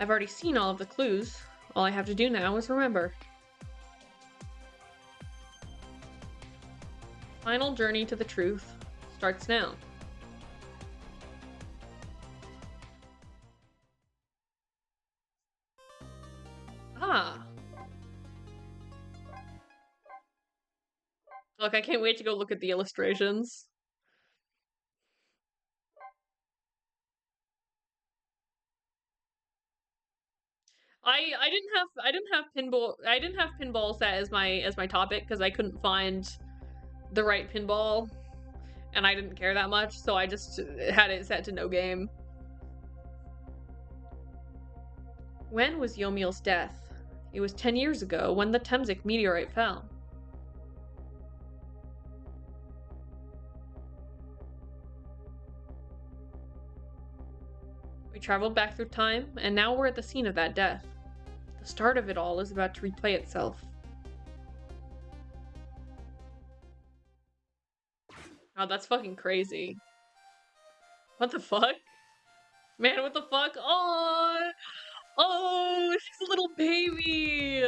I've already seen all of the clues. All I have to do now is remember. Final journey to the truth starts now. Ah. Look, I can't wait to go look at the illustrations. I didn't have pinball set as my topic because I couldn't find the right pinball and I didn't care that much, so I just had it set to no game. When was Yomiel's death? It was 10 years ago when the Temzik meteorite fell. We traveled back through time, and now we're at the scene of that death. The start of it all is about to replay itself. Oh, that's fucking crazy. What the fuck? Man, what the fuck? Oh! Oh, she's a little baby!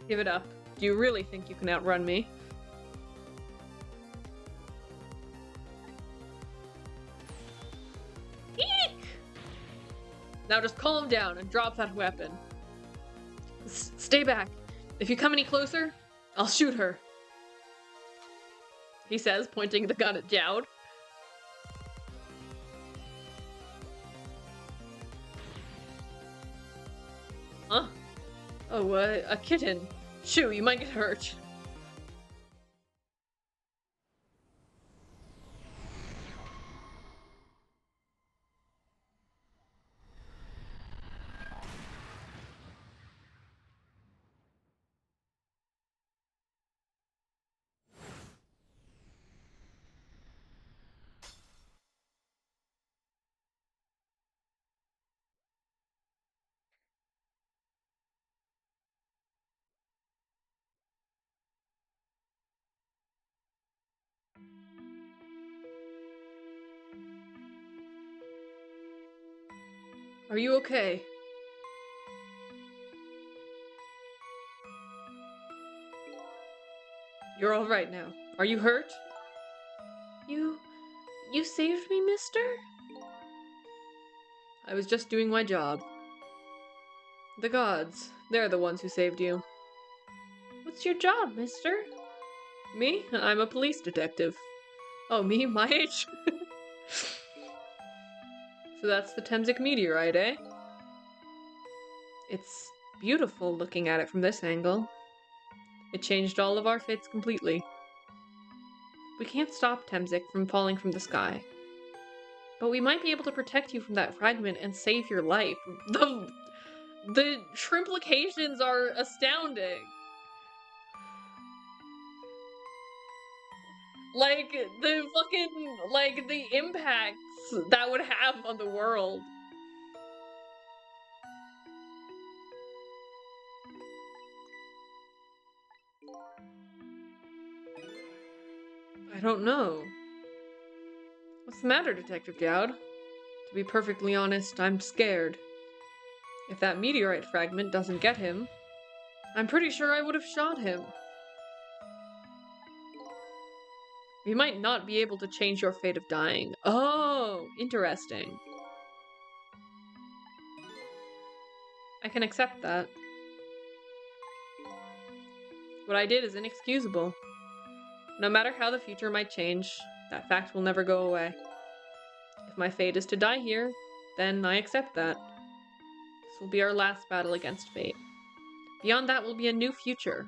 Give it up. Do you really think you can outrun me? Eek! Now just calm down and drop that weapon. Stay back. If you come any closer, I'll shoot her. He says, pointing the gun at Jowd. Huh? Oh, a kitten. Shoo, you might get hurt. Are you okay? You're all right now. Are you hurt? You saved me, mister? I was just doing my job. The gods, they're the ones who saved you. What's your job, mister? Me? I'm a police detective. Oh, me? My age? So that's the Temzik meteorite, eh? It's beautiful looking at it from this angle. It changed all of our fates completely. We can't stop Temzik from falling from the sky. But we might be able to protect you from that fragment and save your life. The shrimplications are astounding. Like, the fucking, like, the impacts that would have on the world. I don't know. What's the matter, Detective Dowd? To be perfectly honest, I'm scared. If that meteorite fragment doesn't get him, I'm pretty sure I would have shot him. We might not be able to change your fate of dying. Oh, interesting. I can accept that. What I did is inexcusable. No matter how the future might change, that fact will never go away. If my fate is to die here, then I accept that. This will be our last battle against fate. Beyond that will be a new future.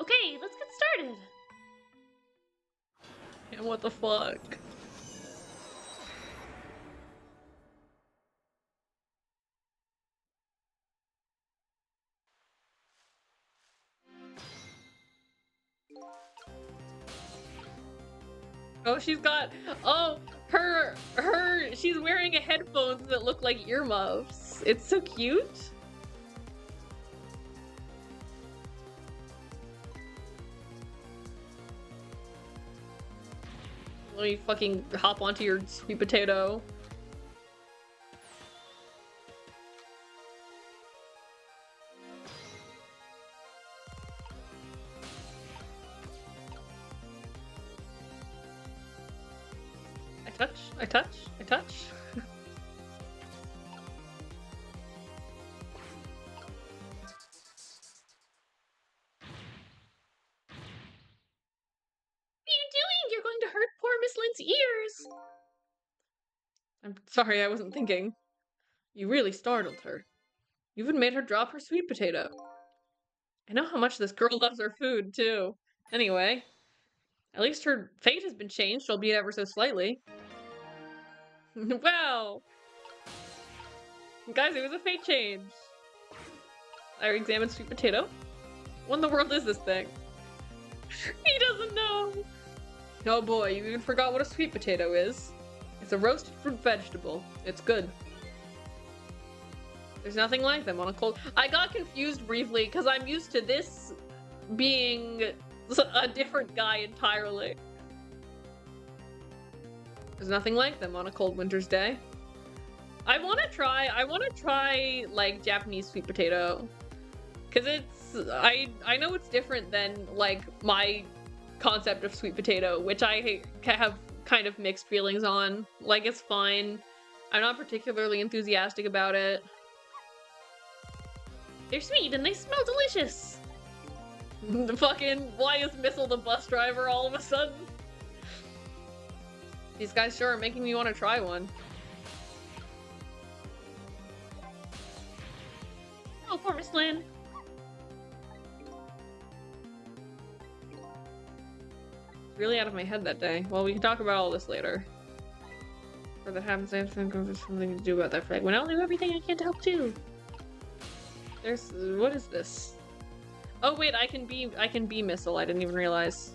Okay, let's get started. And what the fuck? Oh, she's got, oh, she's wearing a headphones that look like earmuffs. It's so cute. Let me fucking hop onto your sweet potato. I touch. What are you doing? You're going to hurt poor Miss Lynn's ears. I'm sorry, I wasn't thinking. You really startled her. You even made her drop her sweet potato. I know how much this girl loves her food, too. Anyway, at least her fate has been changed, albeit ever so slightly. Wow! Guys, it was a fate change. I examined sweet potato. What in the world is this thing? He doesn't know! Oh boy, you even forgot what a sweet potato is. It's a roasted fruit vegetable. It's good. There's nothing like them on a cold... I got confused briefly because I'm used to this being a different guy entirely. There's nothing like them on a cold winter's day. I want to try like Japanese sweet potato, because it's I know it's different than like my concept of sweet potato, which I have kind of mixed feelings on. Like, it's fine. I'm not particularly enthusiastic about it. They're sweet and they smell delicious. The fucking, why is Missile the bus driver all of a sudden? These guys sure are making me want to try one. Oh, poor Miss Lynn. It's really out of my head that day. Well, we can talk about all this later. Or that happens, I have to think of something to do about that fragment. I'll do everything I can to help too. There's, what is this? Oh wait, I can be Missile. I didn't even realize.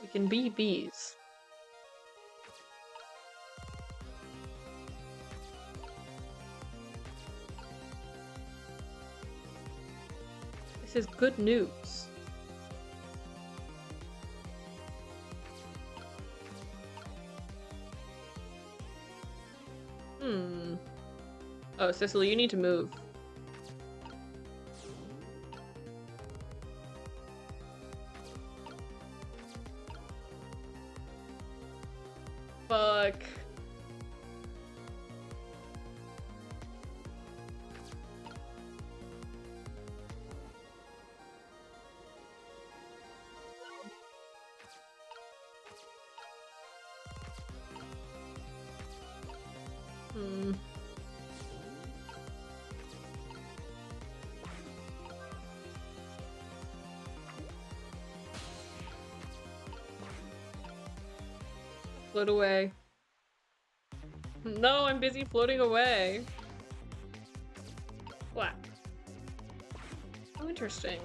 We can be bees. This is good news. Oh, Cicely, you need to move. Fuck. Float away. No, I'm busy floating away. What? Oh, interesting.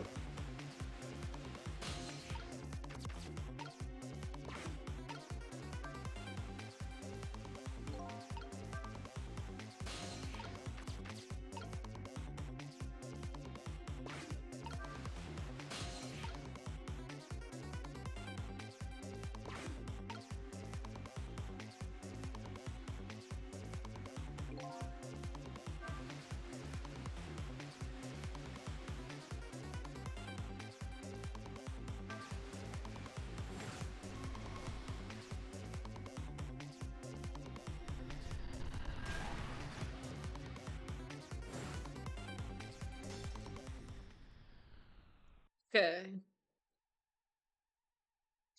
Okay.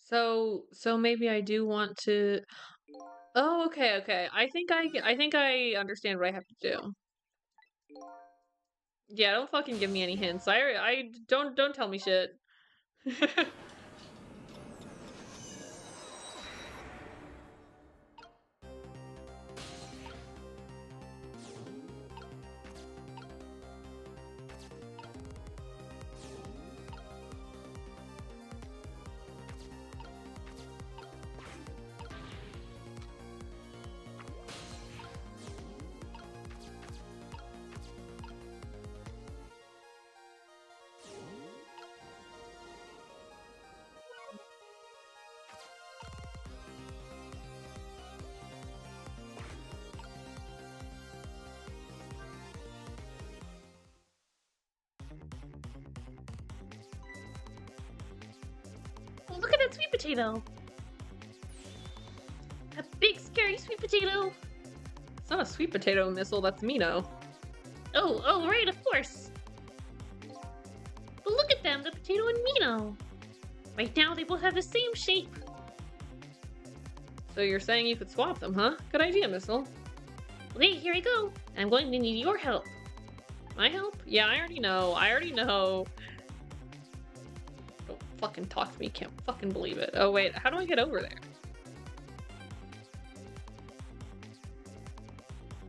So maybe I do want to. Oh, okay, okay. I think I understand what I have to do. Yeah, don't fucking give me any hints. I don't tell me shit. Oh, look at that sweet potato. A big, scary sweet potato. It's not a sweet potato missile, that's Mino. Oh, right, of course. But look at them, the potato and Mino. Right now, they both have the same shape. So you're saying you could swap them, huh? Good idea, Missile. Okay, here I go. I'm going to need your help. My help? Yeah, I already know. I already know. Don't fucking talk to me. Can't fucking believe it. Oh, wait. How do I get over there?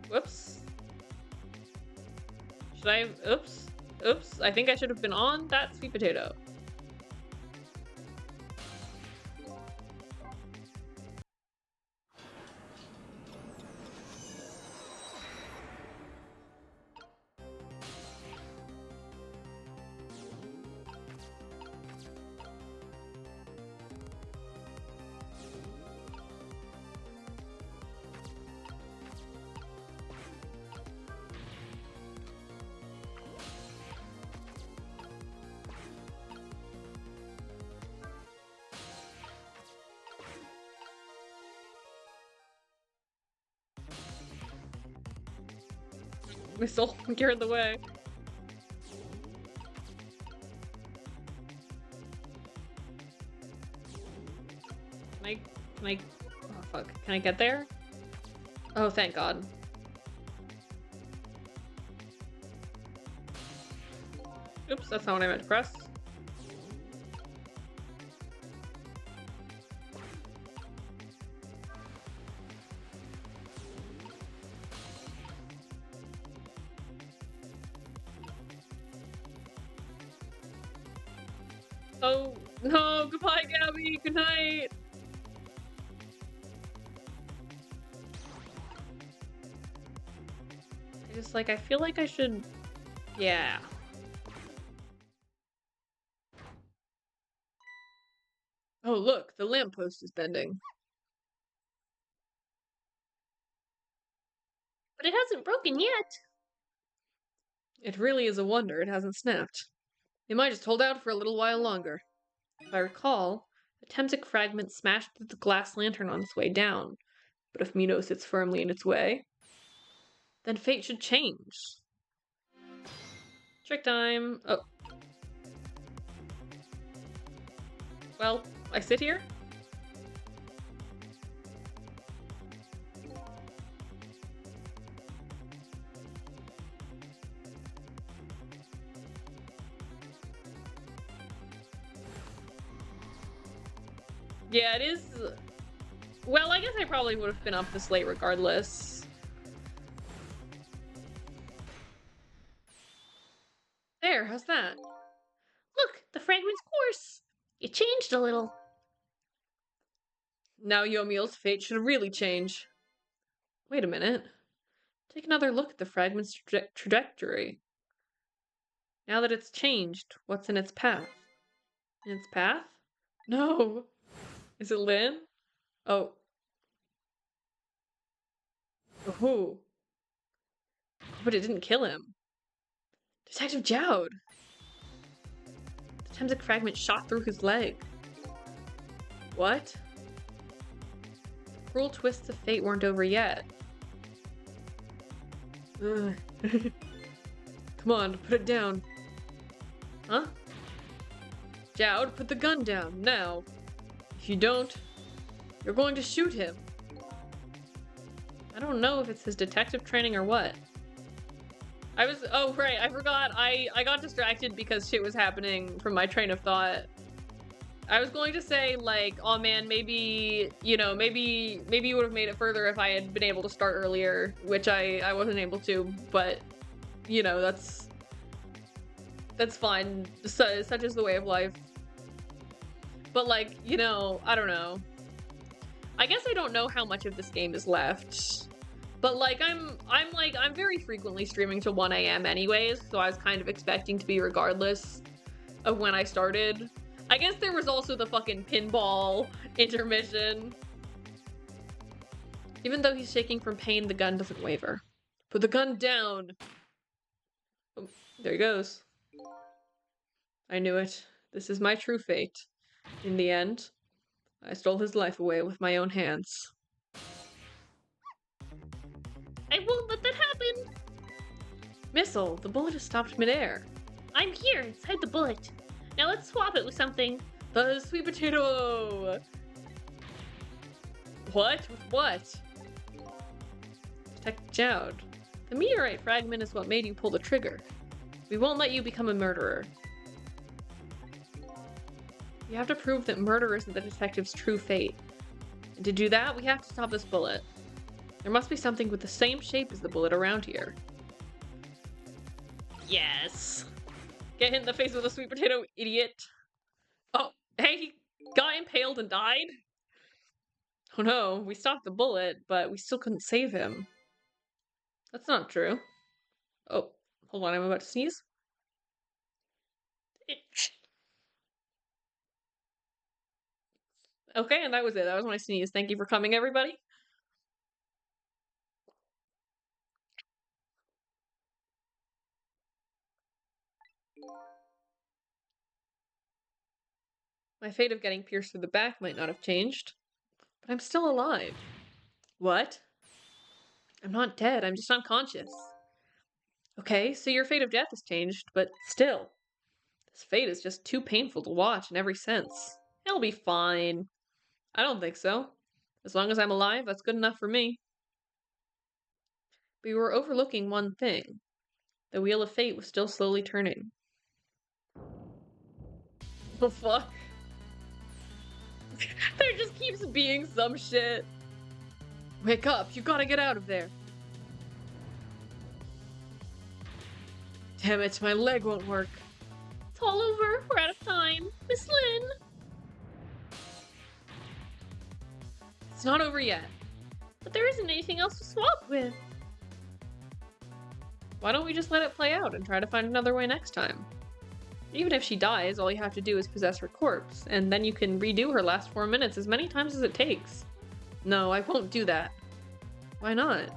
Whoops. Should I... Oops. Oops. I think I should have been on that sweet potato. Missile, you're in the way. Can I, oh fuck, can I get there? Oh, thank God. Oops, that's not what I meant to press. Oh, no, goodbye, Gabby, good night! I feel like I should... Yeah. Oh, look, the lamppost is bending. But it hasn't broken yet. It really is a wonder it hasn't snapped. It might just hold out for a little while longer. If I recall, a Temtic fragment smashed through the glass lantern on its way down. But if Mino sits firmly in its way, then fate should change. Trick time. Oh. Well, I sit here? Yeah, it is... Well, I guess I probably would have been up this late regardless. There, how's that? Look, the fragment's course. It changed a little. Now Yomiel's fate should really change. Wait a minute. Take another look at the fragment's trajectory. Now that it's changed, what's in its path? In its path? No. Is it Lynn? Oh. Oh. But it didn't kill him. Detective Jowd! The Temsic fragment shot through his leg. What? The cruel twists of fate weren't over yet. Ugh. Come on, put it down. Huh? Jowd, put the gun down, now. If you don't, you're going to shoot him. I don't know if it's his detective training or what. Oh right, I forgot, I got distracted because shit was happening from my train of thought. I was going to say, like, oh man, maybe, you know, maybe you would have made it further if I had been able to start earlier, which I wasn't able to, but, you know, that's fine. Such is the way of life. But, like, you know, I don't know. I guess I don't know how much of this game is left. But, like, I'm very frequently streaming till 1 a.m. anyways, so I was kind of expecting to be regardless of when I started. I guess there was also the fucking pinball intermission. Even though he's shaking from pain, the gun doesn't waver. Put the gun down! Oh, there he goes. I knew it. This is my true fate. In the end, I stole his life away with my own hands. I won't let that happen! Missile, the bullet has stopped midair. I'm here, inside the bullet. Now let's swap it with something. The sweet potato! What? With what? Detective Jowd. The meteorite fragment is what made you pull the trigger. We won't let you become a murderer. You have to prove that murder isn't the detective's true fate. And to do that, we have to stop this bullet. There must be something with the same shape as the bullet around here. Yes! Get hit in the face with a sweet potato, idiot! Oh, hey, he got impaled and died? Oh no, we stopped the bullet, but we still couldn't save him. That's not true. Oh, hold on, I'm about to sneeze. Okay, and that was it. That was my sneeze. Thank you for coming, everybody. My fate of getting pierced through the back might not have changed, but I'm still alive. What? I'm not dead, I'm just unconscious. Okay, so your fate of death has changed, but still. This fate is just too painful to watch in every sense. It'll be fine. I don't think so. As long as I'm alive, that's good enough for me. But you were overlooking one thing. The wheel of fate was still slowly turning. The fuck? There just keeps being some shit. Wake up, you gotta get out of there. Damn it, my leg won't work. It's all over, we're out of time. Miss Lynn! It's not over yet. But there isn't anything else to swap with. Why don't we just let it play out and try to find another way next time? Even if she dies, all you have to do is possess her corpse, and then you can redo her last 4 minutes as many times as it takes. No, I won't do that. Why not?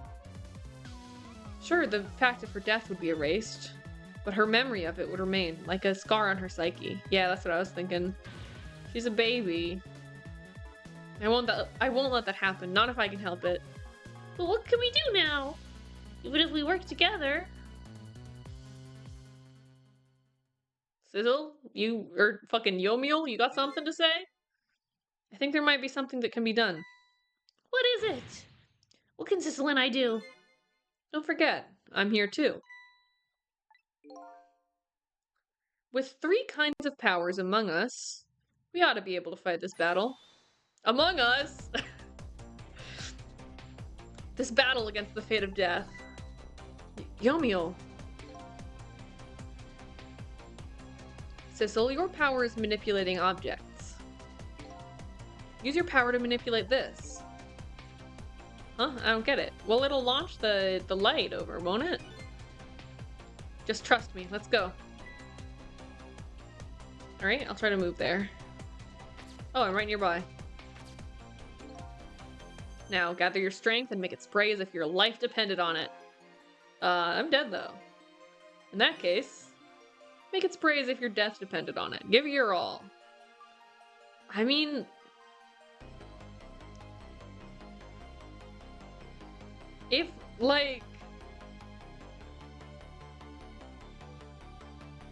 Sure, the fact of her death would be erased, but her memory of it would remain, like a scar on her psyche. Yeah, that's what I was thinking. She's a baby. I won't let that happen, not if I can help it. But what can we do now? Even if we work together. Sizzle? Or fucking Yomiel? You got something to say? I think there might be something that can be done. What is it? What can Sizzle and I do? Don't forget, I'm here too. With 3 kinds of powers among us, we ought to be able to fight this battle. Among us! This battle against the fate of death. Yomiel. Sissel, your power is manipulating objects. Use your power to manipulate this. Huh? I don't get it. Well, it'll launch the light over, won't it? Just trust me. Let's go. Alright, I'll try to move there. Oh, I'm right nearby. Now, gather your strength and make it spray as if your life depended on it. I'm dead, though. In that case, make it spray as if your death depended on it. Give it your all. I mean... if, like...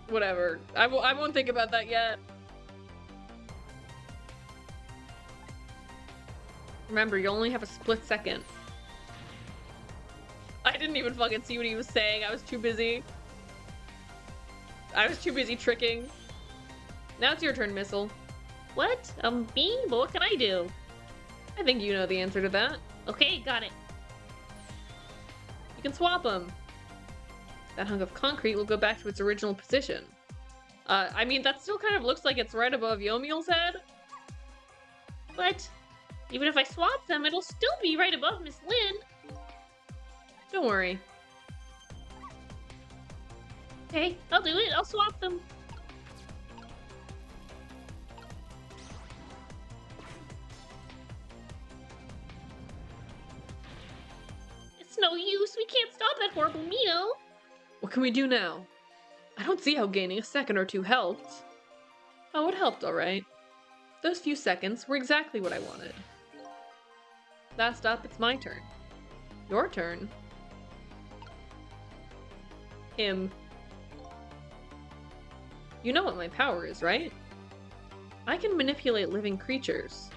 whatever. I won't think about that yet. Remember, you only have a split second. I didn't even fucking see what he was saying. I was too busy. Tricking. Now it's your turn, Missile. What? Me? But what can I do? I think you know the answer to that. Okay, got it. You can swap them. That hunk of concrete will go back to its original position. I mean, that still kind of looks like it's right above Yomiel's head. But even if I swap them, it'll still be right above Miss Lynn. Don't worry. Okay, I'll do it. I'll swap them. It's no use. We can't stop that horrible Mio. What can we do now? I don't see how gaining a second or two helped. Oh, it helped, alright. Those few seconds were exactly what I wanted. Last up, it's my turn. Your turn. Him. You know what my power is, right? I can manipulate living creatures.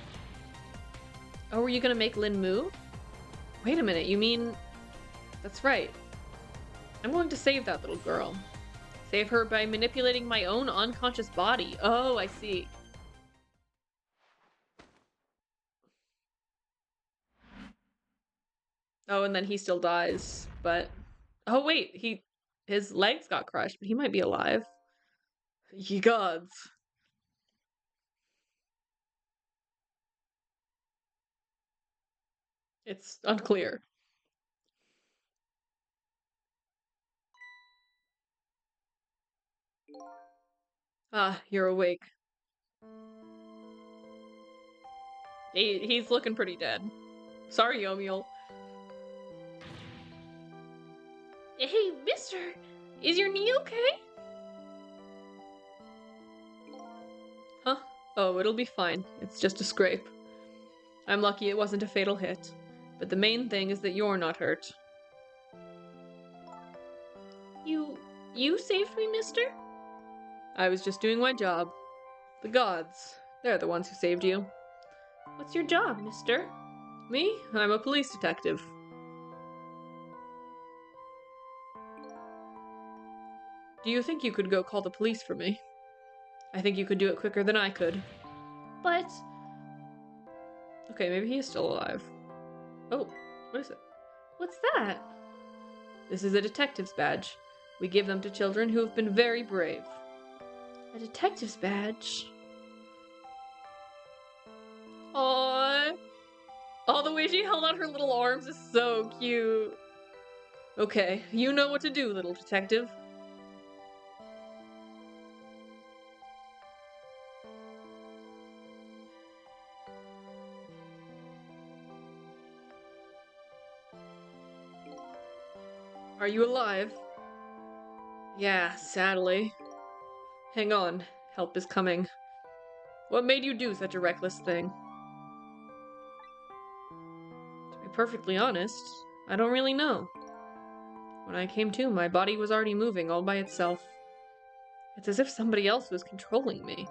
Oh, were you gonna make Lynn move? Wait a minute, you mean... That's right. I'm going to save that little girl. Save her by manipulating my own unconscious body. Oh, I see. Oh, and then he still dies, but... Oh, wait, his legs got crushed, but he might be alive. Ye gods. It's unclear. Ah, you're awake. He's looking pretty dead. Sorry, Yomiel. Hey, mister! Is your knee okay? Huh? Oh, it'll be fine. It's just a scrape. I'm lucky it wasn't a fatal hit. But the main thing is that you're not hurt. You saved me, mister? I was just doing my job. The gods, they're the ones who saved you. What's your job, mister? Me? I'm a police detective. Do you think you could go call the police for me? I think you could do it quicker than I could. But... Okay, maybe he is still alive. Oh, what is it? What's that? This is a detective's badge. We give them to children who have been very brave. A detective's badge? Aww. Oh, the way she held out her little arms is so cute. Okay, you know what to do, little detective. Are you alive? Yeah, sadly. Hang on, help is coming. What made you do such a reckless thing? To be perfectly honest, I don't really know. When I came to, my body was already moving all by itself. It's as if somebody else was controlling me.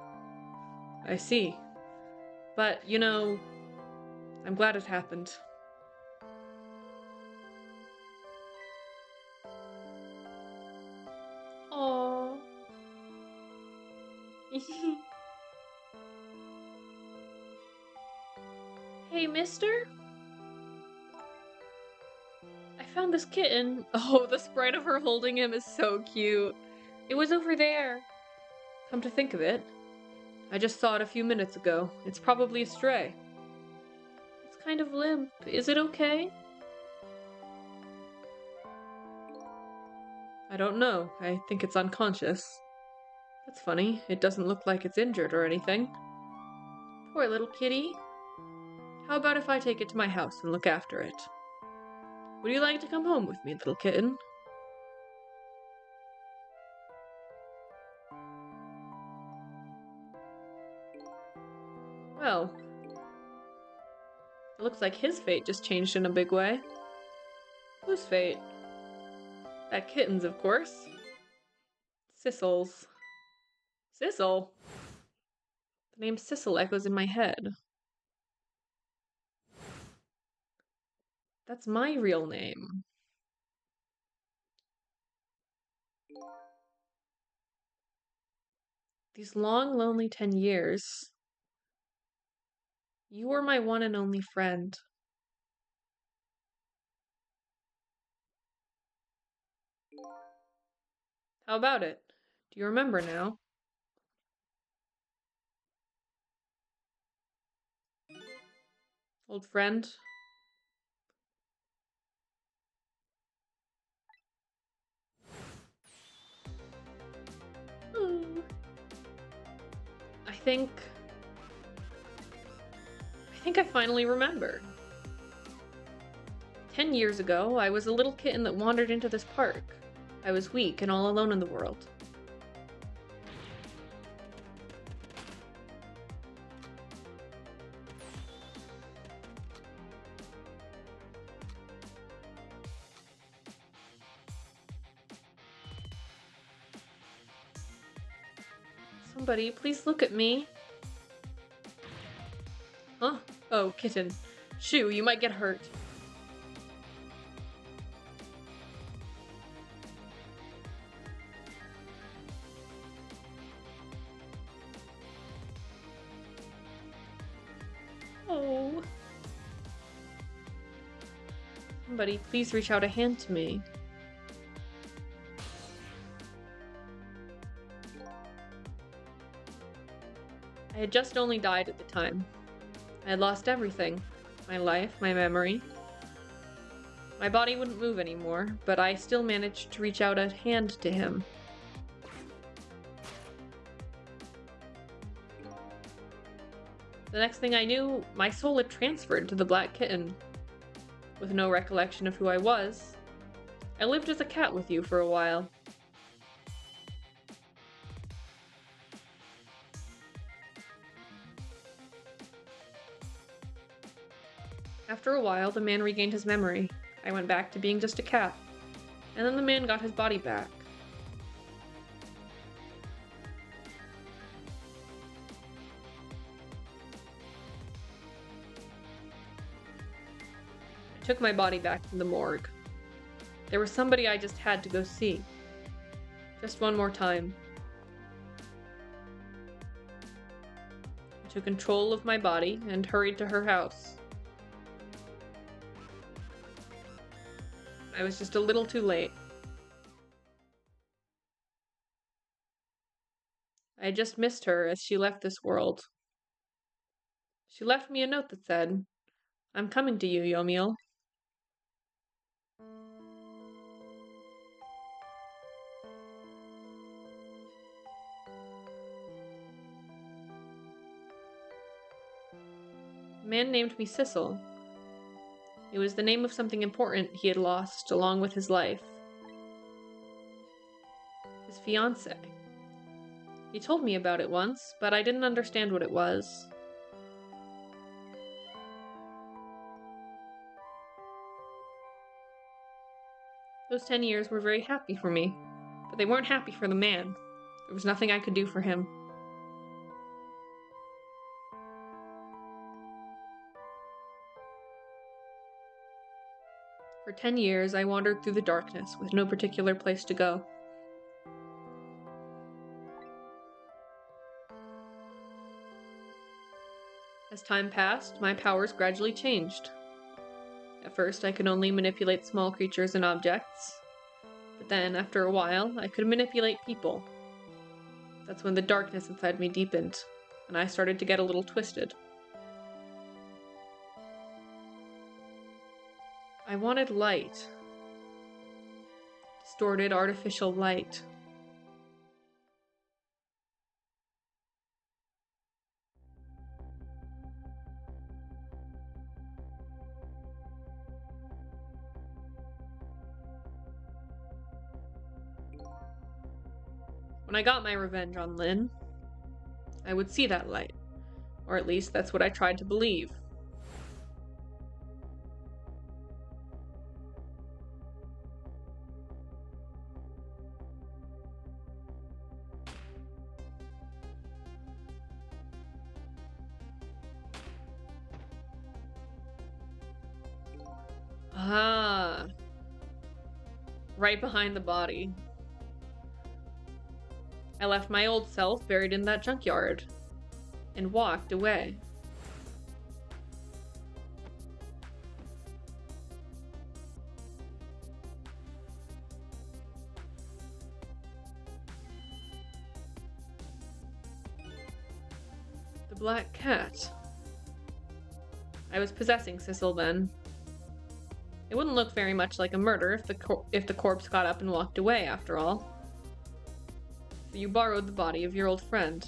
I see. But, you know, I'm glad it happened. Aww. Hey, mister? I found this kitten. Oh, the sprite of her holding him is so cute. It was over there. Come to think of it, I just saw it a few minutes ago. It's probably a stray. It's kind of limp. Is it okay? I don't know. I think it's unconscious. That's funny. It doesn't look like it's injured or anything. Poor little kitty. How about if I take it to my house and look after it? Would you like to come home with me, little kitten? Well, it looks like his fate just changed in a big way. Whose fate? That kitten's, of course. Sissel's. Sissel? The name Sissel echoes in my head. That's my real name. These long, lonely 10 years. You were my one and only friend. How about it? Do you remember now? Old friend? Ooh. I think I finally remember. 10 years ago, I was a little kitten that wandered into this park. I was weak and all alone in the world. Somebody, please look at me. Huh? Oh, kitten. Shoo, you might get hurt. Oh. Somebody, please reach out a hand to me. I had just only died at the time. I had lost everything. My life, my memory. My body wouldn't move anymore, but I still managed to reach out a hand to him. The next thing I knew, my soul had transferred to the black kitten. With no recollection of who I was, I lived as a cat with you for a while. After a while, the man regained his memory. I went back to being just a cat. And then the man got his body back. I took my body back to the morgue. There was somebody I just had to go see. Just one more time. I took control of my body and hurried to her house. I was just a little too late. I had just missed her as she left this world. She left me a note that said, "I'm coming to you, Yomiel." The man named me Sissel. It was the name of something important he had lost along with his life. His fiancée. He told me about it once, but I didn't understand what it was. Those 10 years were very happy for me, but they weren't happy for the man. There was nothing I could do for him. For 10 years, I wandered through the darkness with no particular place to go. As time passed, my powers gradually changed. At first, I could only manipulate small creatures and objects. But then, after a while, I could manipulate people. That's when the darkness inside me deepened, and I started to get a little twisted. I wanted light. Distorted, artificial light. When I got my revenge on Lynn, I would see that light. Or at least that's what I tried to believe. Ah. Right behind the body. I left my old self buried in that junkyard and walked away. The black cat. I was possessing Sissel then. It wouldn't look very much like a murder if the corpse got up and walked away, after all. So you borrowed the body of your old friend.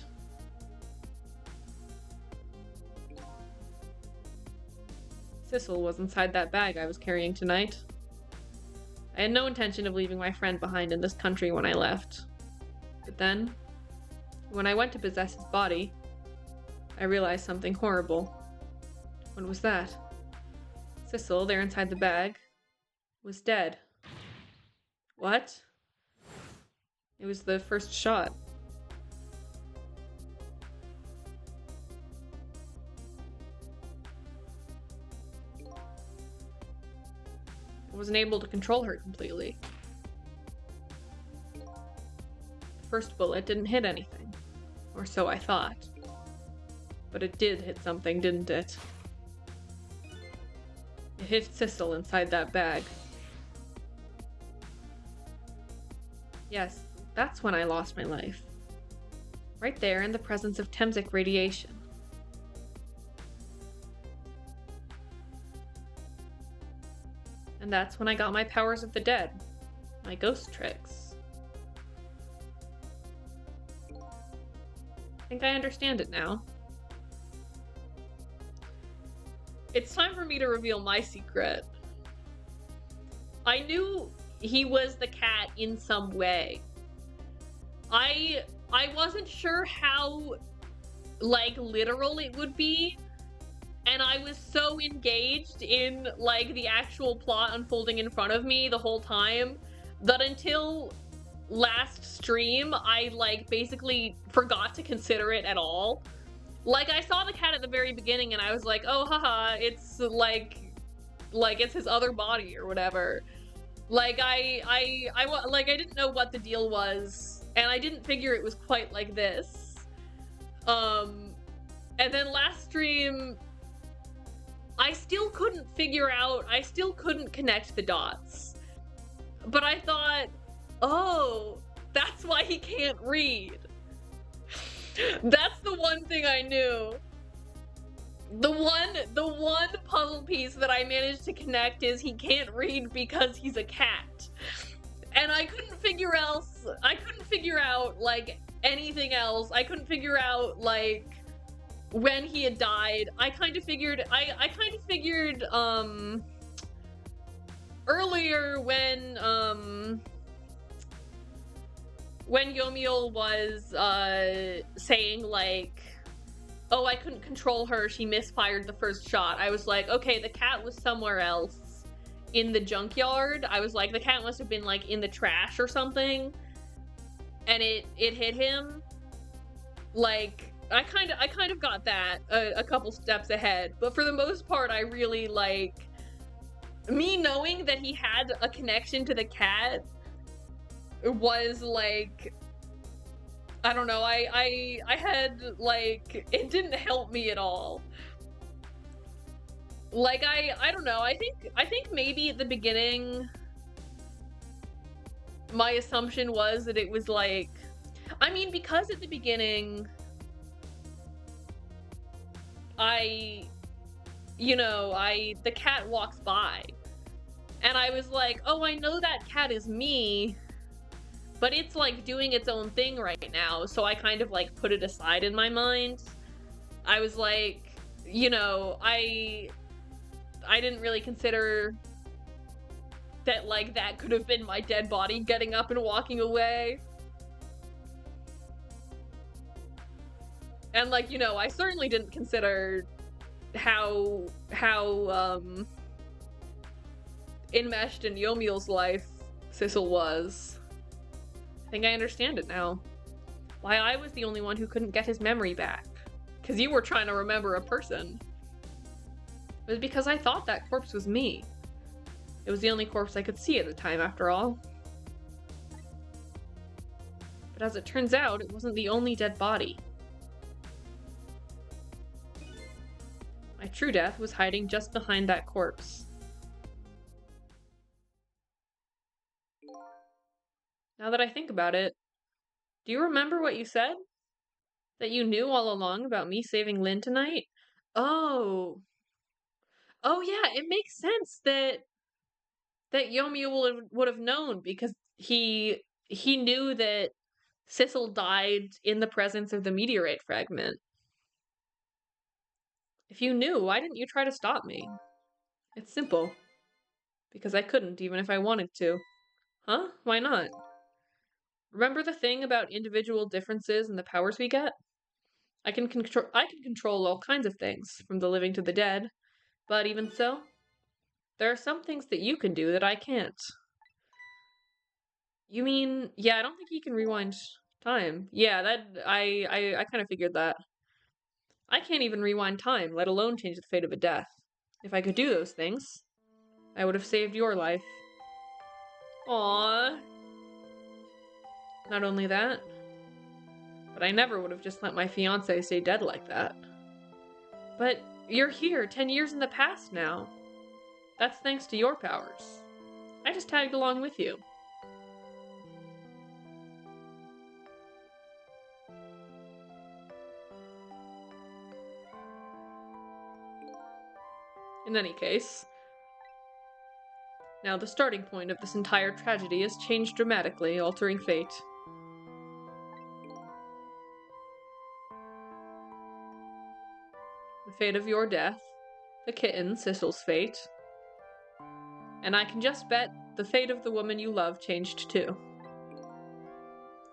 Sissel was inside that bag I was carrying tonight. I had no intention of leaving my friend behind in this country when I left. But then, when I went to possess his body, I realized something horrible. What was that? Sissel, there inside the bag, was dead. What? It was the first shot. I wasn't able to control her completely. The first bullet didn't hit anything, or so I thought. But it did hit something, didn't it? It hit Sissel inside that bag. Yes, that's when I lost my life. Right there in the presence of Temsic radiation. And that's when I got my powers of the dead. My ghost tricks. I think I understand it now. It's time for me to reveal my secret. I knew he was the cat in some way. I wasn't sure how, like, literal it would be, and I was so engaged in, like, the actual plot unfolding in front of me the whole time that until last stream, I, like, basically forgot to consider it at all. Like, I saw the cat at the very beginning and I was like, oh, haha, it's, like, it's his other body or whatever. Like, I didn't know what the deal was, and I didn't figure it was quite like this. And then last stream, I still couldn't connect the dots. But I thought, oh, that's why he can't read. That's the one thing I knew. The one puzzle piece that I managed to connect is he can't read because he's a cat. And I couldn't figure out, like, anything else. I couldn't figure out, like, when he had died. I kind of figured, earlier when Yomiel was, saying, like, oh, I couldn't control her, she misfired the first shot. I was like, okay, the cat was somewhere else in the junkyard. I was like, the cat must have been, like, in the trash or something, and it hit him. Like, I kind of got that a couple steps ahead, but for the most part, I really, like, me knowing that he had a connection to the cat was, like, I don't know, I had, like, it didn't help me at all. Like, I don't know, I think maybe at the beginning, my assumption was that it was, like, I mean, because at the beginning, the cat walks by, and I was like, oh, I know that cat is me, but it's like doing its own thing right now, so I kind of like put it aside in my mind. I was like, I didn't really consider that like that could have been my dead body getting up and walking away. And like, I certainly didn't consider how enmeshed in Yomiel's life Sissel was. I think I understand it now. Why I was the only one who couldn't get his memory back. Because you were trying to remember a person. It was because I thought that corpse was me. It was the only corpse I could see at the time, after all. But as it turns out, it wasn't the only dead body. My true death was hiding just behind that corpse. Now that I think about it, do you remember what you said? That you knew all along about me saving Lynn tonight? Oh. Oh yeah, it makes sense that Yomi would have known, because he knew that Sissel died in the presence of the meteorite fragment. If you knew, why didn't you try to stop me? It's simple. Because I couldn't, even if I wanted to. Huh? Why not? Remember the thing about individual differences and the powers we get? I can control all kinds of things, from the living to the dead. But even so, there are some things that you can do that I can't. You mean, yeah, I don't think he can rewind time. Yeah, I kind of figured that. I can't even rewind time, let alone change the fate of a death. If I could do those things, I would have saved your life. Aww. Not only that, but I never would have just let my fiancé stay dead like that. But you're here, 10 years in the past now. That's thanks to your powers. I just tagged along with you. In any case, now the starting point of this entire tragedy has changed dramatically, altering fate. The fate of your death, the kitten, Sissel's fate, and I can just bet the fate of the woman you love changed too.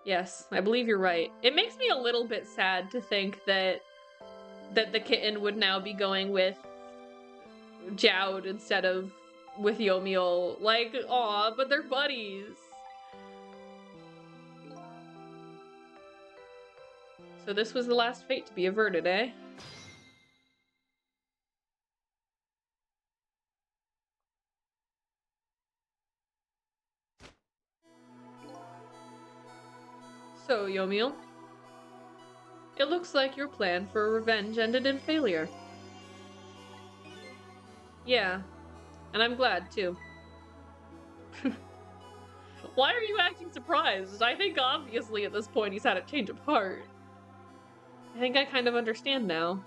Yes, I believe you're right. It makes me a little bit sad to think that the kitten would now be going with Jowd instead of with Yomiel. Like, aw, but they're buddies. So this was the last fate to be averted, eh? So, Yomiel, it looks like your plan for revenge ended in failure. Yeah, and I'm glad, too. Why are you acting surprised? I think obviously at this point he's had a change of heart. I think I kind of understand now.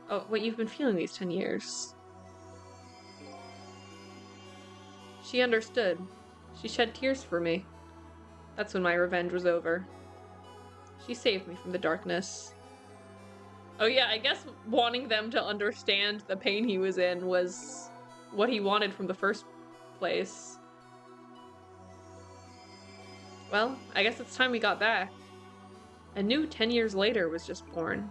Oh, what you've been feeling these 10 years. She understood. She shed tears for me. That's when my revenge was over. She saved me from the darkness. Oh yeah, I guess wanting them to understand the pain he was in was what he wanted from the first place. Well, I guess it's time we got back. A new 10 years later was just born.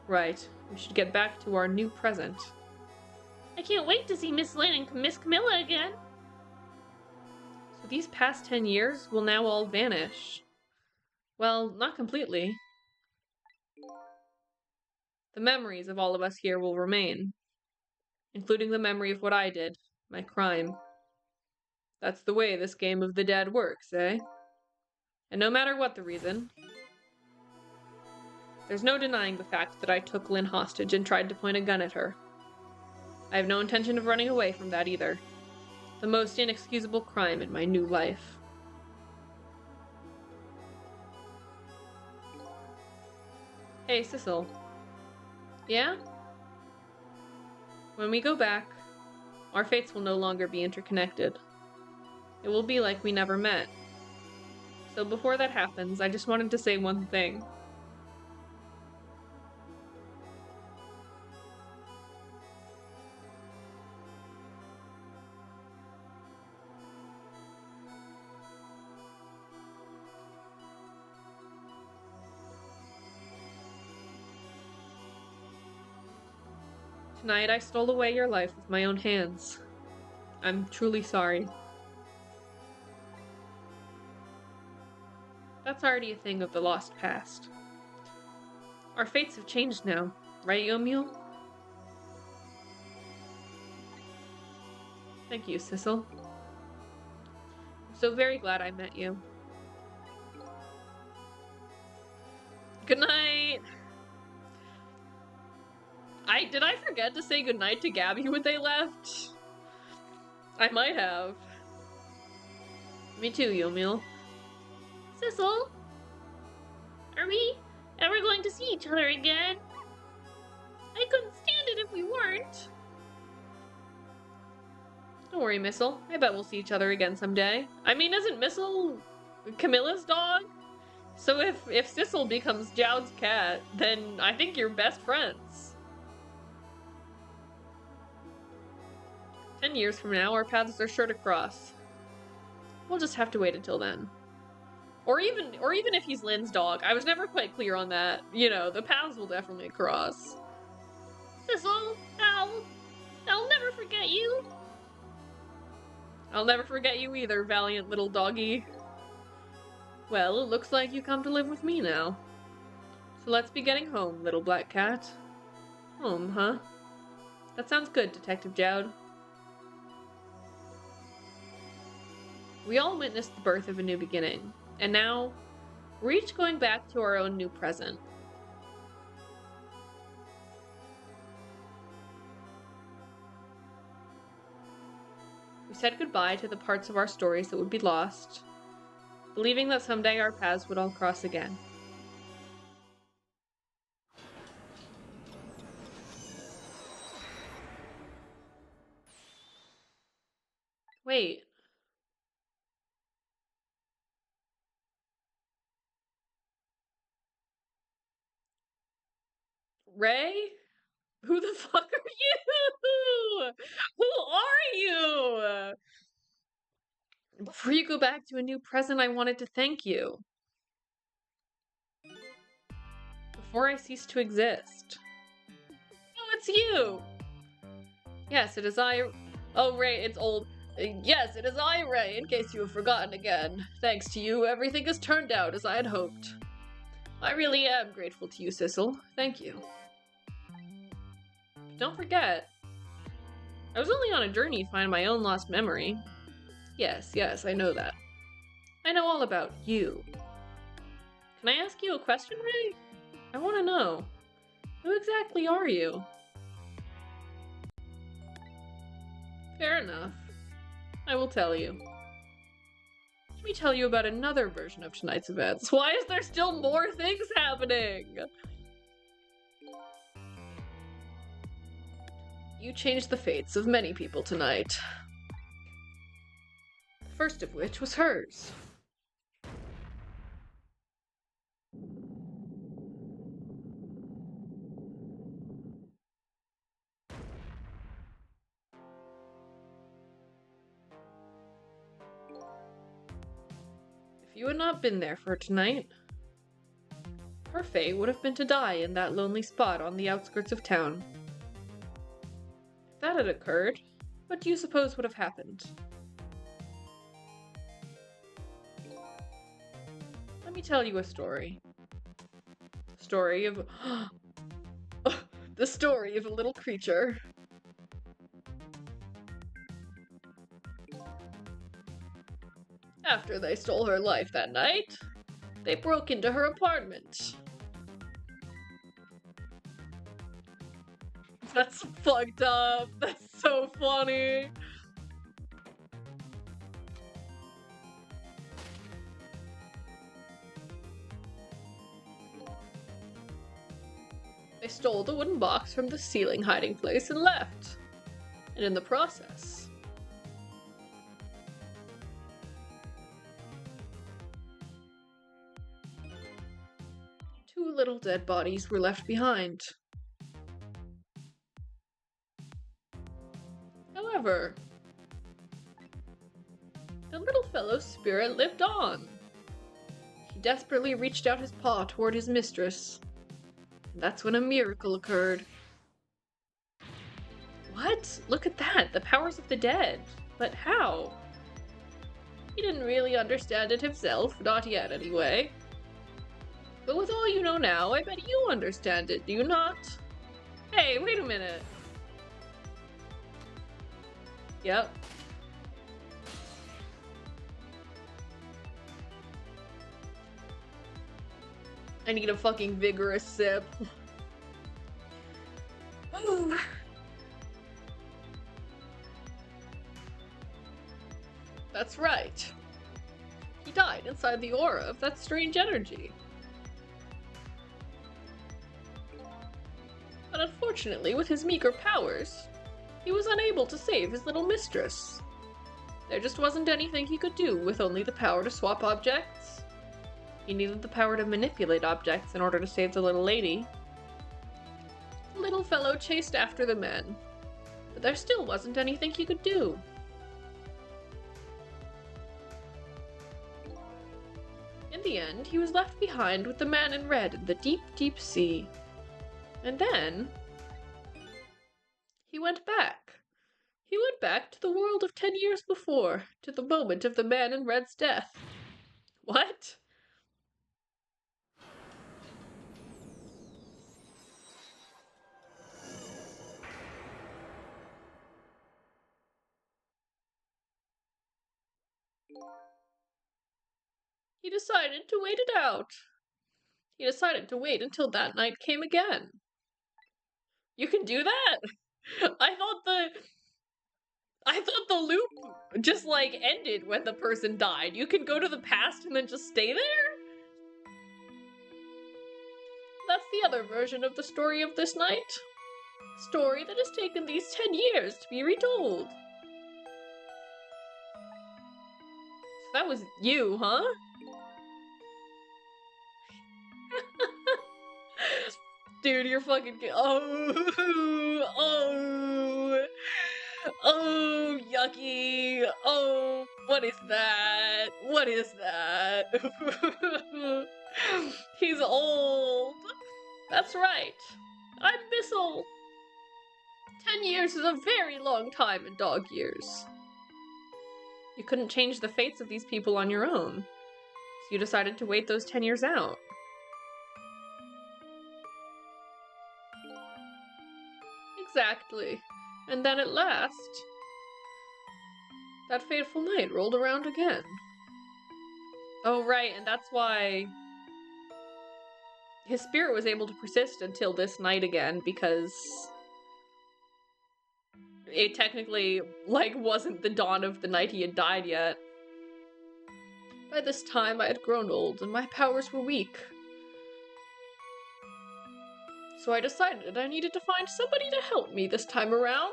Right, we should get back to our new present. I can't wait to see Miss Lynn and Miss Camilla again. So these past 10 years will now all vanish. Well, not completely. The memories of all of us here will remain, including the memory of what I did, my crime. That's the way this game of the dead works, eh? And no matter what the reason, there's no denying the fact that I took Lynn hostage and tried to point a gun at her. I have no intention of running away from that either. The most inexcusable crime in my new life. Hey, Sissel. Yeah? When we go back, our fates will no longer be interconnected. It will be like we never met. So before that happens, I just wanted to say one thing. Tonight I stole away your life with my own hands. I'm truly sorry. That's already a thing of the lost past. Our fates have changed now, right, Yomiel? Thank you, Sissel. I'm so very glad I met you. Good night! Did I forget to say goodnight to Gabby when they left? I might have. Me too, Yomiel. Sissel? Are we ever going to see each other again? I couldn't stand it if we weren't. Don't worry, Missile. I bet we'll see each other again someday. I mean, isn't Missile Camilla's dog? So if Sissel becomes Jowd's cat, then I think you're best friends. 10 years from now, our paths are sure to cross. We'll just have to wait until then. Or even if he's Lynn's dog. I was never quite clear on that. You know, the paths will definitely cross. Sissel, I'll never forget you. I'll never forget you either, valiant little doggy. Well, it looks like you come to live with me now. So let's be getting home, little black cat. Home, huh? That sounds good, Detective Jowd. We all witnessed the birth of a new beginning, and now we're each going back to our own new present. We said goodbye to the parts of our stories that would be lost, believing that someday our paths would all cross again. Wait. Ray? Who the fuck are you? Who are you? Before you go back to a new present, I wanted to thank you. Before I cease to exist. Oh, it's you! Yes, it is I. Oh, Ray, it's old. Yes, it is I, Ray, in case you have forgotten again. Thanks to you, everything has turned out as I had hoped. I really am grateful to you, Sissel. Thank you. But don't forget, I was only on a journey to find my own lost memory. Yes, I know that. I know all about you. Can I ask you a question, Ray? I want to know. Who exactly are you? Fair enough. I will tell you. Let me tell you about another version of tonight's events. Why is there still more things happening? You changed the fates of many people tonight. The first of which was hers. If you had not been there for tonight, her fate would have been to die in that lonely spot on the outskirts of town. If that had occurred, what do you suppose would have happened? Let me tell you a story. The story of... the story of a little creature. After they stole her life that night, they broke into her apartment. That's fucked up. That's so funny. I stole the wooden box from the ceiling hiding place and left. And in the process, two little dead bodies were left behind. However, the little fellow's spirit lived on. He desperately reached out his paw toward his mistress. And that's when a miracle occurred. What? Look at that! The powers of the dead! But how? He didn't really understand it himself, not yet anyway. But with all you know now, I bet you understand it, do you not? Hey, wait a minute. Yep. I need a fucking vigorous sip. Ooh. That's right. He died inside the aura of that strange energy. But unfortunately, with his meager powers, he was unable to save his little mistress. There just wasn't anything he could do with only the power to swap objects. He needed the power to manipulate objects in order to save the little lady. The little fellow chased after the men, but there still wasn't anything he could do. In the end, he was left behind with the man in red in the deep, deep sea. And then he went back. He went back to the world of 10 years before, to the moment of the man in red's death. What? He decided to wait it out. He decided to wait until that night came again. You can do that? I thought the loop just like ended when the person died. You can go to the past and then just stay there? That's the other version of the story of this night. A story that has taken these 10 years to be retold. So that was you, huh? Dude, you're fucking oh, yucky. Oh, what is that? What is that? He's old. That's right. I'm Bissell. 10 years is a very long time in dog years. You couldn't change the fates of these people on your own, so you decided to wait those 10 years out. Exactly. And then at last, that fateful night rolled around again. Oh, right, and that's why his spirit was able to persist until this night again, because it technically, like, wasn't the dawn of the night he had died yet. By this time, I had grown old, and my powers were weak. So I decided I needed to find somebody to help me this time around.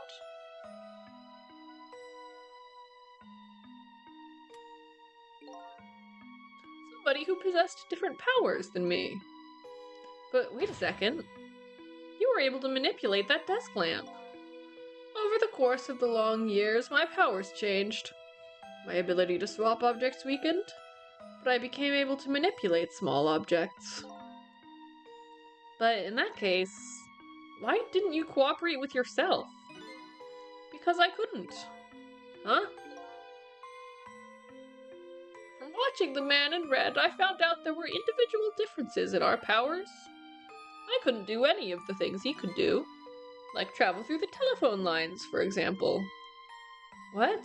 Somebody who possessed different powers than me. But wait a second. You were able to manipulate that desk lamp. Over the course of the long years, my powers changed. My ability to swap objects weakened, but I became able to manipulate small objects. But in that case, why didn't you cooperate with yourself? Because I couldn't. Huh? From watching the man in red, I found out there were individual differences in our powers. I couldn't do any of the things he could do. Like travel through the telephone lines, for example. What?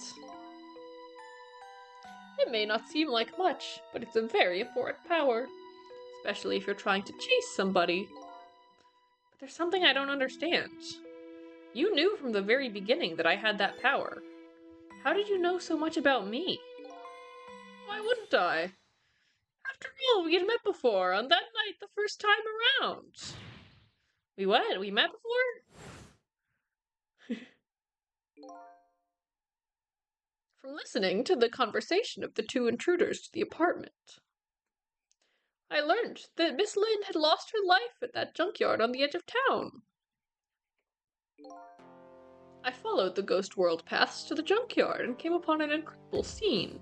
It may not seem like much, but it's a very important power. Especially if you're trying to chase somebody. But there's something I don't understand. You knew from the very beginning that I had that power. How did you know so much about me? Why wouldn't I? After all, we had met before, on that night the first time around. We what? We met before? From listening to the conversation of the two intruders to the apartment, I learned that Miss Lynn had lost her life at that junkyard on the edge of town. I followed the ghost world paths to the junkyard and came upon an incredible scene.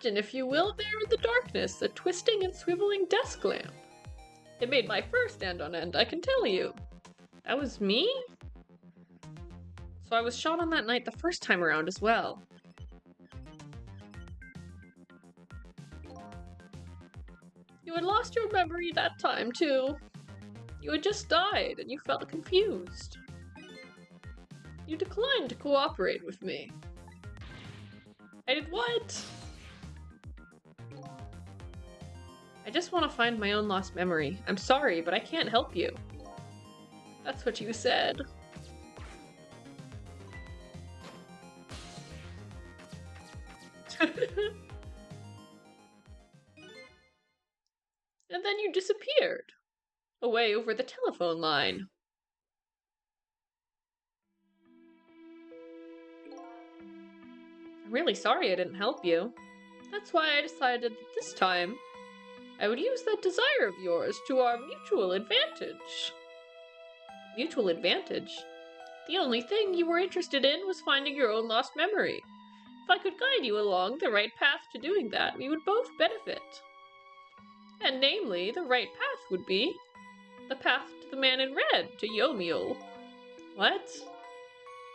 Imagine, if you will, there in the darkness, a twisting and swiveling desk lamp. It made my fur stand on end, I can tell you. That was me? So I was shot on that night the first time around as well. You had lost your memory that time, too. You had just died, and you felt confused. You declined to cooperate with me. I did what? I just want to find my own lost memory. I'm sorry, but I can't help you. That's what you said. And then you disappeared. Away over the telephone line. I'm really sorry I didn't help you. That's why I decided that this time I would use that desire of yours to our mutual advantage. Mutual advantage? The only thing you were interested in was finding your own lost memory. If I could guide you along the right path to doing that, we would both benefit. And namely, the right path would be the path to the man in red, to Yomiel. What?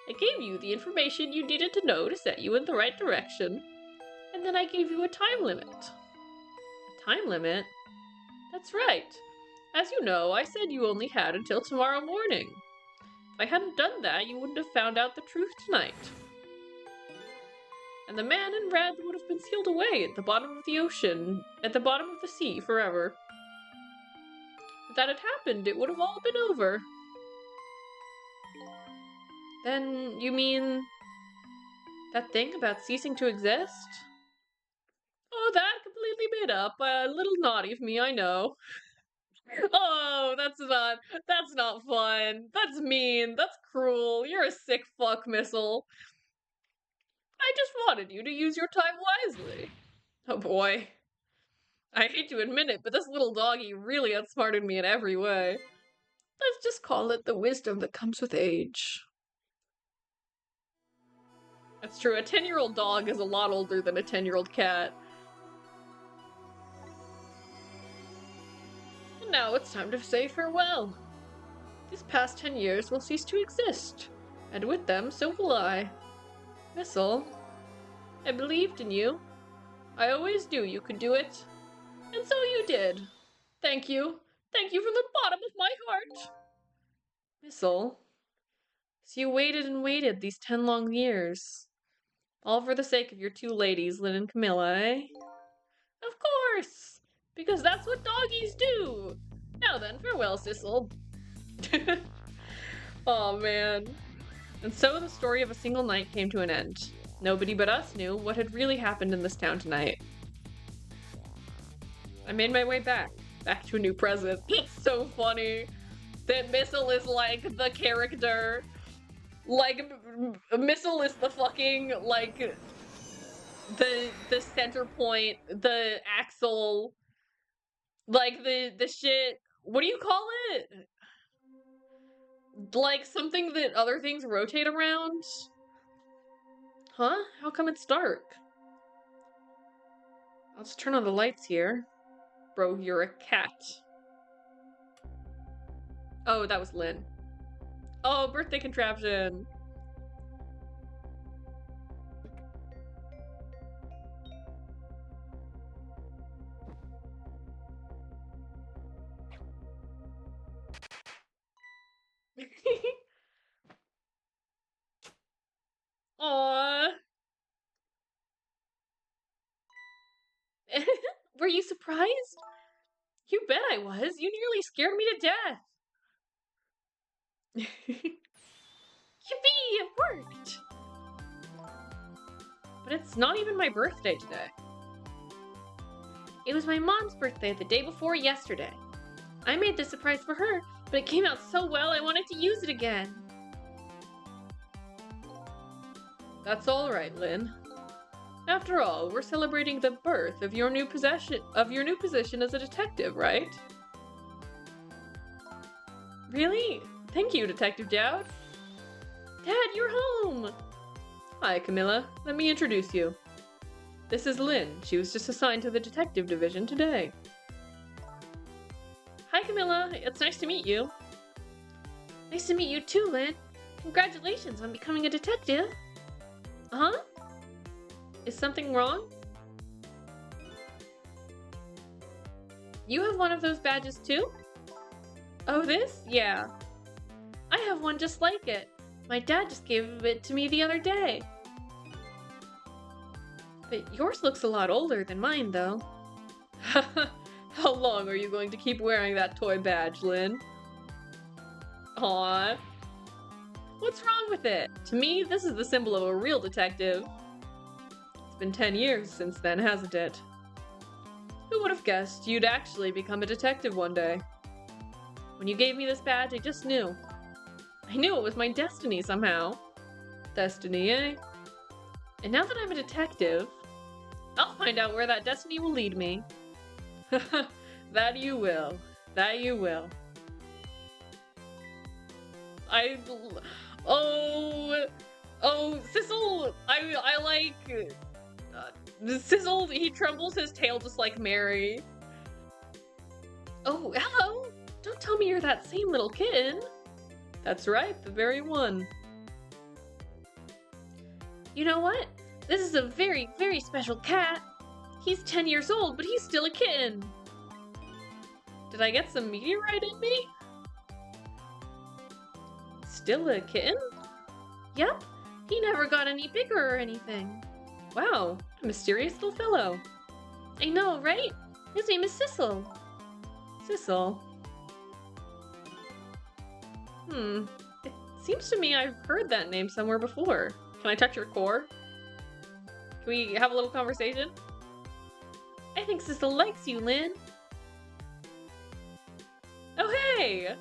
I gave you the information you needed to know to set you in the right direction, and then I gave you a time limit. A time limit? That's right. As you know, I said you only had until tomorrow morning. If I hadn't done that, you wouldn't have found out the truth tonight. And the man in red would have been sealed away at the bottom of the ocean, at the bottom of the sea forever. If that had happened, it would have all been over. Then, you mean that thing about ceasing to exist? Oh, that completely made up. A little naughty of me, I know. Oh, that's not fun. That's mean. That's cruel. You're a sick fuck, Missile. I just wanted you to use your time wisely. Oh boy. I hate to admit it, but this little doggy really outsmarted me in every way. Let's just call it the wisdom that comes with age. That's true, a 10-year-old dog is a lot older than a 10-year-old cat. And now it's time to say farewell. These past 10 years will cease to exist, and with them, so will I. Missile, I believed in you. I always knew you could do it. And so you did. Thank you. Thank you from the bottom of my heart. Missile, so you waited and waited these 10 long years. All for the sake of your two ladies, Lynn and Camilla, eh? Of course! Because that's what doggies do! Now then, farewell, Sissel. Aw, man. And so the story of a single night came to an end. Nobody but us knew what had really happened in this town tonight. I made my way back to a new present. It's so funny that Missile is like the character. Like, Missile is the fucking, like, the center point, the axle, like, the shit, what do you call it? Like, something that other things rotate around? Huh? How come it's dark? I'll just turn on the lights here. Bro, you're a cat. Oh, that was Lynn. Oh, birthday contraption! Aww. Were you surprised? You bet I was. You nearly scared me to death. Yippee! It worked! But it's not even my birthday today. It was my mom's birthday the day before yesterday. I made this surprise for her, but it came out so well I wanted to use it again. That's all right, Lynn. After all, we're celebrating the birth of your new position as a detective, right? Really? Thank you, Detective Dowd. Dad, you're home! Hi, Camilla. Let me introduce you. This is Lynn. She was just assigned to the detective division today. Hi, Camilla. It's nice to meet you. Nice to meet you too, Lynn. Congratulations on becoming a detective. Huh? Is something wrong? You have one of those badges too? Oh, this? Yeah. I have one just like it. My dad just gave it to me the other day. But yours looks a lot older than mine, though. How long are you going to keep wearing that toy badge, Lynn? Aww. What's wrong with it? To me, this is the symbol of a real detective. It's been 10 years since then, hasn't it? Who would have guessed you'd actually become a detective one day? When you gave me this badge, I just knew. I knew it was my destiny somehow. Destiny, eh? And now that I'm a detective, I'll find out where that destiny will lead me. That you will. That you will. Sissel! I like... Sizzle, he trembles his tail just like Mary. Oh, hello! Don't tell me you're that same little kitten. That's right, the very one. You know what? This is a very, very special cat. He's 10 years old, but he's still a kitten. Did I get some meteorite in me? Still a kitten? Yep. He never got any bigger or anything. Wow, a mysterious little fellow. I know, right? His name is Sissel. Sissel? It seems to me I've heard that name somewhere before. Can I touch your core? Can we have a little conversation? I think Sissel likes you, Lynn. Oh, hey!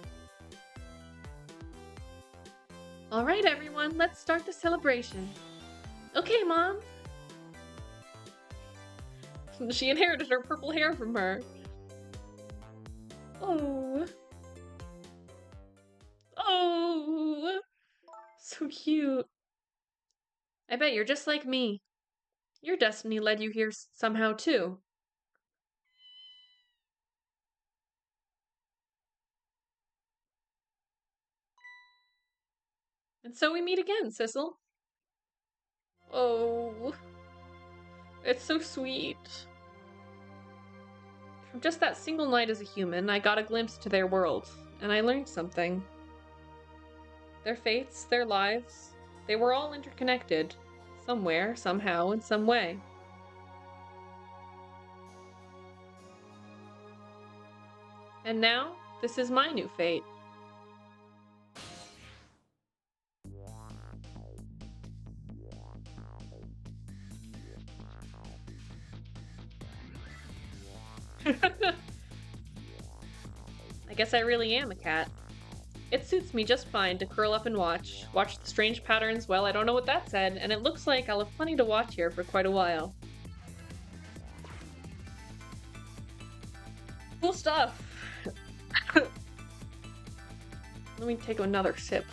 All right, everyone, let's start the celebration. Okay, Mom. She inherited her purple hair from her. Oh. Oh. So cute. I bet you're just like me. Your destiny led you here somehow, too. And so we meet again, Sissel. Oh. It's so sweet. From just that single night as a human, I got a glimpse to their world, and I learned something. Their fates, their lives, they were all interconnected. Somewhere, somehow, in some way. And now, this is my new fate. I guess I really am a cat. It suits me just fine to curl up and watch the strange patterns. Well, I don't know what that said, and it looks like I'll have plenty to watch here for quite a while. Cool stuff! Let me take another sip.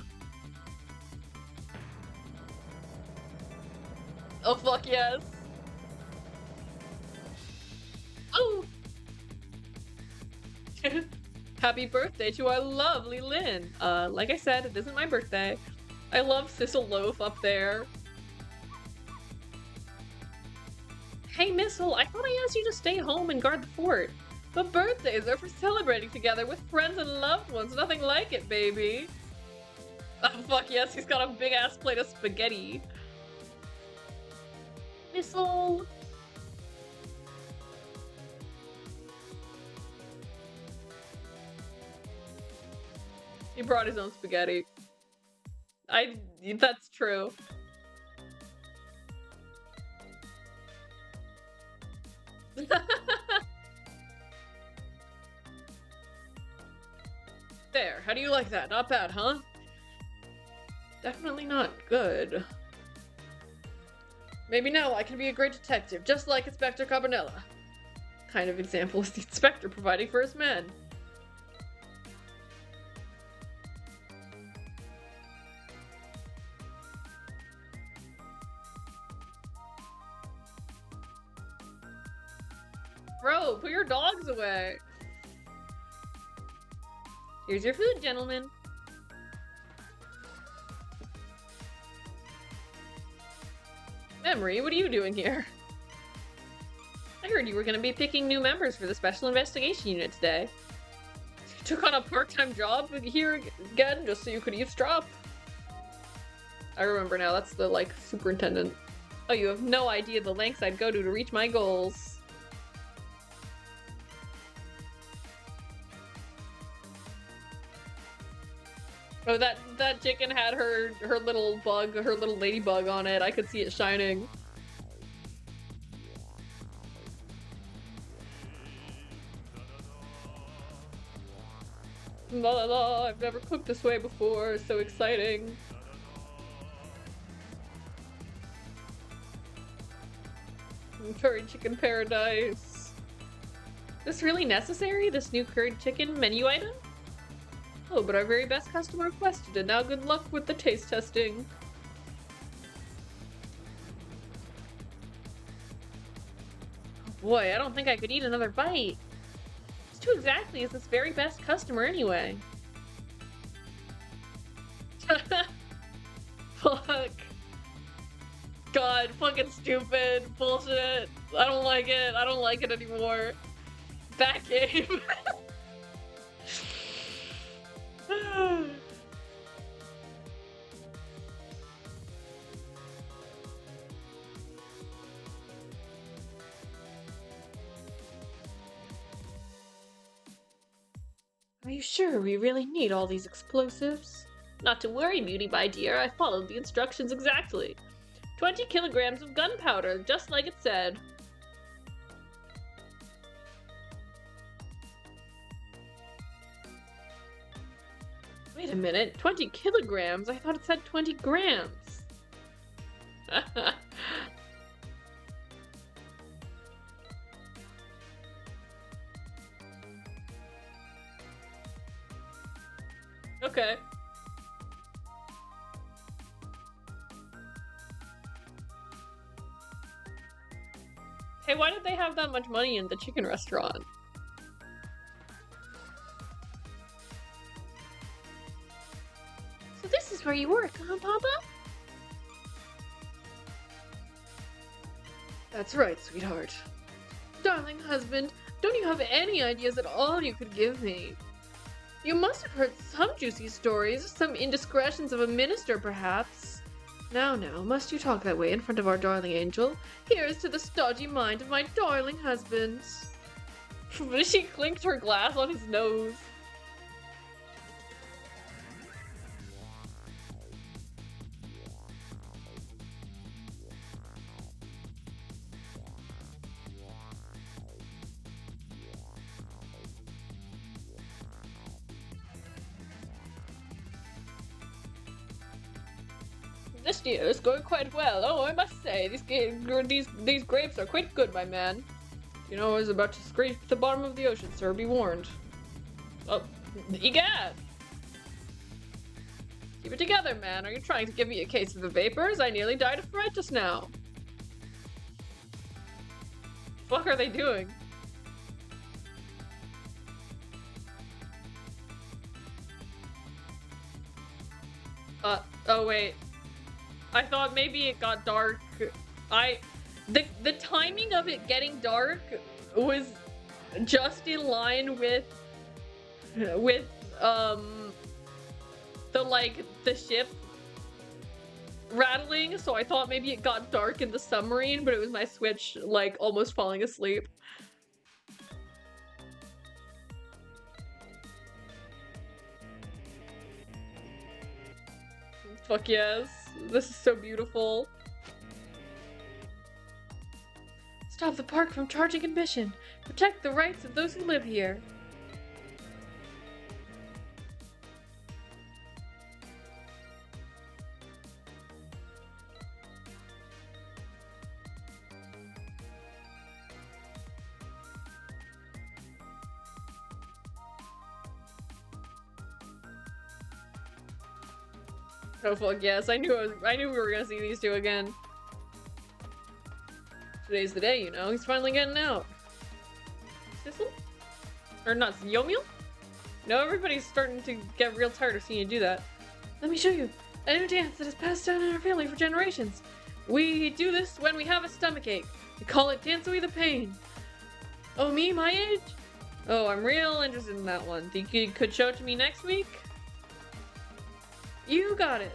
Oh fuck yes! Oh! Happy birthday to our lovely Lynn! Like I said, it isn't my birthday. I love Sissel Loaf up there. Hey Missile, I thought I asked you to stay home and guard the fort. But birthdays are for celebrating together with friends and loved ones, nothing like it, baby. Oh fuck yes, he's got a big ass plate of spaghetti. Missile. He brought his own spaghetti. That's true. There, how do you like that? Not bad, huh? Definitely not good. Maybe now I can be a great detective, just like Inspector Carbonella. Kind of example is the inspector providing for his men. Bro, put your dogs away. Here's your food, gentlemen. Memory, what are you doing here? I heard you were gonna be picking new members for the Special Investigation Unit today. You took on a part-time job here again just so you could eavesdrop? I remember now, that's the, like, superintendent. Oh, you have no idea the lengths I'd go to reach my goals. Oh, that chicken had her little bug, her little ladybug on it. I could see it shining. La la la, I've never cooked this way before, so exciting. Curried chicken paradise. This really necessary, this new curried chicken menu item? Oh, but our very best customer requested it. Now good luck with the taste testing. Oh boy, I don't think I could eat another bite. It's too exactly as this very best customer anyway. Fuck. God, fucking stupid. Bullshit. I don't like it. I don't like it anymore. Back game. Are you sure we really need all these explosives? Not to worry, Beauty, my dear. I followed the instructions exactly. 20 kilograms of gunpowder, just like it said. Wait a minute, 20 kilograms? I thought it said 20 grams. Okay. Hey, why did they have that much money in the chicken restaurant? So this is where you work, huh, Papa? That's right, sweetheart. Darling husband, don't you have any ideas at all you could give me? You must have heard some juicy stories, some indiscretions of a minister, perhaps. Now, must you talk that way in front of our darling angel? Here's to the stodgy mind of my darling husband. She clinked her glass on his nose. This year is going quite well. Oh, I must say, these grapes are quite good, my man. You know, I was about to scrape the bottom of the ocean, sir. Be warned. Oh, egad! Keep it together, man. Are you trying to give me a case of the vapors? I nearly died of fright just now. What are they doing? Oh wait. I thought maybe it got dark. The timing of it getting dark was just in line with the ship rattling, so I thought maybe it got dark in the submarine, but it was my Switch like almost falling asleep. Fuck yes. This is so beautiful. Stop the park from charging admission. Protect the rights of those who live here. Oh fuck yes, I knew we were gonna see these two again. Today's the day, you know. He's finally getting out. Sissel? Or not, Yomiel? No, everybody's starting to get real tired of seeing you do that. Let me show you. A new dance that has passed down in our family for generations. We do this when we have a stomachache. We call it Dance Away the Pain. Oh, me? My age? Oh, I'm real interested in that one. Think you could show it to me next week? You got it.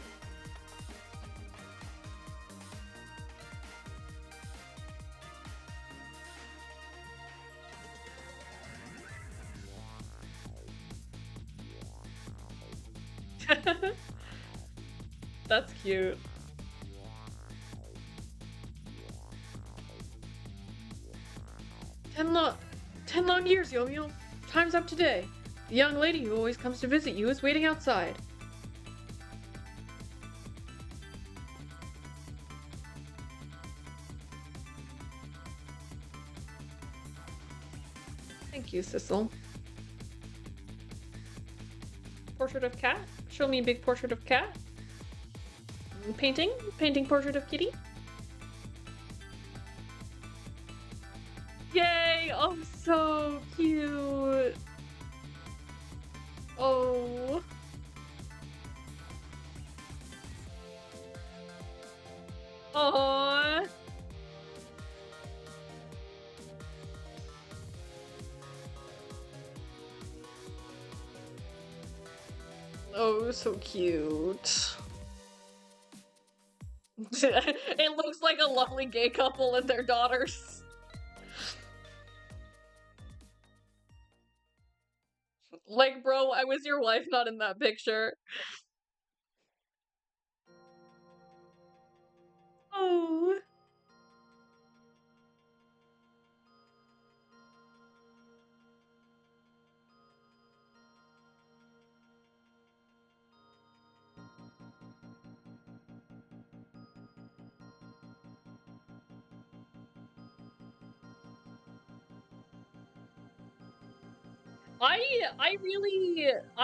That's cute. 10 long years, Yomiel. Time's up today. The young lady who always comes to visit you is waiting outside. Thank you, Sissel. Portrait of cat? Show me a big portrait of cat. Painting? Painting portrait of kitty? Yay! Oh, so cute! Oh. Aww. Oh, so cute. It looks like a lovely gay couple and their daughters. Like, bro, I was your wife, not in that picture. Oh.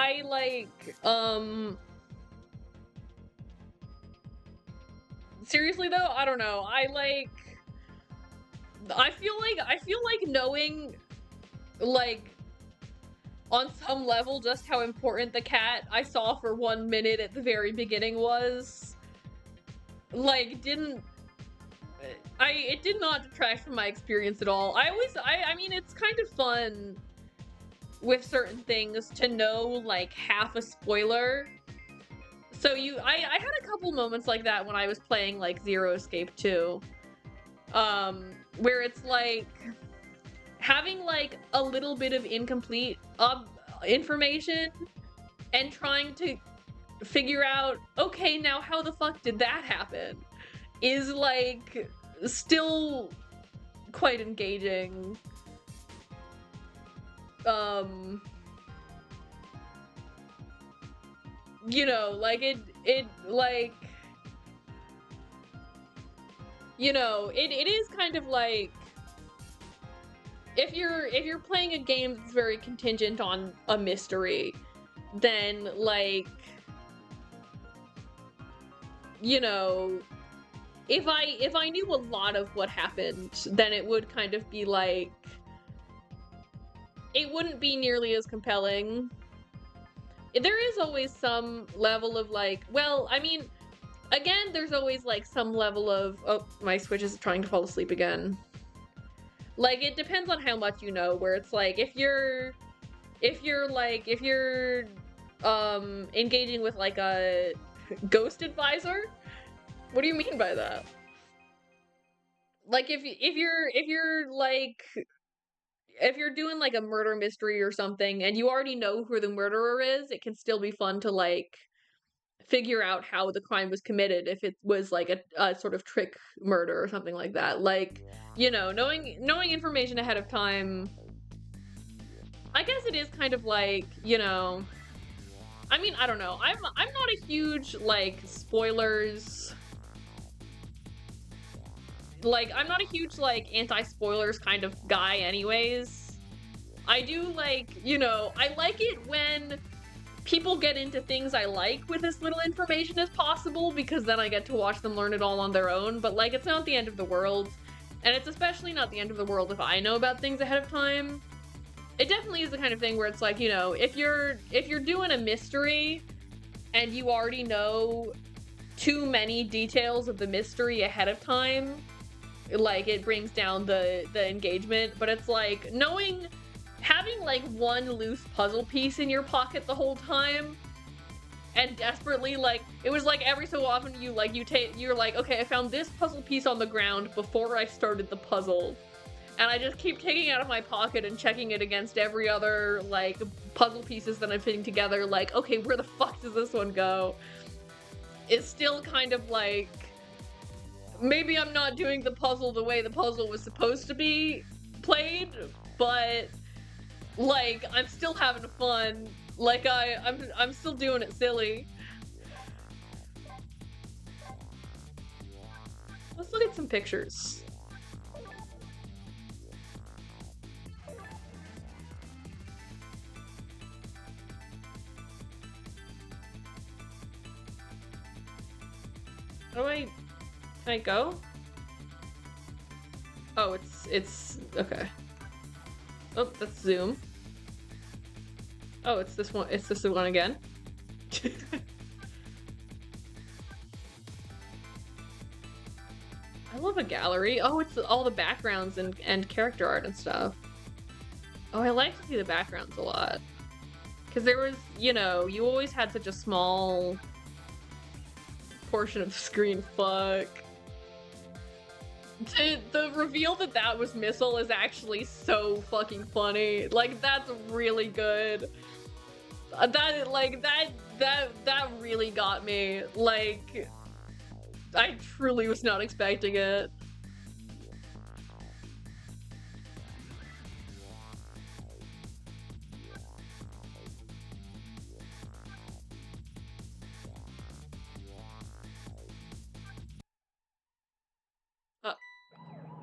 I like, seriously though, I don't know. I feel like knowing, like, on some level just how important the cat I saw for 1 minute at the very beginning was, like, it did not detract from my experience at all. I mean, it's kind of fun with certain things to know, like, half a spoiler. So I had a couple moments like that when I was playing, like, Zero Escape 2. Where it's, like, having, like, a little bit of incomplete information and trying to figure out, okay, now how the fuck did that happen? Is, like, still quite engaging. You know, like, like, you know, it is kind of like, if you're playing a game that's very contingent on a mystery, then, like, you know, if I knew a lot of what happened, then it would kind of be like, it wouldn't be nearly as compelling. There is always some level of, like, well, I mean, again, there's always, like, some level of, oh, my Switch is trying to fall asleep again. Like, it depends on how much you know, where it's like, if you're engaging with, like, a ghost advisor. What do you mean by that? Like, if you're doing, like, a murder mystery or something and you already know who the murderer is, it can still be fun to, like, figure out how the crime was committed if it was like a sort of trick murder or something like that. Like, you know, knowing information ahead of time, I guess it is kind of like, you know, I mean, I don't know. I'm not a huge like spoilers, like I'm not a huge like anti-spoilers kind of guy anyways. I do like, you know, I like it when people get into things I like with as little information as possible, because then I get to watch them learn it all on their own, but like it's not the end of the world. And it's especially not the end of the world if I know about things ahead of time. It definitely is the kind of thing where it's like, you know, if you're doing a mystery and you already know too many details of the mystery ahead of time, like it brings down the engagement. But it's like having like one loose puzzle piece in your pocket the whole time and desperately, like, it was like every so often you're like, okay, I found this puzzle piece on the ground before I started the puzzle, and I just keep taking it out of my pocket and checking it against every other like puzzle pieces that I'm fitting together, like, okay, where the fuck does this one go? It's still kind of like, maybe I'm not doing the puzzle the way the puzzle was supposed to be played, but like I'm still having fun. Like I'm still doing it silly. Let's look at some pictures. Can I go? Oh, it's okay. Oh, that's zoom. Oh, it's this one. It's this one again. I love a gallery. Oh, it's all the backgrounds and character art and stuff. Oh, I like to see the backgrounds a lot. Because there was, you know, you always had such a small portion of the screen. Fuck. The reveal that was Missile is actually so fucking funny. Like, that's really good. That really got me. Like, I truly was not expecting it.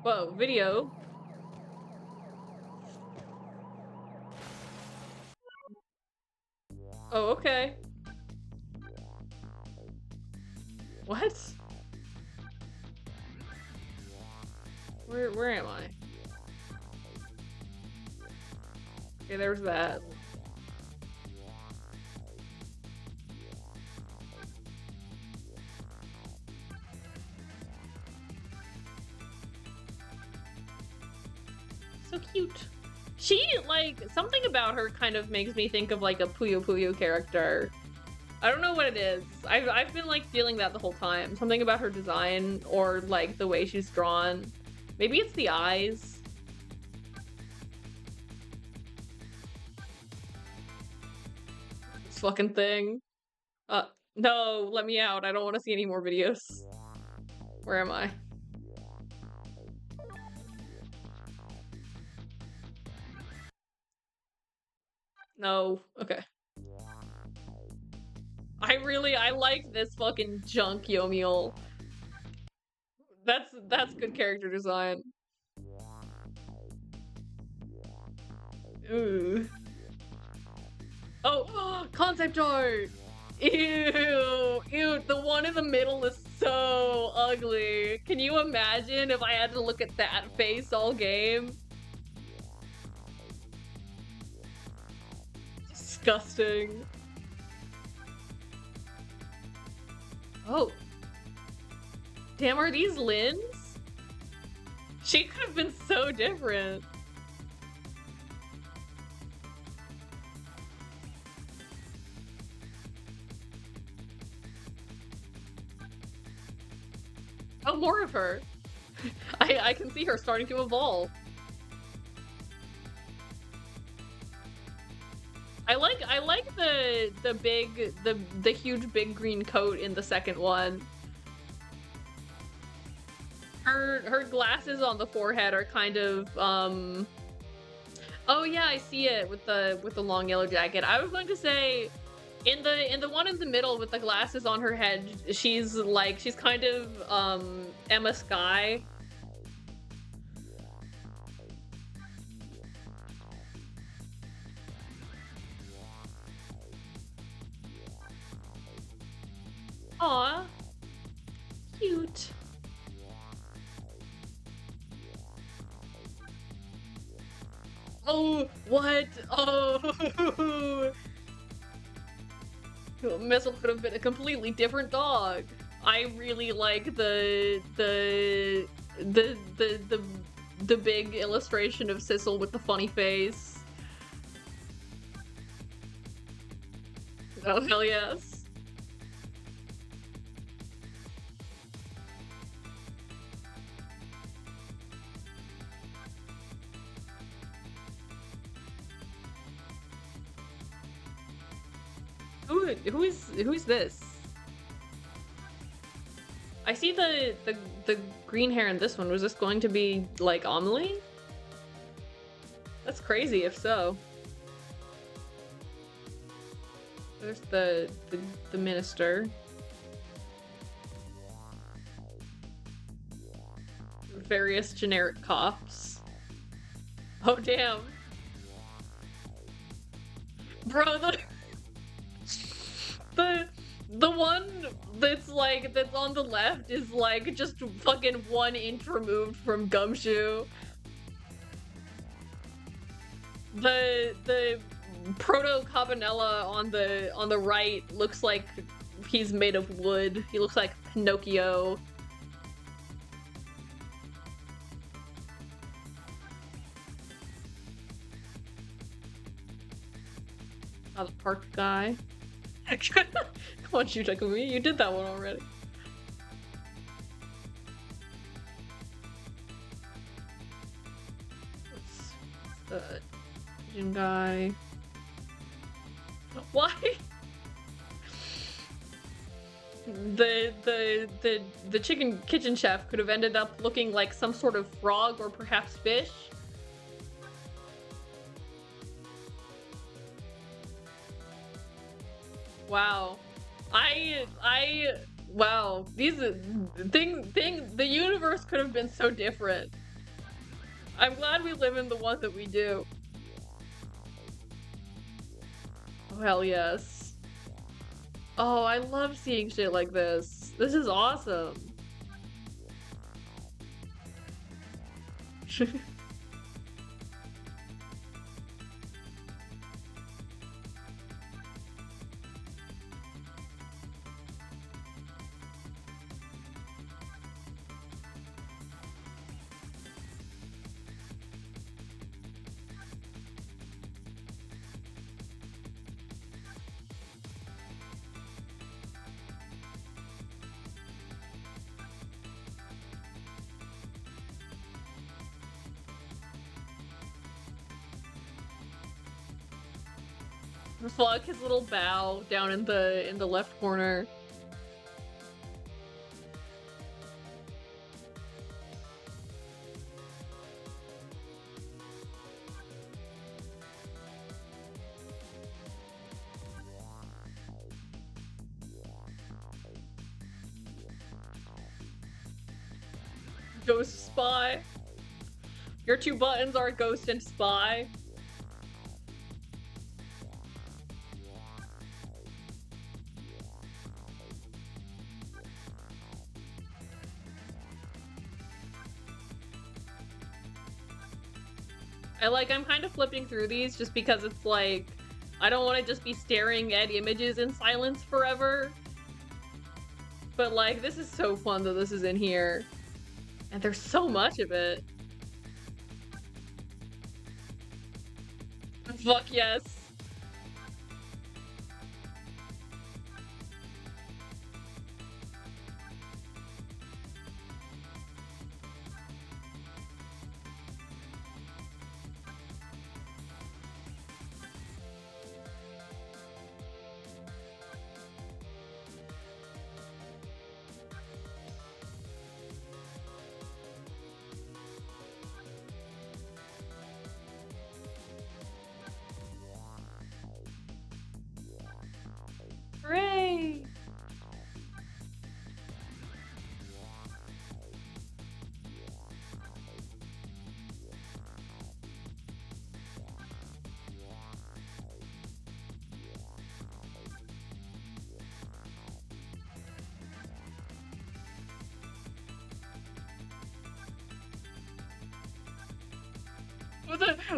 Whoa, video. Oh, okay. What? Where am I? Okay, there's that. So cute. She, like, something about her kind of makes me think of, like, a Puyo Puyo character. I don't know what it is. I've been, like, feeling that the whole time. Something about her design, or, like, the way she's drawn. Maybe it's the eyes. This fucking thing. No, let me out. I don't want to see any more videos. Where am I? No. Okay. I like this fucking junk Yomiel. That's good character design. Ooh. Oh, concept art! Ew! Ew, the one in the middle is so ugly. Can you imagine if I had to look at that face all game? Disgusting. Oh. Damn, are these Lynn's? She could have been so different. Oh, more of her. I can see her starting to evolve. I like the huge big green coat in the second one. Her glasses on the forehead are kind of oh yeah, I see it with the long yellow jacket. I was going to say in the one in the middle with the glasses on her head, she's kind of Emma Skye. Aw, cute. Oh, what? Oh, Missile could have been a completely different dog. I really like the big illustration of Sissel with the funny face. Oh hell yes. Who's this? I see the green hair in this one. Was this going to be like Amelie? That's crazy if so. There's the minister. Various generic cops. Oh damn. Bro, the one that's on the left is like just fucking 1 inch removed from Gumshoe. The proto Cabanela on the right looks like he's made of wood. He looks like Pinocchio. Oh, the park guy. Come on, Shutakumi, you did that one already. What's the Asian guy? Why? The chicken kitchen chef could have ended up looking like some sort of frog or perhaps fish. Wow. Wow. These the universe could have been so different. I'm glad we live in the one that we do. Oh, hell yes. Oh, I love seeing shit like this. This is awesome. Fuck his little bow down in the left corner. Ghost spy. Your 2 buttons are ghost and spy. I'm kind of flipping through these just because it's like, I don't want to just be staring at images in silence forever. But like, this is so fun that this is in here. And there's so much of it. Fuck yes.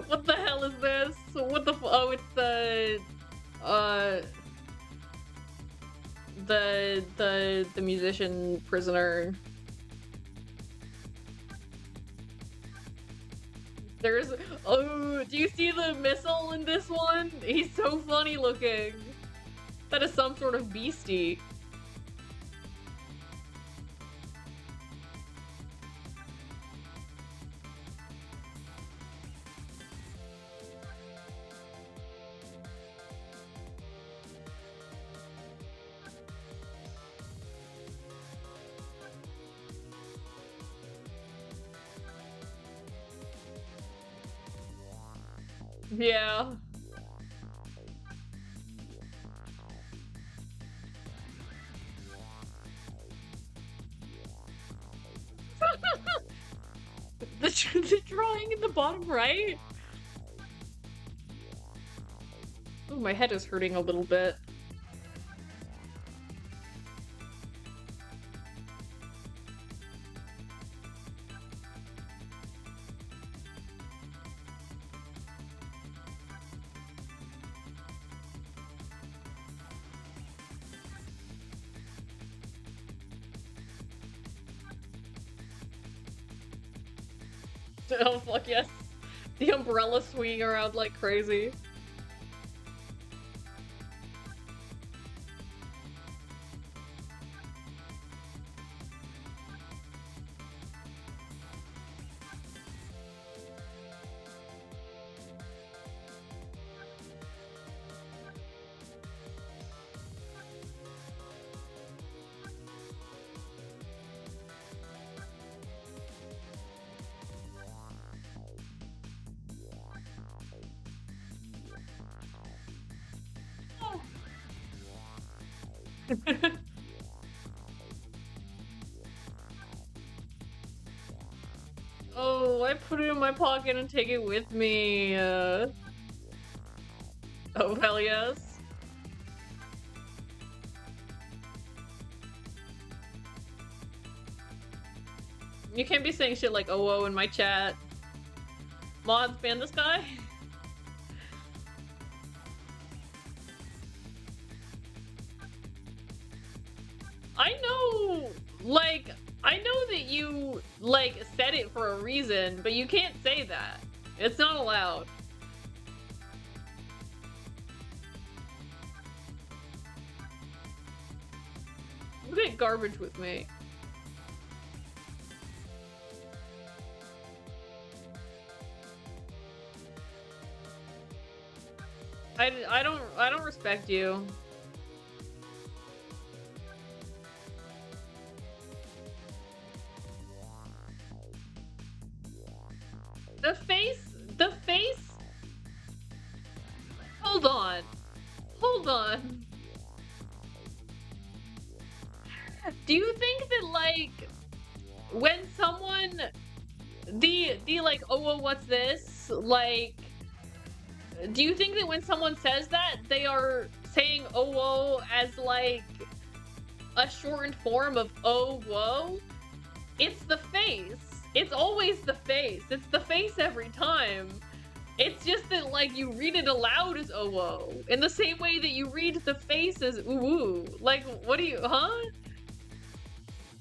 what the hell is this? What the oh, it's uh the musician prisoner. There's oh, do you see the missile in this one? He's so funny looking. That is some sort of beastie. Yeah. The drawing in the bottom right? Oh, my head is hurting a little bit. Oh, fuck yes. The umbrella swinging around like crazy. Oh, I put it in my pocket and take it with me. Oh, hell yes. You can't be saying shit like oh in my chat. Mods, ban this guy? I know, like, I know that you, like, said it for a reason, but you can't say that. It's not allowed. Look at garbage with me. I don't respect you. The face? Hold on. Hold on. Do you think that, like, when someone, the like, oh, what's this? Like, do you think that when someone says that, they are saying oh, whoa as, like, a shortened form of oh, whoa? It's the face. It's always the face. It's the face every time. It's just that, like, you read it aloud as oh, whoa. In the same way that you read the face as ooh, ooh. Like, what do you, huh?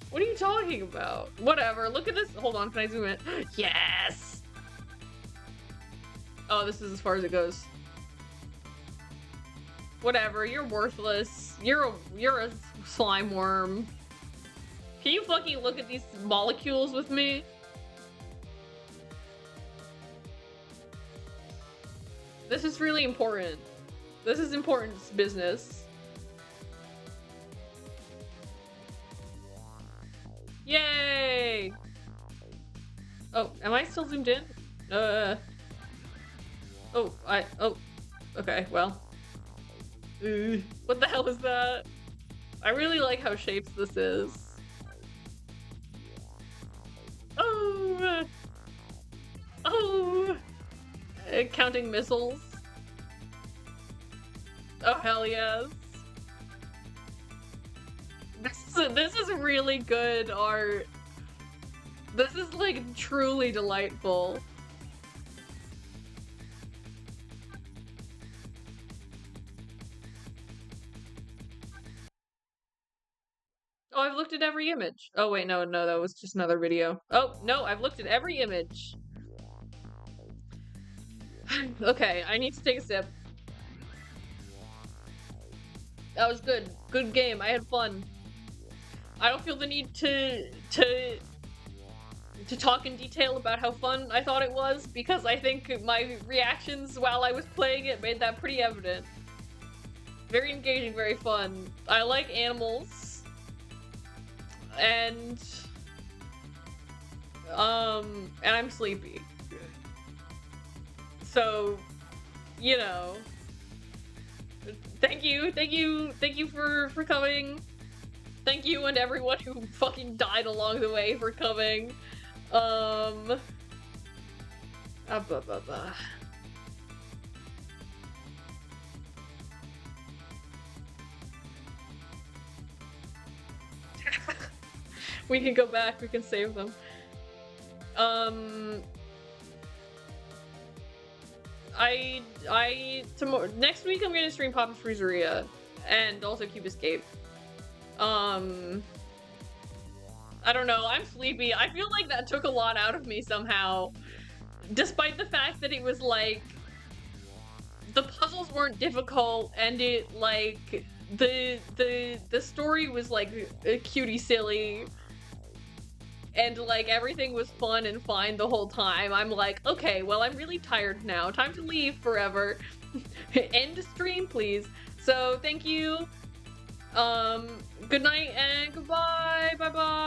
What are you talking about? Whatever, look at this. Hold on, can I zoom in? Yes! Oh, this is as far as it goes. Whatever, you're worthless. You're a slime worm. Can you fucking look at these molecules with me? This is really important. This is important business. Yay! Oh, am I still zoomed in? Oh, okay, well. What the hell is that? I really like how shapes this is. Oh! Oh! Counting missiles. Oh, hell yes. This is really good art. This is, like, truly delightful. looked at every image. Oh wait, no, that was just another video. Oh, no, I've looked at every image. Okay, I need to take a sip. That was good. Good game. I had fun. I don't feel the need to talk in detail about how fun I thought it was, because I think my reactions while I was playing it made that pretty evident. Very engaging, very fun. I like animals. And I'm sleepy. So, you know, thank you for coming. Thank you and everyone who fucking died along the way for coming. We can go back, we can save them. Tomorrow, next week I'm gonna stream Papa's Freezeria and also Cube Escape. I don't know, I'm sleepy. I feel like that took a lot out of me somehow. Despite the fact that it was like, the puzzles weren't difficult and it like, the story was like cutie silly. And like everything was fun and fine the whole time. I'm like, okay, well I'm really tired now. Time to leave forever. End stream, please. So thank you. Good night and goodbye. Bye bye.